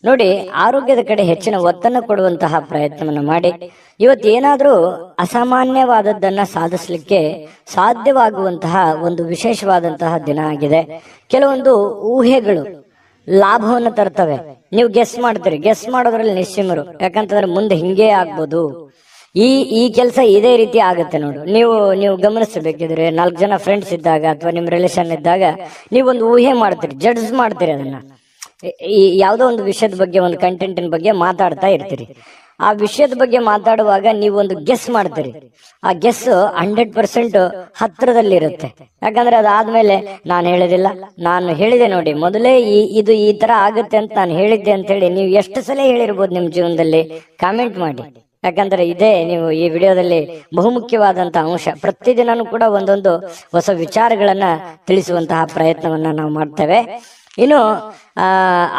A: ನೋಡಿ, ಆರೋಗ್ಯದ ಕಡೆ ಹೆಚ್ಚಿನ ಒತ್ತನ್ನು ಕೊಡುವಂತಹ ಪ್ರಯತ್ನವನ್ನು ಮಾಡಿ. ಇವತ್ತು ಏನಾದ್ರೂ ಅಸಾಮಾನ್ಯವಾದದ್ದನ್ನ ಸಾಧಿಸಲಿಕ್ಕೆ ಸಾಧ್ಯವಾಗುವಂತಹ ಒಂದು ವಿಶೇಷವಾದಂತಹ ದಿನ ಆಗಿದೆ. ಕೆಲವೊಂದು ಊಹೆಗಳು ಲಾಭವನ್ನು ತರ್ತವೆ. ನೀವು ಗೆಸ್ ಮಾಡ್ತೀರಿ, ಗೆಸ್ ಮಾಡೋದ್ರಲ್ಲಿ ನಿಶ್ಚಿಮರು. ಯಾಕಂತಂದ್ರೆ ಮುಂದೆ ಹಿಂಗೇ ಆಗ್ಬೋದು, ಈ ಕೆಲಸ ಇದೇ ರೀತಿ ಆಗುತ್ತೆ ನೋಡು. ನೀವು ಗಮನಿಸಬೇಕಿದ್ರೆ 4 ಜನ ಫ್ರೆಂಡ್ಸ್ ಇದ್ದಾಗ ಅಥವಾ ನಿಮ್ ರಿಲೇಷನ್ ಇದ್ದಾಗ ನೀವೊಂದು ಊಹೆ ಮಾಡ್ತೀರಿ, ಜಡ್ಜ್ ಮಾಡ್ತೀರಿ. ಅದನ್ನ ಈ ಯಾವುದೋ ಒಂದು ವಿಷಯದ ಬಗ್ಗೆ, ಒಂದು ಕಂಟೆಂಟಿನ ಬಗ್ಗೆ ಮಾತಾಡ್ತಾ ಇರ್ತೀರಿ. ಆ ವಿಷಯದ ಬಗ್ಗೆ ಮಾತಾಡುವಾಗ ನೀವೊಂದು ಗೆಸ್ ಮಾಡ್ತೀರಿ. ಆ ಗೆಸ್ 100% ಹತ್ರದಲ್ಲಿ ಇರುತ್ತೆ. ಯಾಕಂದ್ರೆ ಅದಾದ್ಮೇಲೆ ನಾನು ಹೇಳಿದಿಲ್ಲ, ನಾನು ಹೇಳಿದೆ ನೋಡಿ ಮೊದಲೇ ಇದು ಈ ತರ ಆಗುತ್ತೆ ಅಂತ ನಾನು ಹೇಳಿದ್ದೆ ಅಂತ ಹೇಳಿ ನೀವು ಎಷ್ಟು ಸಲ ಹೇಳಿರ್ಬೋದು ನಿಮ್ ಜೀವನದಲ್ಲಿ. ಕಾಮೆಂಟ್ ಮಾಡಿ. ಯಾಕಂದ್ರೆ ಇದೇ ನೀವು ಈ ವಿಡಿಯೋದಲ್ಲಿ ಬಹುಮುಖ್ಯವಾದಂತಹ ಅಂಶ. ಪ್ರತಿದಿನನೂ ಕೂಡ ಒಂದೊಂದು ಹೊಸ ವಿಚಾರಗಳನ್ನ ತಿಳಿಸುವಂತಹ ಪ್ರಯತ್ನವನ್ನ ನಾವು ಮಾಡ್ತೇವೆ. ಇನ್ನು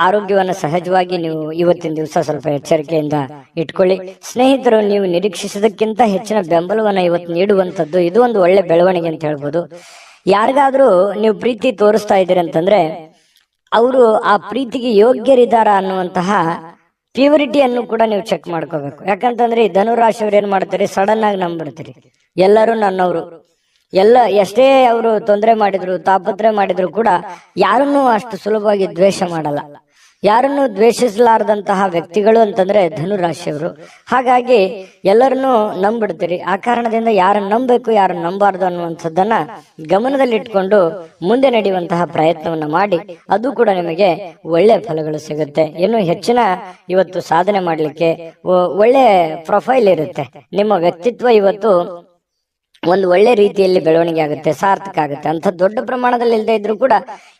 A: ಆರೋಗ್ಯವನ್ನ ಸಹಜವಾಗಿ ನೀವು ಇವತ್ತಿನ ದಿವಸ ಸ್ವಲ್ಪ ಎಚ್ಚರಿಕೆಯಿಂದ ಇಟ್ಕೊಳ್ಳಿ. ಸ್ನೇಹಿತರು ನೀವು ನಿರೀಕ್ಷಿಸಿದಕ್ಕಿಂತ ಹೆಚ್ಚಿನ ಬೆಂಬಲವನ್ನ ಇವತ್ತು ನೀಡುವಂಥದ್ದು ಇದು ಒಂದು ಒಳ್ಳೆ ಬೆಳವಣಿಗೆ ಅಂತ ಹೇಳ್ಬೋದು. ಯಾರಿಗಾದ್ರೂ ನೀವು ಪ್ರೀತಿ ತೋರಿಸ್ತಾ ಇದ್ದೀರಿ ಅಂತಂದ್ರೆ ಅವರು ಆ ಪ್ರೀತಿಗೆ ಯೋಗ್ಯರಿದ್ದಾರ ಅನ್ನುವಂತಹ ಪ್ಯೂರಿಟಿಯನ್ನು ಕೂಡ ನೀವು ಚೆಕ್ ಮಾಡ್ಕೋಬೇಕು. ಯಾಕಂತಂದ್ರೆ ಈ ಧನುರಾಶಿಯವ್ರು ಏನ್ ಮಾಡ್ತಾರೆ, ಸಡನ್ ಆಗಿ ನಂಬಿಡ್ತೀರಿ. ಎಲ್ಲರೂ ನನ್ನವರು, ಎಷ್ಟೇ ಅವರು ತೊಂದರೆ ಮಾಡಿದ್ರು, ತಾಪತ್ರೆ ಮಾಡಿದ್ರು ಕೂಡ ಯಾರನ್ನೂ ಅಷ್ಟು ಸುಲಭವಾಗಿ ದ್ವೇಷ ಮಾಡಲ್ಲ. ಯಾರನ್ನು ದ್ವೇಷಿಸಲಾರದಂತಹ ವ್ಯಕ್ತಿಗಳು ಅಂತಂದ್ರೆ ಧನುರಾಶಿಯವರು. ಹಾಗಾಗಿ ಎಲ್ಲರನ್ನೂ ನಂಬಿಡ್ತೀರಿ. ಆ ಕಾರಣದಿಂದ ಯಾರನ್ನ ನಂಬಬೇಕು, ಯಾರನ್ನ ನಂಬಾರ್ದು ಅನ್ನುವಂಥದ್ದನ್ನ ಗಮನದಲ್ಲಿಟ್ಕೊಂಡು ಮುಂದೆ ನಡೆಯುವಂತಹ ಪ್ರಯತ್ನವನ್ನ ಮಾಡಿ. ಅದು ಕೂಡ ನಿಮಗೆ ಒಳ್ಳೆ ಫಲಗಳು ಸಿಗುತ್ತೆ. ಇನ್ನು ಹೆಚ್ಚಿನ ಇವತ್ತು ಸಾಧನೆ ಮಾಡ್ಲಿಕ್ಕೆ ಒಳ್ಳೆ ಪ್ರೊಫೈಲ್ ಇರುತ್ತೆ. ನಿಮ್ಮ ವ್ಯಕ್ತಿತ್ವ ಇವತ್ತು ಒಂದು ಒಳ್ಳೆ ರೀತಿಯಲ್ಲಿ ಬೆಳವಣಿಗೆ ಆಗುತ್ತೆ, ಸಾರ್ಥಕ ಆಗುತ್ತೆ. ಅಂತ ದೊಡ್ಡ ಪ್ರಮಾಣದಲ್ಲಿ ಇಲ್ಲದೆ ಇದ್ರೂ ಕೂಡ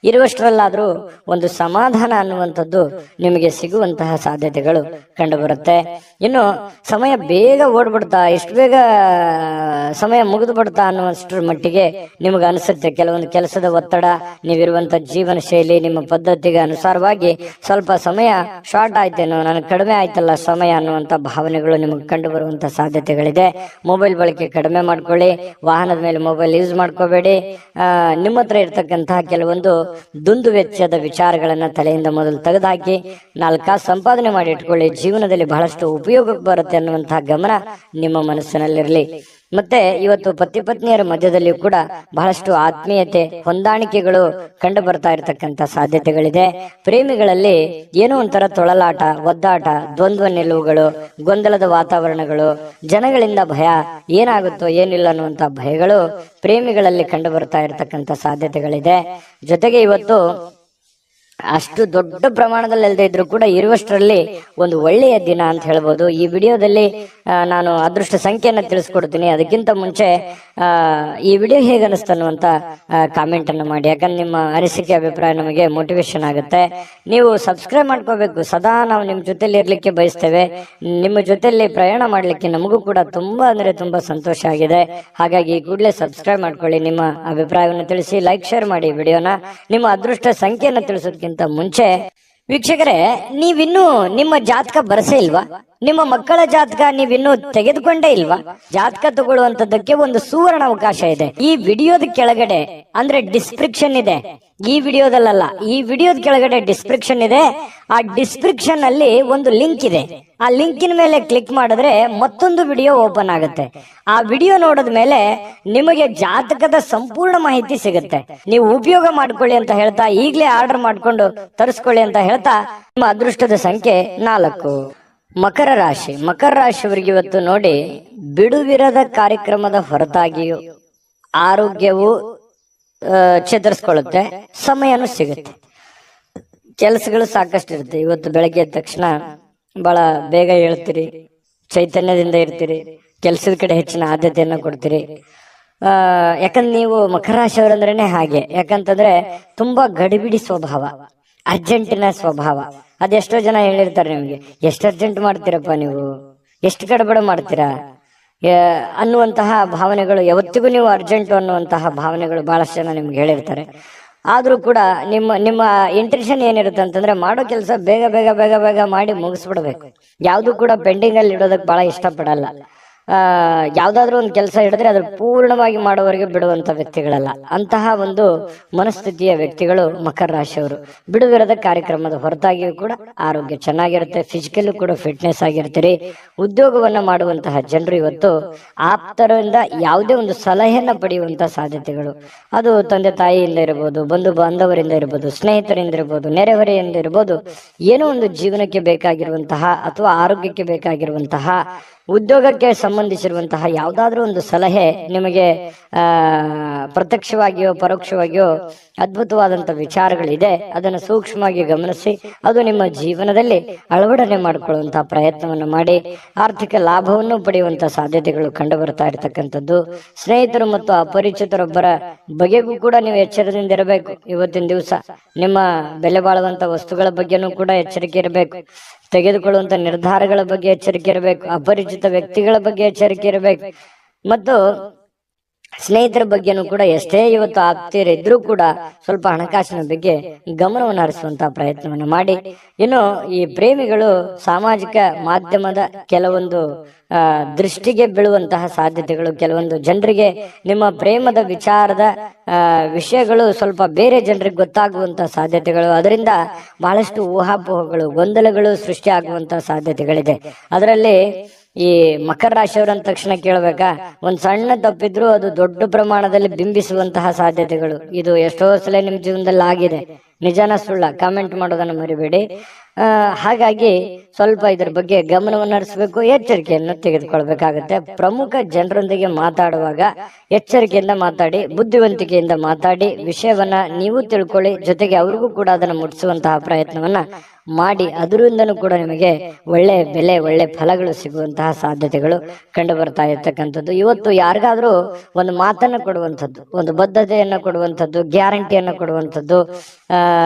A: ಇರುವಷ್ಟರಲ್ಲಾದ್ರೂ ಒಂದು ಸಮಾಧಾನ ಅನ್ನುವಂಥದ್ದು ನಿಮಗೆ ಸಿಗುವಂತಹ ಸಾಧ್ಯತೆಗಳು ಕಂಡು ಬರುತ್ತೆ. ಇನ್ನು ಸಮಯ ಬೇಗ ಓಡ್ಬಿಡ್ತಾ, ಎಷ್ಟು ಬೇಗ ಸಮಯ ಮುಗಿದು ಬಿಡ್ತಾ ಅನ್ನುವಷ್ಟರ ಮಟ್ಟಿಗೆ ನಿಮಗೆ ಅನಿಸುತ್ತೆ. ಕೆಲವೊಂದು ಕೆಲಸದ ಒತ್ತಡ, ನೀವಿರುವಂತ ಜೀವನ ಶೈಲಿ, ನಿಮ್ಮ ಪದ್ಧತಿಗೆ ಅನುಸಾರವಾಗಿ ಸ್ವಲ್ಪ ಸಮಯ ಶಾರ್ಟ್ ಆಯ್ತೇನೋ, ನನಗೆ ಕಡಿಮೆ ಆಯ್ತಲ್ಲ ಸಮಯ ಅನ್ನುವಂತ ಭಾವನೆಗಳು ನಿಮಗೆ ಕಂಡು ಬರುವಂತ ಸಾಧ್ಯತೆಗಳಿದೆ. ಮೊಬೈಲ್ ಬಳಕೆ ಕಡಿಮೆ ಮಾಡ್ಕೊಳ್ಳಿ, ವಾಹನದ ಮೇಲೆ ಮೊಬೈಲ್ ಯೂಸ್ ಮಾಡ್ಕೋಬೇಡಿ. ನಿಮ್ಮ ಹತ್ರ ಇರ್ತಕ್ಕಂತಹ ಕೆಲವೊಂದು ದುಂದು ವೆಚ್ಚದ ವಿಚಾರಗಳನ್ನ ತಲೆಯಿಂದ ಮೊದಲು ತೆಗೆದುಹಾಕಿ 4 ಕಾಸು ಸಂಪಾದನೆ ಮಾಡಿ ಇಟ್ಕೊಳ್ಳಿ. ಜೀವನದಲ್ಲಿ ಬಹಳಷ್ಟು ಉಪಯೋಗಕ್ಕೆ ಬರುತ್ತೆ ಅನ್ನುವಂತಹ ಗಮನ ನಿಮ್ಮ ಮನಸ್ಸಿನಲ್ಲಿರಲಿ. ಮತ್ತೆ ಇವತ್ತು ಪತಿ ಪತ್ನಿಯರ ಮಧ್ಯದಲ್ಲಿಯೂ ಕೂಡ ಬಹಳಷ್ಟು ಆತ್ಮೀಯತೆ, ಹೊಂದಾಣಿಕೆಗಳು ಕಂಡು ಬರ್ತಾ ಇರತಕ್ಕಂತ ಸಾಧ್ಯತೆಗಳಿದೆ. ಪ್ರೇಮಿಗಳಲ್ಲಿ ಏನೋ ಒಂಥರ ತೊಳಲಾಟ, ಒದ್ದಾಟ, ದ್ವಂದ್ವ ನಿಲುವುಗಳು, ಗೊಂದಲದ ವಾತಾವರಣಗಳು, ಜನಗಳಿಂದ ಭಯ, ಏನಾಗುತ್ತೋ ಏನಿಲ್ಲ ಅನ್ನುವಂತ ಭಯಗಳು ಪ್ರೇಮಿಗಳಲ್ಲಿ ಕಂಡು ಬರ್ತಾ ಇರತಕ್ಕಂತ ಸಾಧ್ಯತೆಗಳಿದೆ. ಜೊತೆಗೆ ಇವತ್ತು ಅಷ್ಟು ದೊಡ್ಡ ಪ್ರಮಾಣದಲ್ಲಿ ಅಲ್ಲದೆ ಇದ್ರೂ ಕೂಡ ಇರುವಷ್ಟರಲ್ಲಿ ಒಂದು ಒಳ್ಳೆಯ ದಿನ ಅಂತ ಹೇಳ್ಬೋದು. ಈ ವಿಡಿಯೋದಲ್ಲಿ ನಾನು ಅದೃಷ್ಟ ಸಂಖ್ಯೆಯನ್ನ ತಿಳಿಸ್ಕೊಡ್ತೀನಿ. ಅದಕ್ಕಿಂತ ಮುಂಚೆ ಈ ವಿಡಿಯೋ ಹೇಗೆ ಅನಿಸ್ತು ಅನ್ನುವಂತ ಕಾಮೆಂಟ್ ಅನ್ನು ಮಾಡಿ. ಯಾಕಂದ್ರೆ ನಿಮ್ಮ ಅನಿಸಿಕೆ, ಅಭಿಪ್ರಾಯ ನಮಗೆ ಮೋಟಿವೇಶನ್ ಆಗುತ್ತೆ. ನೀವು ಸಬ್ಸ್ಕ್ರೈಬ್ ಮಾಡ್ಕೋಬೇಕು. ಸದಾ ನಾವು ನಿಮ್ಮ ಜೊತೆಲಿ ಇರ್ಲಿಕ್ಕೆ ಬಯಸ್ತೇವೆ. ನಿಮ್ಮ ಜೊತೆಲಿ ಪ್ರಯಾಣ ಮಾಡ್ಲಿಕ್ಕೆ ನಮಗೂ ಕೂಡ ತುಂಬಾ ಅಂದ್ರೆ ತುಂಬಾ ಸಂತೋಷ ಆಗಿದೆ. ಹಾಗಾಗಿ ಕೂಡಲೇ ಸಬ್ಸ್ಕ್ರೈಬ್ ಮಾಡ್ಕೊಳ್ಳಿ. ನಿಮ್ಮ ಅಭಿಪ್ರಾಯವನ್ನು ತಿಳಿಸಿ, ಲೈಕ್, ಶೇರ್ ಮಾಡಿ ವಿಡಿಯೋನ. ನಿಮ್ಮ ಅದೃಷ್ಟ ಸಂಖ್ಯೆಯನ್ನು ತಿಳಿಸೋದಕ್ಕಿಂತ ಮುಂಚೆ ವೀಕ್ಷಕರೇ, ನೀವಿನ್ನೂ ನಿಮ್ಮ ಜಾತಕ ಬರಸೇ ಇಲ್ವಾ? ನಿಮ್ಮ ಮಕ್ಕಳ ಜಾತಕ ನೀವಿನ್ನೂ ತೆಗೆದುಕೊಂಡೇ ಇಲ್ವಾ? ಜಾತಕ ತಗೊಳ್ಳುವಂತದ್ದಕ್ಕೆ ಒಂದು ಸುವರ್ಣ ಅವಕಾಶ ಇದೆ. ಈ ವಿಡಿಯೋದ ಕೆಳಗಡೆ ಅಂದ್ರೆ ಡಿಸ್ಕ್ರಿಪ್ಷನ್ ಇದೆ. ಈ ವಿಡಿಯೋದಲ್ಲ, ಈ ವಿಡಿಯೋದ ಕೆಳಗಡೆ ಡಿಸ್ಕ್ರಿಪ್ಷನ್ ಇದೆ. ಆ ಡಿಸ್ಕ್ರಿಪ್ಷನ್ ಅಲ್ಲಿ ಒಂದು ಲಿಂಕ್ ಇದೆ. ಆ ಲಿಂಕಿನ ಮೇಲೆ ಕ್ಲಿಕ್ ಮಾಡಿದ್ರೆ ಮತ್ತೊಂದು ವಿಡಿಯೋ ಓಪನ್ ಆಗುತ್ತೆ. ಆ ವಿಡಿಯೋ ನೋಡಿದ ಮೇಲೆ ನಿಮಗೆ ಜಾತಕದ ಸಂಪೂರ್ಣ ಮಾಹಿತಿ ಸಿಗುತ್ತೆ. ನೀವು ಉಪಯೋಗ ಮಾಡ್ಕೊಳ್ಳಿ ಅಂತ ಹೇಳ್ತಾ, ಈಗಲೇ ಆರ್ಡರ್ ಮಾಡ್ಕೊಂಡು ತರಿಸ್ಕೊಳ್ಳಿ ಅಂತ ಹೇಳ್ತಾ, ನಿಮ್ಮ ಅದೃಷ್ಟದ ಸಂಖ್ಯೆ 4. ಮಕರ ರಾಶಿ. ಮಕರ ರಾಶಿಯವರಿಗೆ ಇವತ್ತು ನೋಡಿ, ಬಿಡುವಿರದ ಕಾರ್ಯಕ್ರಮದ ಹೊರತಾಗಿಯೂ ಆರೋಗ್ಯವು ಚೇತರಿಸ್ಕೊಳ್ಳುತ್ತೆ, ಸಮಯನೂ ಸಿಗುತ್ತೆ. ಕೆಲಸಗಳು ಸಾಕಷ್ಟು ಇರುತ್ತೆ. ಇವತ್ತು ಬೆಳಗ್ಗೆ ಎದ್ದ ತಕ್ಷಣ ಬಹಳ ಬೇಗ ಹೇಳ್ತೀರಿ, ಚೈತನ್ಯದಿಂದ ಇರ್ತೀರಿ, ಕೆಲಸದ ಕಡೆ ಹೆಚ್ಚಿನ ಆದ್ಯತೆಯನ್ನು ಕೊಡ್ತೀರಿ. ಯಾಕಂದ್ರೆ ನೀವು ಮಕರ ರಾಶಿಯವರಂದ್ರೇನೆ ಹಾಗೆ. ಯಾಕಂತಂದ್ರೆ ತುಂಬಾ ಗಡಿಬಿಡಿ ಸ್ವಭಾವ, ಅರ್ಜೆಂಟಿನ ಸ್ವಭಾವ. ಅದೆಷ್ಟೋ ಜನ ಹೇಳಿರ್ತಾರೆ ನಿಮ್ಗೆ, ಎಷ್ಟು ಅರ್ಜೆಂಟ್ ಮಾಡ್ತೀರಪ್ಪ ನೀವು, ಎಷ್ಟು ಗಡಬಡ ಮಾಡ್ತೀರಾ ಅನ್ನುವಂತಹ ಭಾವನೆಗಳು. ಯಾವತ್ತಿಗೂ ನೀವು ಅರ್ಜೆಂಟು ಅನ್ನುವಂತಹ ಭಾವನೆಗಳು ಬಹಳಷ್ಟು ಜನ ನಿಮ್ಗೆ ಹೇಳಿರ್ತಾರೆ. ಆದ್ರೂ ಕೂಡ ನಿಮ್ಮ ಇಂಟೆನ್ಷನ್ ಏನಿರುತ್ತೆ ಅಂತಂದ್ರೆ, ಮಾಡೋ ಕೆಲಸ ಬೇಗ ಬೇಗ ಬೇಗ ಬೇಗ ಮಾಡಿ ಮುಗಿಸ್ಬಿಡ್ಬೇಕು. ಯಾವ್ದು ಕೂಡ ಪೆಂಡಿಂಗ್ ಅಲ್ಲಿ ಇಡೋದಕ್ಕೆ ಬಹಳ ಇಷ್ಟಪಡಲ್ಲ. ಯಾವ್ದಾದ್ರು ಒಂದು ಕೆಲಸ ಹಿಡಿದ್ರೆ ಅದ್ರ ಪೂರ್ಣವಾಗಿ ಮಾಡೋವರೆಗೆ ಬಿಡುವಂತ ವ್ಯಕ್ತಿಗಳಲ್ಲ. ಅಂತಹ ಒಂದು ಮನಸ್ಥಿತಿಯ ವ್ಯಕ್ತಿಗಳು ಮಕರ ರಾಶಿಯವರು. ಬಿಡುವಿರದ ಕಾರ್ಯಕ್ರಮದ ಹೊರತಾಗಿಯೂ ಕೂಡ ಆರೋಗ್ಯ ಚೆನ್ನಾಗಿರುತ್ತೆ, ಫಿಸಿಕಲ್ ಕೂಡ ಫಿಟ್ನೆಸ್ ಆಗಿರ್ತೀರಿ. ಉದ್ಯೋಗವನ್ನ ಮಾಡುವಂತಹ ಜನರು ಇವತ್ತು ಆಪ್ತರಿಂದ ಯಾವುದೇ ಒಂದು ಸಲಹೆಯನ್ನ ಪಡೆಯುವಂತಹ ಸಾಧ್ಯತೆಗಳು, ಅದು ತಂದೆ ತಾಯಿಯಿಂದ ಇರಬಹುದು, ಬಂಧು ಬಾಂಧವರಿಂದ ಇರಬಹುದು, ಸ್ನೇಹಿತರಿಂದ ಇರಬಹುದು, ನೆರೆಹೊರೆಯಿಂದ ಇರಬಹುದು. ಏನೋ ಒಂದು ಜೀವನಕ್ಕೆ ಬೇಕಾಗಿರುವಂತಹ ಅಥವಾ ಆರೋಗ್ಯಕ್ಕೆ ಬೇಕಾಗಿರುವಂತಹ, ಉದ್ಯೋಗಕ್ಕೆ ಸಂಬಂಧಿಸಿರುವಂತಹ ಯಾವುದಾದ್ರೂ ಒಂದು ಸಲಹೆ ನಿಮಗೆ ಪ್ರತ್ಯಕ್ಷವಾಗಿಯೋ ಪರೋಕ್ಷವಾಗಿಯೋ ಅದ್ಭುತವಾದಂತ ವಿಚಾರಗಳಿದೆ. ಅದನ್ನು ಸೂಕ್ಷ್ಮವಾಗಿ ಗಮನಿಸಿ ಅದು ನಿಮ್ಮ ಜೀವನದಲ್ಲಿ ಅಳವಡನೆ ಮಾಡಿಕೊಳ್ಳುವಂತಹ ಪ್ರಯತ್ನವನ್ನು ಮಾಡಿ ಆರ್ಥಿಕ ಲಾಭವನ್ನು ಪಡೆಯುವಂತಹ ಸಾಧ್ಯತೆಗಳು ಕಂಡು ಬರ್ತಾ ಇರತಕ್ಕಂಥದ್ದು. ಸ್ನೇಹಿತರು ಮತ್ತು ಅಪರಿಚಿತರೊಬ್ಬರ ಬಗೆಗೂ ಕೂಡ ನೀವು ಎಚ್ಚರದಿಂದ ಇರಬೇಕು. ಇವತ್ತಿನ ದಿವಸ ನಿಮ್ಮ ಬೆಲೆ ಬಾಳುವಂತ ವಸ್ತುಗಳ ಬಗ್ಗೆನೂ ಕೂಡ ಎಚ್ಚರಿಕೆ ಇರಬೇಕು. ತೆಗೆದುಕೊಳ್ಳುವಂತ ನಿರ್ಧಾರಗಳ ಬಗ್ಗೆ ಎಚ್ಚರಿಕೆ ಇರಬೇಕು. ಅಪರಿಚಿತ ವ್ಯಕ್ತಿಗಳ ಬಗ್ಗೆ ಎಚ್ಚರಿಕೆ ಇರಬೇಕು. ಮತ್ತು ಸ್ನೇಹಿತರ ಬಗ್ಗೆನೂ ಕೂಡ ಎಷ್ಟೇ ಇವತ್ತು ಆಪ್ತರಿದ್ರೂ ಕೂಡ ಸ್ವಲ್ಪ ಹಣಕಾಸಿನ ಬಗ್ಗೆ ಗಮನವನ್ನು ಹರಿಸುವಂತಹ ಪ್ರಯತ್ನವನ್ನು ಮಾಡಿ. ಇನ್ನು ಈ ಪ್ರೇಮಿಗಳು ಸಾಮಾಜಿಕ ಮಾಧ್ಯಮದ ಕೆಲವೊಂದು ದೃಷ್ಟಿಗೆ ಬೀಳುವಂತಹ ಸಾಧ್ಯತೆಗಳು, ಕೆಲವೊಂದು ಜನರಿಗೆ ನಿಮ್ಮ ಪ್ರೇಮದ ವಿಚಾರದ ವಿಷಯಗಳು ಸ್ವಲ್ಪ ಬೇರೆ ಜನರಿಗೆ ಗೊತ್ತಾಗುವಂತಹ ಸಾಧ್ಯತೆಗಳು, ಅದರಿಂದ ಬಹಳಷ್ಟು ಊಹಾಪೋಹಗಳು, ಗೊಂದಲಗಳು ಸೃಷ್ಟಿಯಾಗುವಂತಹ ಸಾಧ್ಯತೆಗಳಿದೆ. ಅದರಲ್ಲಿ ಈ ಮಕರ ರಾಶಿಯವರು ಅಂದ ತಕ್ಷಣ ಕೇಳ್ಬೇಕಾ, ಒಂದ್ ಸಣ್ಣ ತಪ್ಪಿದ್ರು ಅದು ದೊಡ್ಡ ಪ್ರಮಾಣದಲ್ಲಿ ಬಿಂಬಿಸುವಂತಹ ಸಾಧ್ಯತೆಗಳು ಇದು ಎಷ್ಟೋ ಸಲ ನಿಮ್ ಜೀವನದಲ್ಲಿ ಆಗಿದೆ. ನಿಜಾನ ಸುಳ್ಳ ಕಾಮೆಂಟ್ ಮಾಡೋದನ್ನ ಮರಿಬೇಡಿ. ಹಾಗಾಗಿ ಸ್ವಲ್ಪ ಇದ್ರ ಬಗ್ಗೆ ಗಮನವನ್ನು ಹರಿಸಬೇಕು, ಎಚ್ಚರಿಕೆಯನ್ನು ತೆಗೆದುಕೊಳ್ಬೇಕಾಗತ್ತೆ. ಪ್ರಮುಖ ಜನರೊಂದಿಗೆ ಮಾತಾಡುವಾಗ ಎಚ್ಚರಿಕೆಯಿಂದ ಮಾತಾಡಿ, ಬುದ್ಧಿವಂತಿಕೆಯಿಂದ ಮಾತಾಡಿ, ವಿಷಯವನ್ನ ನೀವು ತಿಳ್ಕೊಳ್ಳಿ, ಜೊತೆಗೆ ಅವ್ರಿಗೂ ಕೂಡ ಅದನ್ನ ಮುಟ್ಟಿಸುವಂತಹ ಪ್ರಯತ್ನವನ್ನ ಮಾಡಿ ಅದರಿಂದನೂ ಕೂಡ ನಿಮಗೆ ಒಳ್ಳೆ ಬೆಲೆ, ಒಳ್ಳೆ ಫಲಗಳು ಸಿಗುವಂತಹ ಸಾಧ್ಯತೆಗಳು ಕಂಡು ಬರ್ತಾ ಇರ್ತಕ್ಕಂಥದ್ದು. ಇವತ್ತು ಯಾರಿಗಾದ್ರೂ ಒಂದು ಮಾತನ್ನು ಕೊಡುವಂಥದ್ದು, ಒಂದು ಬದ್ಧತೆಯನ್ನು ಕೊಡುವಂಥದ್ದು, ಗ್ಯಾರಂಟಿಯನ್ನು ಕೊಡುವಂಥದ್ದು,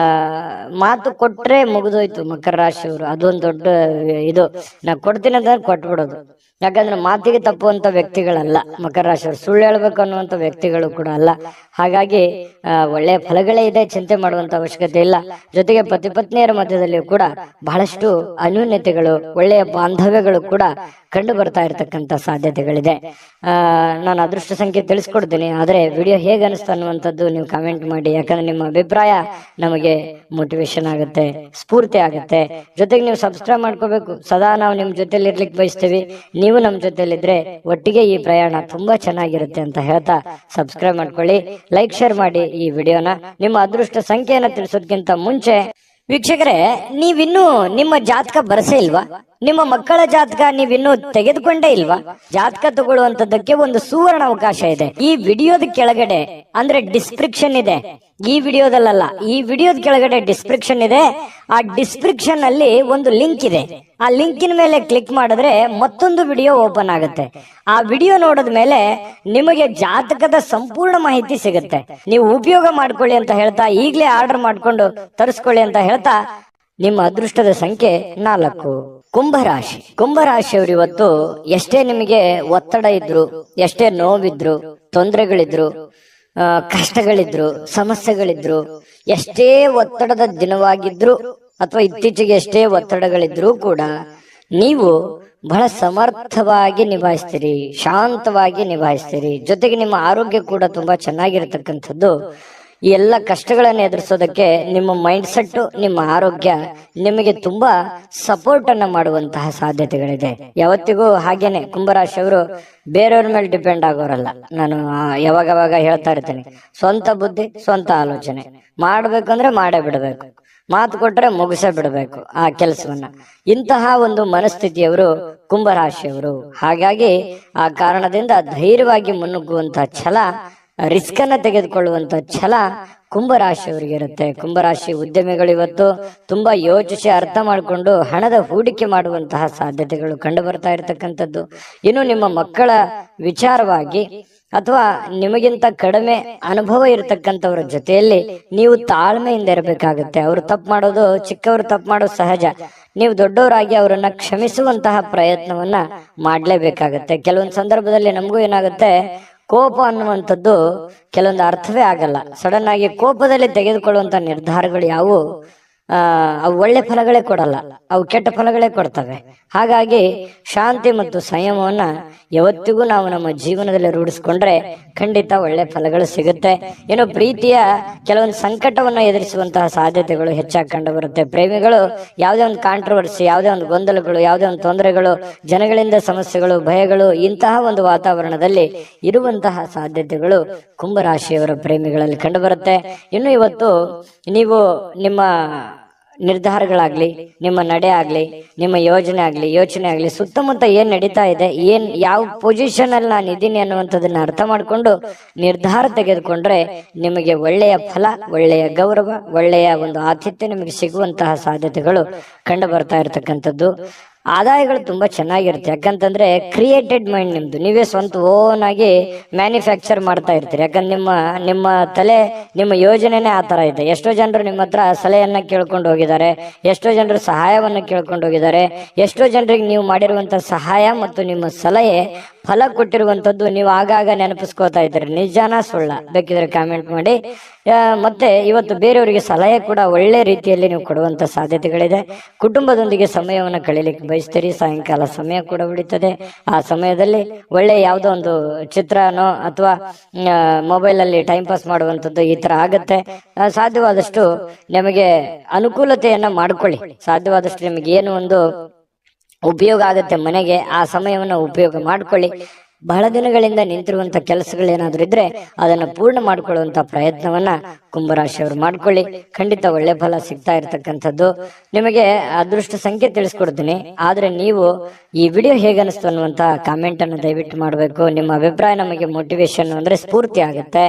A: ಮಾತು ಕೊಟ್ರೆ ಮುಗಿದೋಯ್ತು ಮಕರ ರಾಶಿಯವರು. ಅದೊಂದು ದೊಡ್ಡ ಇದು, ನಾ ಕೊಡ್ತೀನಿ ಅಂತ ಕೊಟ್ಬಿಡೋದು. ಯಾಕಂದ್ರೆ ಮಾತಿಗೆ ತಪ್ಪುವಂತ ವ್ಯಕ್ತಿಗಳಲ್ಲ ಮಕರ ರಾಶಿಯವರು, ಸುಳ್ಳು ಹೇಳ್ಬೇಕು ಅನ್ನುವಂತ ವ್ಯಕ್ತಿಗಳು ಕೂಡ ಅಲ್ಲ. ಹಾಗಾಗಿ ಒಳ್ಳೆಯ ಫಲಗಳೇ ಇದೆ, ಚಿಂತೆ ಮಾಡುವಂತ ಅವಶ್ಯಕತೆ ಇಲ್ಲ. ಜೊತೆಗೆ ಪತಿ ಪತ್ನಿಯರ ಮಧ್ಯದಲ್ಲಿಯೂ ಕೂಡ ಬಹಳಷ್ಟು ಅನ್ಯೂನ್ಯತೆಗಳು, ಒಳ್ಳೆಯ ಬಾಂಧವ್ಯಗಳು ಕೂಡ ಕಂಡು ಬರ್ತಾ ಇರತಕ್ಕಂತ ಸಾಧ್ಯತೆಗಳಿದೆ. ನಾನು ಅದೃಷ್ಟ ಸಂಖ್ಯೆ ತಿಳಿಸ್ಕೊಡ್ತೀನಿ, ಆದ್ರೆ ವಿಡಿಯೋ ಹೇಗೆ ಅನಿಸ್ತು ಅನ್ನುವಂಥದ್ದು ನೀವು ಕಮೆಂಟ್ ಮಾಡಿ. ಯಾಕಂದ್ರೆ ನಿಮ್ಮ ಅಭಿಪ್ರಾಯ ನಮಗೆ ಮೋಟಿವೇಶನ್ ಆಗುತ್ತೆ, ಸ್ಫೂರ್ತಿ ಆಗುತ್ತೆ. ಜೊತೆಗೆ ನೀವು ಸಬ್ಸ್ಕ್ರೈಬ್ ಮಾಡ್ಕೋಬೇಕು. ಸದಾ ನಾವು ನಿಮ್ ಜೊತೆಲಿ ಇರ್ಲಿಕ್ಕೆ ಬಯಸ್ತೀವಿ, ನೀವು ನಮ್ಮ ಜೊತೆಲಿದ್ರೆ ಒಟ್ಟಿಗೆ ಈ ಪ್ರಯಾಣ ತುಂಬಾ ಚೆನ್ನಾಗಿರುತ್ತೆ ಅಂತ ಹೇಳ್ತಾ ಸಬ್ಸ್ಕ್ರೈಬ್ ಮಾಡ್ಕೊಳ್ಳಿ, ಲೈಕ್ ಶೇರ್ ಮಾಡಿ ಈ ವಿಡಿಯೋನ. ನಿಮ್ಮ ಅದೃಷ್ಟ ಸಂಖ್ಯೆಯನ್ನ ತಿಳಿಸೋದಕ್ಕಿಂತ ಮುಂಚೆ ವೀಕ್ಷಕರೇ, ನೀವಿನ್ನೂ ನಿಮ್ಮ ಜಾತಕ ಬರಸೇ ಇಲ್ವಾ? ನಿಮ್ಮ ಮಕ್ಕಳ ಜಾತಕ ನೀವಿನ್ನೂ ತೆಗೆದುಕೊಂಡೇ ಇಲ್ವಾ? ಜಾತಕ ತಗೊಳ್ಳುವಂತದ್ದಕ್ಕೆ ಒಂದು ಸುವರ್ಣ ಅವಕಾಶ ಇದೆ. ಈ ವಿಡಿಯೋದ ಕೆಳಗಡೆ ಅಂದ್ರೆ ಡಿಸ್ಕ್ರಿಪ್ಷನ್ ಇದೆ, ಈ ವಿಡಿಯೋದಲ್ಲ, ಈ ವಿಡಿಯೋದ ಕೆಳಗಡೆ ಡಿಸ್ಕ್ರಿಪ್ಷನ್ ಇದೆ. ಆ ಡಿಸ್ಕ್ರಿಪ್ಷನ್ ಅಲ್ಲಿ ಒಂದು ಲಿಂಕ್ ಇದೆ. ಆ ಲಿಂಕಿನ ಮೇಲೆ ಕ್ಲಿಕ್ ಮಾಡಿದ್ರೆ ಮತ್ತೊಂದು ವಿಡಿಯೋ ಓಪನ್ ಆಗುತ್ತೆ. ಆ ವಿಡಿಯೋ ನೋಡಿದ ಮೇಲೆ ನಿಮಗೆ ಜಾತಕದ ಸಂಪೂರ್ಣ ಮಾಹಿತಿ ಸಿಗುತ್ತೆ. ನೀವು ಉಪಯೋಗ ಮಾಡ್ಕೊಳ್ಳಿ ಅಂತ ಹೇಳ್ತಾ, ಈಗಲೇ ಆರ್ಡರ್ ಮಾಡ್ಕೊಂಡು ತರಿಸ್ಕೊಳ್ಳಿ ಅಂತ ಹೇಳ್ತಾ, ನಿಮ್ಮ ಅದೃಷ್ಟದ ಸಂಖ್ಯೆ 4. ಕುಂಭರಾಶಿ. ಕುಂಭರಾಶಿಯವರು ಇವತ್ತು ಎಷ್ಟೇ ನಿಮಗೆ ಒತ್ತಡ ಇದ್ರು, ಎಷ್ಟೇ ನೋವಿದ್ರು, ತೊಂದರೆಗಳಿದ್ರು, ಕಷ್ಟಗಳಿದ್ರು, ಸಮಸ್ಯೆಗಳಿದ್ರು, ಎಷ್ಟೇ ಒತ್ತಡದ ದಿನವಾಗಿದ್ರು ಅಥವಾ ಇತ್ತೀಚೆಗೆ ಎಷ್ಟೇ ಒತ್ತಡಗಳಿದ್ರೂ ಕೂಡ ನೀವು ಬಹಳ ಸಮರ್ಥವಾಗಿ ನಿಭಾಯಿಸ್ತೀರಿ, ಶಾಂತವಾಗಿ ನಿಭಾಯಿಸ್ತೀರಿ. ಜೊತೆಗೆ ನಿಮ್ಮ ಆರೋಗ್ಯ ಕೂಡ ತುಂಬಾ ಚೆನ್ನಾಗಿರತಕ್ಕಂಥದ್ದು. ಈ ಎಲ್ಲ ಕಷ್ಟಗಳನ್ನು ಎದುರಿಸೋದಕ್ಕೆ ನಿಮ್ಮ ಮೈಂಡ್ ಸೆಟ್, ನಿಮ್ಮ ಆರೋಗ್ಯ ನಿಮಗೆ ತುಂಬಾ ಸಪೋರ್ಟ್ ಅನ್ನ ಮಾಡುವಂತಹ ಸಾಧ್ಯತೆಗಳಿದೆ. ಯಾವತ್ತಿಗೂ ಹಾಗೇನೆ ಕುಂಭರಾಶಿಯವರು ಬೇರೆಯವ್ರ ಮೇಲೆ ಡಿಪೆಂಡ್ ಆಗೋರಲ್ಲ. ನಾನು ಯಾವಾಗವಾಗ ಹೇಳ್ತಾ ಇರ್ತೇನೆ, ಸ್ವಂತ ಬುದ್ಧಿ, ಸ್ವಂತ ಆಲೋಚನೆ ಮಾಡ್ಬೇಕಂದ್ರೆ ಮಾಡೇ ಬಿಡಬೇಕು, ಮಾತು ಕೊಟ್ರೆ ಮುಗಿಸೇ ಬಿಡಬೇಕು ಆ ಕೆಲಸವನ್ನ. ಇಂತಹ ಒಂದು ಮನಸ್ಥಿತಿಯವರು ಕುಂಭರಾಶಿಯವರು. ಹಾಗಾಗಿ ಆ ಕಾರಣದಿಂದ ಧೈರ್ಯವಾಗಿ ಮುನ್ನುಗ್ಗುವಂತಹ ಛಲ, ರಿಸ್ಕ್ ಅನ್ನ ತೆಗೆದುಕೊಳ್ಳುವಂತ ಛಲ ಕುಂಭರಾಶಿಯವರಿಗೆ ಇರುತ್ತೆ. ಕುಂಭರಾಶಿ ಉದ್ಯಮಿಗಳು ಇವತ್ತು ತುಂಬಾ ಯೋಚಿಸಿ ಅರ್ಥ ಮಾಡಿಕೊಂಡು ಹಣದ ಹೂಡಿಕೆ ಮಾಡುವಂತಹ ಸಾಧ್ಯತೆಗಳು ಕಂಡು ಬರ್ತಾ ಇರತಕ್ಕಂಥದ್ದು. ಇನ್ನು ನಿಮ್ಮ ಮಕ್ಕಳ ವಿಚಾರವಾಗಿ ಅಥವಾ ನಿಮಗಿಂತ ಕಡಿಮೆ ಅನುಭವ ಇರತಕ್ಕಂಥವ್ರ ಜೊತೆಯಲ್ಲಿ ನೀವು ತಾಳ್ಮೆಯಿಂದ ಇರಬೇಕಾಗುತ್ತೆ. ಅವರು ತಪ್ಪು ಮಾಡೋದು, ಚಿಕ್ಕವರು ತಪ್ಪು ಮಾಡೋದು ಸಹಜ. ನೀವು ದೊಡ್ಡವರಾಗಿ ಅವರನ್ನ ಕ್ಷಮಿಸುವಂತಹ ಪ್ರಯತ್ನವನ್ನ ಮಾಡ್ಲೇಬೇಕಾಗತ್ತೆ. ಕೆಲವೊಂದು ಸಂದರ್ಭದಲ್ಲಿ ನಮಗೂ ಏನಾಗುತ್ತೆ, ಕೋಪ ಅನ್ನುವಂಥದ್ದು ಕೆಲವೊಂದು ಅರ್ಥವೇ ಆಗಲ್ಲ. ಸಡನ್ ಆಗಿ ಕೋಪದಲ್ಲಿ ತೆಗೆದುಕೊಳ್ಳುವಂತ ನಿರ್ಧಾರಗಳು ಯಾವುವು ಅವು ಒಳ್ಳೆ ಫಲಗಳೇ ಕೊಡಲ್ಲ, ಅವು ಕೆಟ್ಟ ಫಲಗಳೇ ಕೊಡ್ತವೆ. ಹಾಗಾಗಿ ಶಾಂತಿ ಮತ್ತು ಸಂಯಮವನ್ನ ಯಾವತ್ತಿಗೂ ನಾವು ನಮ್ಮ ಜೀವನದಲ್ಲಿ ರೂಢಿಸ್ಕೊಂಡ್ರೆ ಖಂಡಿತ ಒಳ್ಳೆ ಫಲಗಳು ಸಿಗುತ್ತೆ. ಏನೋ ಪ್ರೀತಿಯ ಕೆಲವೊಂದು ಸಂಕಟವನ್ನ ಎದುರಿಸುವಂತಹ ಸಾಧ್ಯತೆಗಳು ಹೆಚ್ಚಾಗಿ ಕಂಡು ಬರುತ್ತೆ. ಪ್ರೇಮಿಗಳು ಯಾವುದೇ ಒಂದು ಕಾಂಟ್ರವರ್ಸಿ, ಯಾವುದೇ ಒಂದು ಗೊಂದಲಗಳು, ಯಾವುದೇ ಒಂದು ತೊಂದರೆಗಳು, ಜನಗಳಿಂದ ಸಮಸ್ಯೆಗಳು, ಭಯಗಳು, ಇಂತಹ ಒಂದು ವಾತಾವರಣದಲ್ಲಿ ಇರುವಂತಹ ಸಾಧ್ಯತೆಗಳು ಕುಂಭರಾಶಿಯವರ ಪ್ರೇಮಿಗಳಲ್ಲಿ ಕಂಡು ಬರುತ್ತೆ. ಇನ್ನು ಇವತ್ತು ನೀವು ನಿಮ್ಮ ನಿರ್ಧಾರಗಳಾಗ್ಲಿ, ನಿಮ್ಮ ನಡೆ ಆಗ್ಲಿ, ನಿಮ್ಮ ಯೋಜನೆ ಆಗ್ಲಿ, ಸುತ್ತಮುತ್ತ ಏನ್ ನಡೀತಾ ಇದೆ, ಯಾವ ಪೊಸಿಷನ್ ಅಲ್ಲಿ ನಾನು ಇದ್ದೀನಿ ಅನ್ನುವಂಥದ್ದನ್ನ ಅರ್ಥ ಮಾಡ್ಕೊಂಡು ನಿರ್ಧಾರ ತೆಗೆದುಕೊಂಡ್ರೆ ನಿಮಗೆ ಒಳ್ಳೆಯ ಫಲ, ಒಳ್ಳೆಯ ಗೌರವ, ಒಳ್ಳೆಯ ಒಂದು ಆತಿಥ್ಯ ನಿಮಗೆ ಸಿಗುವಂತಹ ಸಾಧ್ಯತೆಗಳು ಕಂಡು ಬರ್ತಾ ಇರತಕ್ಕಂಥದ್ದು. ಆದಾಯಗಳು ತುಂಬಾ ಚೆನ್ನಾಗಿರುತ್ತೆ. ಯಾಕಂತಂದ್ರೆ ಕ್ರಿಯೇಟೆಡ್ ಮೈಂಡ್ ನಿಮ್ದು, ನೀವೇ ಸ್ವಂತ ಓನ್ ಆಗಿ ಮ್ಯಾನುಫ್ಯಾಕ್ಚರ್ ಮಾಡ್ತಾ ಇರ್ತೀರಿ. ಯಾಕಂದ್ರೆ ನಿಮ್ಮ ತಲೆ, ನಿಮ್ಮ ಯೋಜನೆನೇ ಆ ತರ ಇದೆ. ಎಷ್ಟೋ ಜನರು ನಿಮ್ಮ ಹತ್ರ ಸಲಹೆಯನ್ನ ಕೇಳ್ಕೊಂಡು ಹೋಗಿದ್ದಾರೆ, ಎಷ್ಟೋ ಜನರು ಸಹಾಯವನ್ನ ಕೇಳ್ಕೊಂಡು ಹೋಗಿದ್ದಾರೆ. ಎಷ್ಟೋ ಜನರಿಗೆ ನೀವು ಮಾಡಿರುವಂತ ಸಹಾಯ ಮತ್ತು ನಿಮ್ಮ ಸಲಹೆ ಫಲ ಕೊಟ್ಟಿರುವಂತದ್ದು ನೀವು ಆಗಾಗ ನೆನಪಿಸ್ಕೋತಾ ಇದ್ದೀರಿ. ನಿಜಾನ ಸುಳ್ಳ ಬೇಕಿದ್ರೆ ಕಾಮೆಂಟ್ ಮಾಡಿ. ಮತ್ತೆ ಇವತ್ತು ಬೇರೆಯವರಿಗೆ ಸಲಹೆ ಕೂಡ ಒಳ್ಳೆ ರೀತಿಯಲ್ಲಿ ನೀವು ಕೊಡುವಂತ ಸಾಧ್ಯತೆಗಳಿದೆ. ಕುಟುಂಬದೊಂದಿಗೆ ಸಮಯವನ್ನು ಕಳೀಲಿಕ್ಕೆ ಬಯಸ್ತೀರಿ. ಸಾಯಂಕಾಲ ಸಮಯ ಕೂಡ ಉಳಿತದೆ. ಆ ಸಮಯದಲ್ಲಿ ಒಳ್ಳೆ ಯಾವುದೋ ಒಂದು ಚಿತ್ರನೋ ಅಥವಾ ಮೊಬೈಲ್ ಅಲ್ಲಿ ಟೈಮ್ ಪಾಸ್ ಮಾಡುವಂಥದ್ದು ಈ ತರ ಆಗತ್ತೆ. ಸಾಧ್ಯವಾದಷ್ಟು ನಿಮಗೆ ಅನುಕೂಲತೆಯನ್ನ ಮಾಡ್ಕೊಳ್ಳಿ. ಸಾಧ್ಯವಾದಷ್ಟು ನಿಮಗೆ ಏನು ಒಂದು ಉಪಯೋಗ ಆಗುತ್ತೆ ಮನೆಗೆ, ಆ ಸಮಯವನ್ನು ಉಪಯೋಗ ಮಾಡ್ಕೊಳ್ಳಿ. ಬಹಳ ದಿನಗಳಿಂದ ನಿಂತಿರುವಂತ ಕೆಲಸಗಳೇನಾದ್ರೂ ಇದ್ರೆ ಅದನ್ನ ಪೂರ್ಣ ಮಾಡ್ಕೊಳ್ಳುವಂತ ಪ್ರಯತ್ನವನ್ನ ಕುಂಭರಾಶಿಯವರು ಮಾಡ್ಕೊಳ್ಳಿ. ಖಂಡಿತ ಒಳ್ಳೆ ಫಲ ಸಿಗ್ತಾ ಇರತಕ್ಕಂಥದ್ದು. ನಿಮಗೆ ಅದೃಷ್ಟ ಸಂಖ್ಯೆ ತಿಳಿಸ್ಕೊಡ್ತೀನಿ, ಆದ್ರೆ ನೀವು ಈ ವಿಡಿಯೋ ಹೇಗನಿಸ್ತು ಅನ್ನುವಂತ ಕಾಮೆಂಟ್ ಅನ್ನು ದಯವಿಟ್ಟು ಮಾಡಬೇಕು. ನಿಮ್ಮ ಅಭಿಪ್ರಾಯ ನಮಗೆ ಮೋಟಿವೇಶನ್ ಅಂದ್ರೆ ಸ್ಫೂರ್ತಿ ಆಗುತ್ತೆ.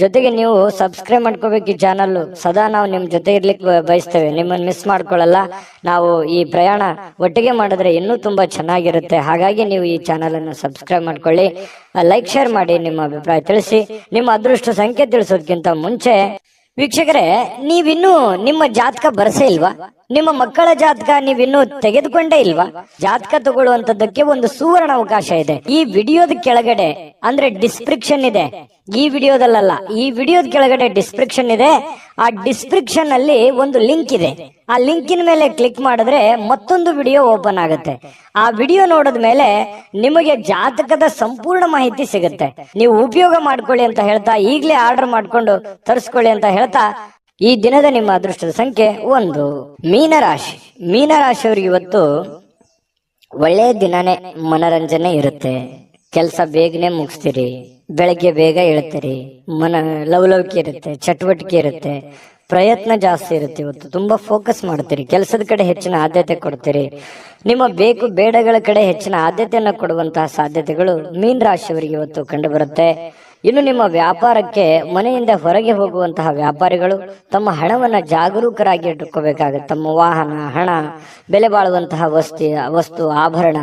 A: ಜೊತೆಗೆ ನೀವು ಸಬ್ಸ್ಕ್ರೈಬ್ ಮಾಡ್ಕೋಬೇಕು ಈ ಚಾನಲ್. ಸದಾ ನಾವು ನಿಮ್ ಜೊತೆ ಇರ್ಲಿಕ್ಕೆ ಬಯಸ್ತೇವೆ, ನಿಮ್ಮನ್ನು ಮಿಸ್ ಮಾಡ್ಕೊಳ್ಳಲ್ಲ. ನಾವು ಈ ಪ್ರಯಾಣ ಒಟ್ಟಿಗೆ ಮಾಡಿದ್ರೆ ಇನ್ನೂ ತುಂಬಾ ಚೆನ್ನಾಗಿರುತ್ತೆ. ಹಾಗಾಗಿ ನೀವು ಈ ಚಾನಲ್ ಅನ್ನು ಸಬ್ಸ್ಕ್ರೈಬ್ ಮಾಡ್ಕೊಳ್ಳಿ, ಲೈಕ್ ಶೇರ್ ಮಾಡಿ, ನಿಮ್ಮ ಅಭಿಪ್ರಾಯ ತಿಳಿಸಿ. ನಿಮ್ಮ ಅದೃಷ್ಟ ಸಂಖ್ಯೆ ತಿಳಿಸೋದಕ್ಕಿಂತ ಮುಂಚೆ ವೀಕ್ಷಕರೇ, ನೀವಿನ್ನೂ ನಿಮ್ಮ ಜಾತಕ ಬರಸೇ ಇಲ್ವಾ? ನಿಮ್ಮ ಮಕ್ಕಳ ಜಾತಕ ನೀವಿನ್ನೂ ತೆಗೆದುಕೊಂಡೇ ಇಲ್ವಾ? ಜಾತಕ ತಗೊಳ್ಳುವಂತದ್ದಕ್ಕೆ ಒಂದು ಸುವರ್ಣ ಅವಕಾಶ ಇದೆ. ಈ ವಿಡಿಯೋದ ಕೆಳಗಡೆ ಅಂದ್ರೆ ಡಿಸ್ಕ್ರಿಪ್ಷನ್ ಇದೆ, ಈ ವಿಡಿಯೋದಲ್ಲ, ಈ ವಿಡಿಯೋದ ಕೆಳಗಡೆ ಡಿಸ್ಕ್ರಿಪ್ಷನ್ ಇದೆ. ಆ ಡಿಸ್ಕ್ರಿಪ್ಷನ್ ಅಲ್ಲಿ ಒಂದು ಲಿಂಕ್ ಇದೆ. ಆ ಲಿಂಕಿನ ಮೇಲೆ ಕ್ಲಿಕ್ ಮಾಡಿದ್ರೆ ಮತ್ತೊಂದು ವಿಡಿಯೋ ಓಪನ್ ಆಗುತ್ತೆ. ಆ ವಿಡಿಯೋ ನೋಡಿದ ಮೇಲೆ ನಿಮಗೆ ಜಾತಕದ ಸಂಪೂರ್ಣ ಮಾಹಿತಿ ಸಿಗುತ್ತೆ. ನೀವು ಉಪಯೋಗ ಮಾಡ್ಕೊಳ್ಳಿ ಅಂತ ಹೇಳ್ತಾ, ಈಗಲೇ ಆರ್ಡರ್ ಮಾಡ್ಕೊಂಡು ತರಿಸ್ಕೊಳ್ಳಿ ಅಂತ ಹೇಳ್ತಾ, ಈ ದಿನದ ನಿಮ್ಮ ಅದೃಷ್ಟದ ಸಂಖ್ಯೆ 1. ಮೀನರಾಶಿ. ಮೀನರಾಶಿಯವರಿಗೆ ಇವತ್ತು ಒಳ್ಳೆಯ ದಿನನೇ, ಮನರಂಜನೆ ಇರುತ್ತೆ. ಕೆಲಸ ಬೇಗನೆ ಮುಗಿಸ್ತೀರಿ, ಬೆಳಗ್ಗೆ ಬೇಗ ಹೇಳ್ತೀರಿ, ಲವಲವಿಕೆ ಇರುತ್ತೆ, ಚಟುವಟಿಕೆ ಇರುತ್ತೆ, ಪ್ರಯತ್ನ ಜಾಸ್ತಿ ಇರುತ್ತೆ. ಇವತ್ತು ತುಂಬಾ ಫೋಕಸ್ ಮಾಡ್ತೀರಿ, ಕೆಲಸದ ಕಡೆ ಹೆಚ್ಚಿನ ಆದ್ಯತೆ ಕೊಡ್ತೀರಿ. ನಿಮ್ಮ ಬೇಕು ಬೇಡಗಳ ಕಡೆ ಹೆಚ್ಚಿನ ಆದ್ಯತೆಯನ್ನು ಕೊಡುವಂತಹ ಸಾಧ್ಯತೆಗಳು ಮೀನ ರಾಶಿಯವರಿಗೆ ಇವತ್ತು ಕಂಡು ಬರುತ್ತೆ. ಇನ್ನು ನಿಮ್ಮ ವ್ಯಾಪಾರಕ್ಕೆ ಮನೆಯಿಂದ ಹೊರಗೆ ಹೋಗುವಂತಹ ವ್ಯಾಪಾರಿಗಳು ತಮ್ಮ ಹಣವನ್ನ ಜಾಗರೂಕರಾಗಿ ಇಟ್ಟುಕೋಬೇಕಾಗುತ್ತೆ. ತಮ್ಮ ವಾಹನ, ಹಣ, ಬೆಲೆ ಬಾಳುವಂತಹ ವಸ್ತು ಆಭರಣ,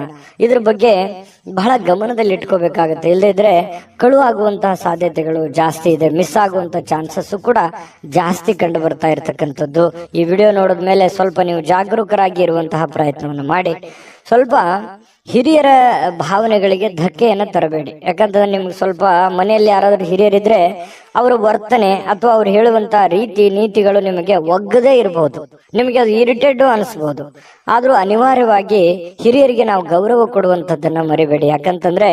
A: ಇದ್ರ ಬಗ್ಗೆ ಬಹಳ ಗಮನದಲ್ಲಿ ಇಟ್ಕೋಬೇಕಾಗತ್ತೆ. ಇಲ್ಲದಿದ್ರೆ ಕಳು ಆಗುವಂತಹ ಸಾಧ್ಯತೆಗಳು ಜಾಸ್ತಿ ಇದೆ. ಮಿಸ್ ಆಗುವಂತ ಚಾನ್ಸಸ್ ಕೂಡ ಜಾಸ್ತಿ ಕಂಡು ಬರ್ತಾ ಇರತಕ್ಕಂಥದ್ದು. ಈ ವಿಡಿಯೋ ನೋಡಿದ್ಮೇಲೆ ಸ್ವಲ್ಪ ನೀವು ಜಾಗರೂಕರಾಗಿ ಇರುವಂತಹ ಪ್ರಯತ್ನವನ್ನು ಮಾಡಿ. ಸ್ವಲ್ಪ ಹಿರಿಯರ ಭಾವನೆಗಳಿಗೆ ಧಕ್ಕೆಯನ್ನು ತರಬೇಡಿ. ಯಾಕಂತಂದ್ರೆ ನಿಮ್ಗೆ ಸ್ವಲ್ಪ ಮನೆಯಲ್ಲಿ ಯಾರಾದ್ರೂ ಹಿರಿಯರಿದ್ರೆ ಅವರ ವರ್ತನೆ ಅಥವಾ ಅವ್ರು ಹೇಳುವಂತ ರೀತಿ ನೀತಿಗಳು ನಿಮಗೆ ಒಗ್ಗದೇ ಇರಬಹುದು, ನಿಮಗೆ ಅದು ಇರಿಟೇಟ್ ಅನಿಸ್ಬಹುದು. ಆದ್ರೂ ಅನಿವಾರ್ಯವಾಗಿ ಹಿರಿಯರಿಗೆ ನಾವು ಗೌರವ ಕೊಡುವಂತದ್ದನ್ನ ಮರಿಬೇಡಿ. ಯಾಕಂತಂದ್ರೆ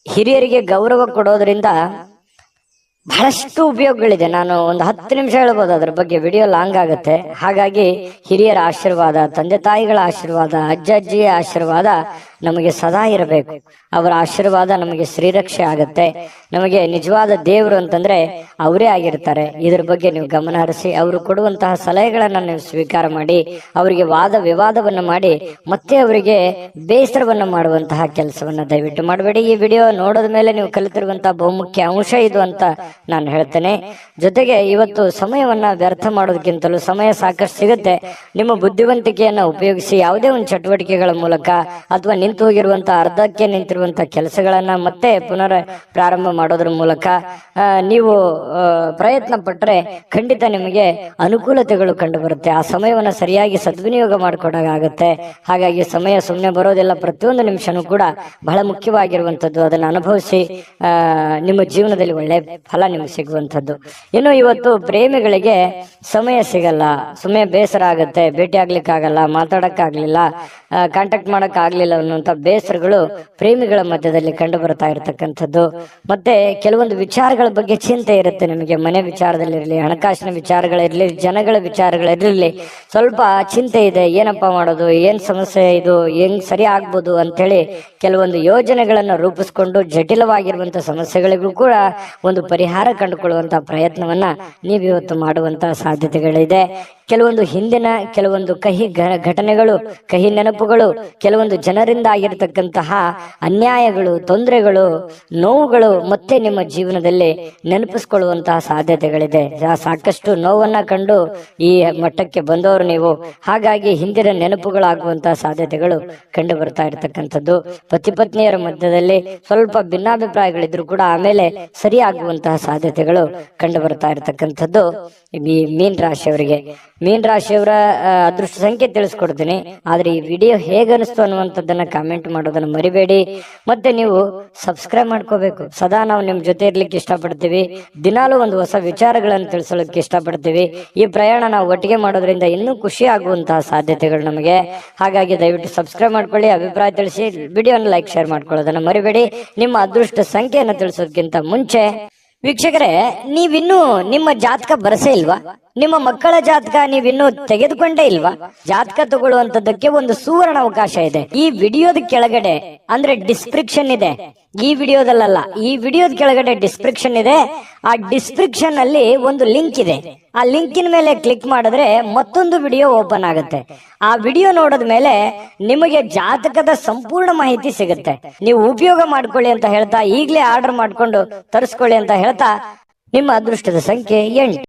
A: ಹಿರಿಯರಿಗೆ ಗೌರವ ಕೊಡೋದ್ರಿಂದ ಬಹಳಷ್ಟು ಉಪಯೋಗಗಳಿದೆ. ನಾನು ಒಂದು 10 ನಿಮಿಷ ಹೇಳ್ಬೋದು, ಅದ್ರ ಬಗ್ಗೆ ವಿಡಿಯೋ ಲಾಂಗ್ ಆಗುತ್ತೆ. ಹಾಗಾಗಿ ಹಿರಿಯರ ಆಶೀರ್ವಾದ, ತಂದೆ ತಾಯಿಗಳ ಆಶೀರ್ವಾದ, ಅಜ್ಜಿಯ ಆಶೀರ್ವಾದ ನಮಗೆ ಸದಾ ಇರಬೇಕು. ಅವರ ಆಶೀರ್ವಾದ ನಮಗೆ ಶ್ರೀರಕ್ಷೆ ಆಗತ್ತೆ. ನಮಗೆ ನಿಜವಾದ ದೇವರು ಅಂತಂದ್ರೆ ಅವರೇ ಆಗಿರ್ತಾರೆ. ಇದ್ರ ಬಗ್ಗೆ ನೀವು ಗಮನ ಹರಿಸಿ, ಅವರು ಕೊಡುವಂತಹ ಸಲಹೆಗಳನ್ನ ನೀವು ಸ್ವೀಕಾರ ಮಾಡಿ, ಅವರಿಗೆ ವಾದ ವಿವಾದವನ್ನ ಮಾಡಿ ಮತ್ತೆ ಅವರಿಗೆ ಬೇಸರವನ್ನ ಮಾಡುವಂತಹ ಕೆಲಸವನ್ನ ದಯವಿಟ್ಟು ಮಾಡಬೇಡಿ. ಈ ವಿಡಿಯೋ ನೋಡೋದ ಮೇಲೆ ನೀವು ಕಲಿತಿರುವಂತಹ ಬಹುಮುಖ್ಯ ಅಂಶ ಇದು ಅಂತ ನಾನು ಹೇಳ್ತೇನೆ. ಜೊತೆಗೆ ಇವತ್ತು ಸಮಯವನ್ನ ವ್ಯರ್ಥ ಮಾಡೋದಕ್ಕಿಂತಲೂ ಸಮಯ ಸಾಕಷ್ಟು ಸಿಗುತ್ತೆ. ನಿಮ್ಮ ಬುದ್ಧಿವಂತಿಕೆಯನ್ನ ಉಪಯೋಗಿಸಿ ಯಾವುದೇ ಒಂದು ಚಟುವಟಿಕೆಗಳ ಮೂಲಕ ಅಥವಾ ನಿಂತು ಹೋಗಿರುವಂತಹ ಅರ್ಧಕ್ಕೆ ನಿಂತಿರುವಂತ ಕೆಲಸಗಳನ್ನ ಮತ್ತೆ ಪುನರ್ ಪ್ರಾರಂಭ ಮಾಡೋದ್ರ ಮೂಲಕ ನೀವು ಪ್ರಯತ್ನ ಪಟ್ಟರೆ ಖಂಡಿತ ನಿಮಗೆ ಅನುಕೂಲತೆಗಳು ಕಂಡು ಬರುತ್ತೆ. ಆ ಸಮಯವನ್ನ ಸರಿಯಾಗಿ ಸದ್ವಿನಿಯೋಗ ಮಾಡಿಕೊಡಾಗುತ್ತೆ. ಹಾಗಾಗಿ ಸಮಯ ಸುಮ್ಮನೆ ಬರೋದೆಲ್ಲ, ಪ್ರತಿಯೊಂದು ನಿಮಿಷನೂ ಕೂಡ ಬಹಳ ಮುಖ್ಯವಾಗಿರುವಂತದ್ದು. ಅದನ್ನು ಅನುಭವಿಸಿ ನಿಮ್ಮ ಜೀವನದಲ್ಲಿ ಒಳ್ಳೆ ಫಲ ನಿಮ್ಗೆ ಸಿಗುವಂಥದ್ದು. ಇನ್ನು ಇವತ್ತು ಪ್ರೇಮಿಗಳಿಗೆ ಸಮಯ ಸಿಗಲ್ಲ, ಸಮಯ ಬೇಸರ ಆಗುತ್ತೆ, ಭೇಟಿ ಆಗ್ಲಿಕ್ಕಾಗಲ್ಲ, ಮಾತಾಡಕ್ಕಾಗ್ಲಿಲ್ಲ, ಕಾಂಟ್ಯಾಕ್ಟ್ ಮಾಡಕ್ ಆಗ್ಲಿಲ್ಲ ಅನ್ನುವಂತ ಬೇಸರಗಳು ಪ್ರೇಮಿಗಳ ಮಧ್ಯದಲ್ಲಿ ಕಂಡು ಬರ್ತಾ ಇರತಕ್ಕಂಥದ್ದು. ಮತ್ತೆ ಕೆಲವೊಂದು ವಿಚಾರಗಳ ಬಗ್ಗೆ ಚಿಂತೆ ಇರುತ್ತೆ ನಿಮಗೆ. ಮನೆ ವಿಚಾರದಲ್ಲಿರಲಿ, ಹಣಕಾಸಿನ ವಿಚಾರಗಳಿರ್ಲಿ, ಜನಗಳ ವಿಚಾರಗಳಿರಲಿ, ಸ್ವಲ್ಪ ಚಿಂತೆ ಇದೆ. ಏನಪ್ಪಾ ಮಾಡೋದು, ಏನ್ ಸಮಸ್ಯೆ ಇದು, ಹೆಂಗ್ ಸರಿ ಆಗ್ಬೋದು ಅಂತೇಳಿ ಕೆಲವೊಂದು ಯೋಜನೆಗಳನ್ನ ರೂಪಿಸ್ಕೊಂಡು ಜಟಿಲವಾಗಿರುವಂತಹ ಸಮಸ್ಯೆಗಳಿಗೂ ಕೂಡ ಒಂದು ಪರಿಹಾರ ಕಂಡುಕೊಳ್ಳುವಂತಹ ಪ್ರಯತ್ನವನ್ನ ನೀವಿವತ್ತು ಮಾಡುವಂತಹ ಸಾಧ್ಯತೆಗಳಿದೆ. ಕೆಲವೊಂದು ಹಿಂದಿನ ಕೆಲವೊಂದು ಕಹಿ ಘಟನೆಗಳು, ಕಹಿ ನೆನಪುಗಳು, ಕೆಲವೊಂದು ಜನರಿಂದ ಆಗಿರತಕ್ಕಂತಹ ಅನ್ಯಾಯಗಳು, ತೊಂದರೆಗಳು, ನೋವುಗಳು ಮತ್ತೆ ನಿಮ್ಮ ಜೀವನದಲ್ಲಿ ನೆನಪಿಸ್ಕೊಳ್ಳುವಂತಹ ಸಾಧ್ಯತೆಗಳಿದೆ. ಸಾಕಷ್ಟು ನೋವನ್ನ ಕಂಡು ಈ ಮಟ್ಟಕ್ಕೆ ಬಂದವರು ನೀವು. ಹಾಗಾಗಿ ಹಿಂದಿನ ನೆನಪುಗಳಾಗುವಂತಹ ಸಾಧ್ಯತೆಗಳು ಕಂಡು ಬರ್ತಾ ಇರತಕ್ಕಂಥದ್ದು. ಪತಿ ಪತ್ನಿಯರ ಮಧ್ಯದಲ್ಲಿ ಸ್ವಲ್ಪ ಭಿನ್ನಾಭಿಪ್ರಾಯಗಳಿದ್ರು ಕೂಡ ಆಮೇಲೆ ಸರಿಯಾಗುವಂತಹ ಸಾಧ್ಯತೆಗಳು ಕಂಡು ಬರ್ತಾ ಇರತಕ್ಕಂಥದ್ದು ಈ ಮೀನ ರಾಶಿಯವರಿಗೆ. ಮೀನ ರಾಶಿಯವರ ಅದೃಷ್ಟ ಸಂಖ್ಯೆ ತಿಳಿಸ್ಕೊಡ್ತೀನಿ, ಆದ್ರೆ ಈ ವಿಡಿಯೋ ಹೇಗನಿಸ್ತು ಅನ್ನುವಂಥದ್ದನ್ನ ಕಾಮೆಂಟ್ ಮಾಡೋದನ್ನ ಮರಿಬೇಡಿ. ಮತ್ತೆ ನೀವು ಸಬ್ಸ್ಕ್ರೈಬ್ ಮಾಡ್ಕೋಬೇಕು. ಸದಾ ನಾವು ನಿಮ್ ಜೊತೆ ಇರ್ಲಿಕ್ಕೆ ಇಷ್ಟಪಡ್ತೀವಿ. ದಿನಾಲೂ ಒಂದು ಹೊಸ ವಿಚಾರಗಳನ್ನು ತಿಳಿಸೋದಕ್ಕೆ ಇಷ್ಟಪಡ್ತೀವಿ. ಈ ಪ್ರಯಾಣ ನಾವು ಒಟ್ಟಿಗೆ ಮಾಡೋದ್ರಿಂದ ಇನ್ನೂ ಖುಷಿ ಆಗುವಂತಹ ಸಾಧ್ಯತೆಗಳು ನಮಗೆ. ಹಾಗಾಗಿ ದಯವಿಟ್ಟು ಸಬ್ಸ್ಕ್ರೈಬ್ ಮಾಡ್ಕೊಳ್ಳಿ, ಅಭಿಪ್ರಾಯ ತಿಳಿಸಿ, ವಿಡಿಯೋನ ಲೈಕ್ ಶೇರ್ ಮಾಡ್ಕೊಳ್ಳೋದನ್ನ ಮರಿಬೇಡಿ. ನಿಮ್ಮ ಅದೃಷ್ಟ ಸಂಖ್ಯೆಯನ್ನು ತಿಳಿಸೋದಕ್ಕಿಂತ ಮುಂಚೆ ವೀಕ್ಷಕರೇ, ನೀವಿನ್ನೂ ನಿಮ್ಮ ಜಾತಕ ಬರಸೇ ಇಲ್ವಾ? ನಿಮ್ಮ ಮಕ್ಕಳ ಜಾತಕ ನೀವಿನ್ನೂ ತೆಗೆದುಕೊಂಡೇ ಇಲ್ವಾ? ಜಾತಕ ತಗೊಳ್ಳುವಂತದ್ದಕ್ಕೆ ಒಂದು ಸುವರ್ಣ ಅವಕಾಶ ಇದೆ. ಈ ವಿಡಿಯೋದ ಕೆಳಗಡೆ ಅಂದ್ರೆ ಡಿಸ್ಕ್ರಿಪ್ಷನ್ ಇದೆ, ಈ ವಿಡಿಯೋದಲ್ಲ, ಈ ವಿಡಿಯೋದ ಕೆಳಗಡೆ ಡಿಸ್ಕ್ರಿಪ್ಷನ್ ಇದೆ. ಆ ಡಿಸ್ಕ್ರಿಪ್ಷನ್ ಅಲ್ಲಿ ಒಂದು ಲಿಂಕ್ ಇದೆ. ಆ ಲಿಂಕಿನ ಮೇಲೆ ಕ್ಲಿಕ್ ಮಾಡಿದ್ರೆ ಮತ್ತೊಂದು ವಿಡಿಯೋ ಓಪನ್ ಆಗುತ್ತೆ. ಆ ವಿಡಿಯೋ ನೋಡಿದ ಮೇಲೆ ನಿಮಗೆ ಜಾತಕದ ಸಂಪೂರ್ಣ ಮಾಹಿತಿ ಸಿಗುತ್ತೆ. ನೀವು ಉಪಯೋಗ ಮಾಡ್ಕೊಳ್ಳಿ ಅಂತ ಹೇಳ್ತಾ, ಈಗಲೇ ಆರ್ಡರ್ ಮಾಡ್ಕೊಂಡು ತರಿಸ್ಕೊಳ್ಳಿ ಅಂತ ಹೇಳ್ತಾ, ನಿಮ್ಮ ಅದೃಷ್ಟದ ಸಂಖ್ಯೆ 8.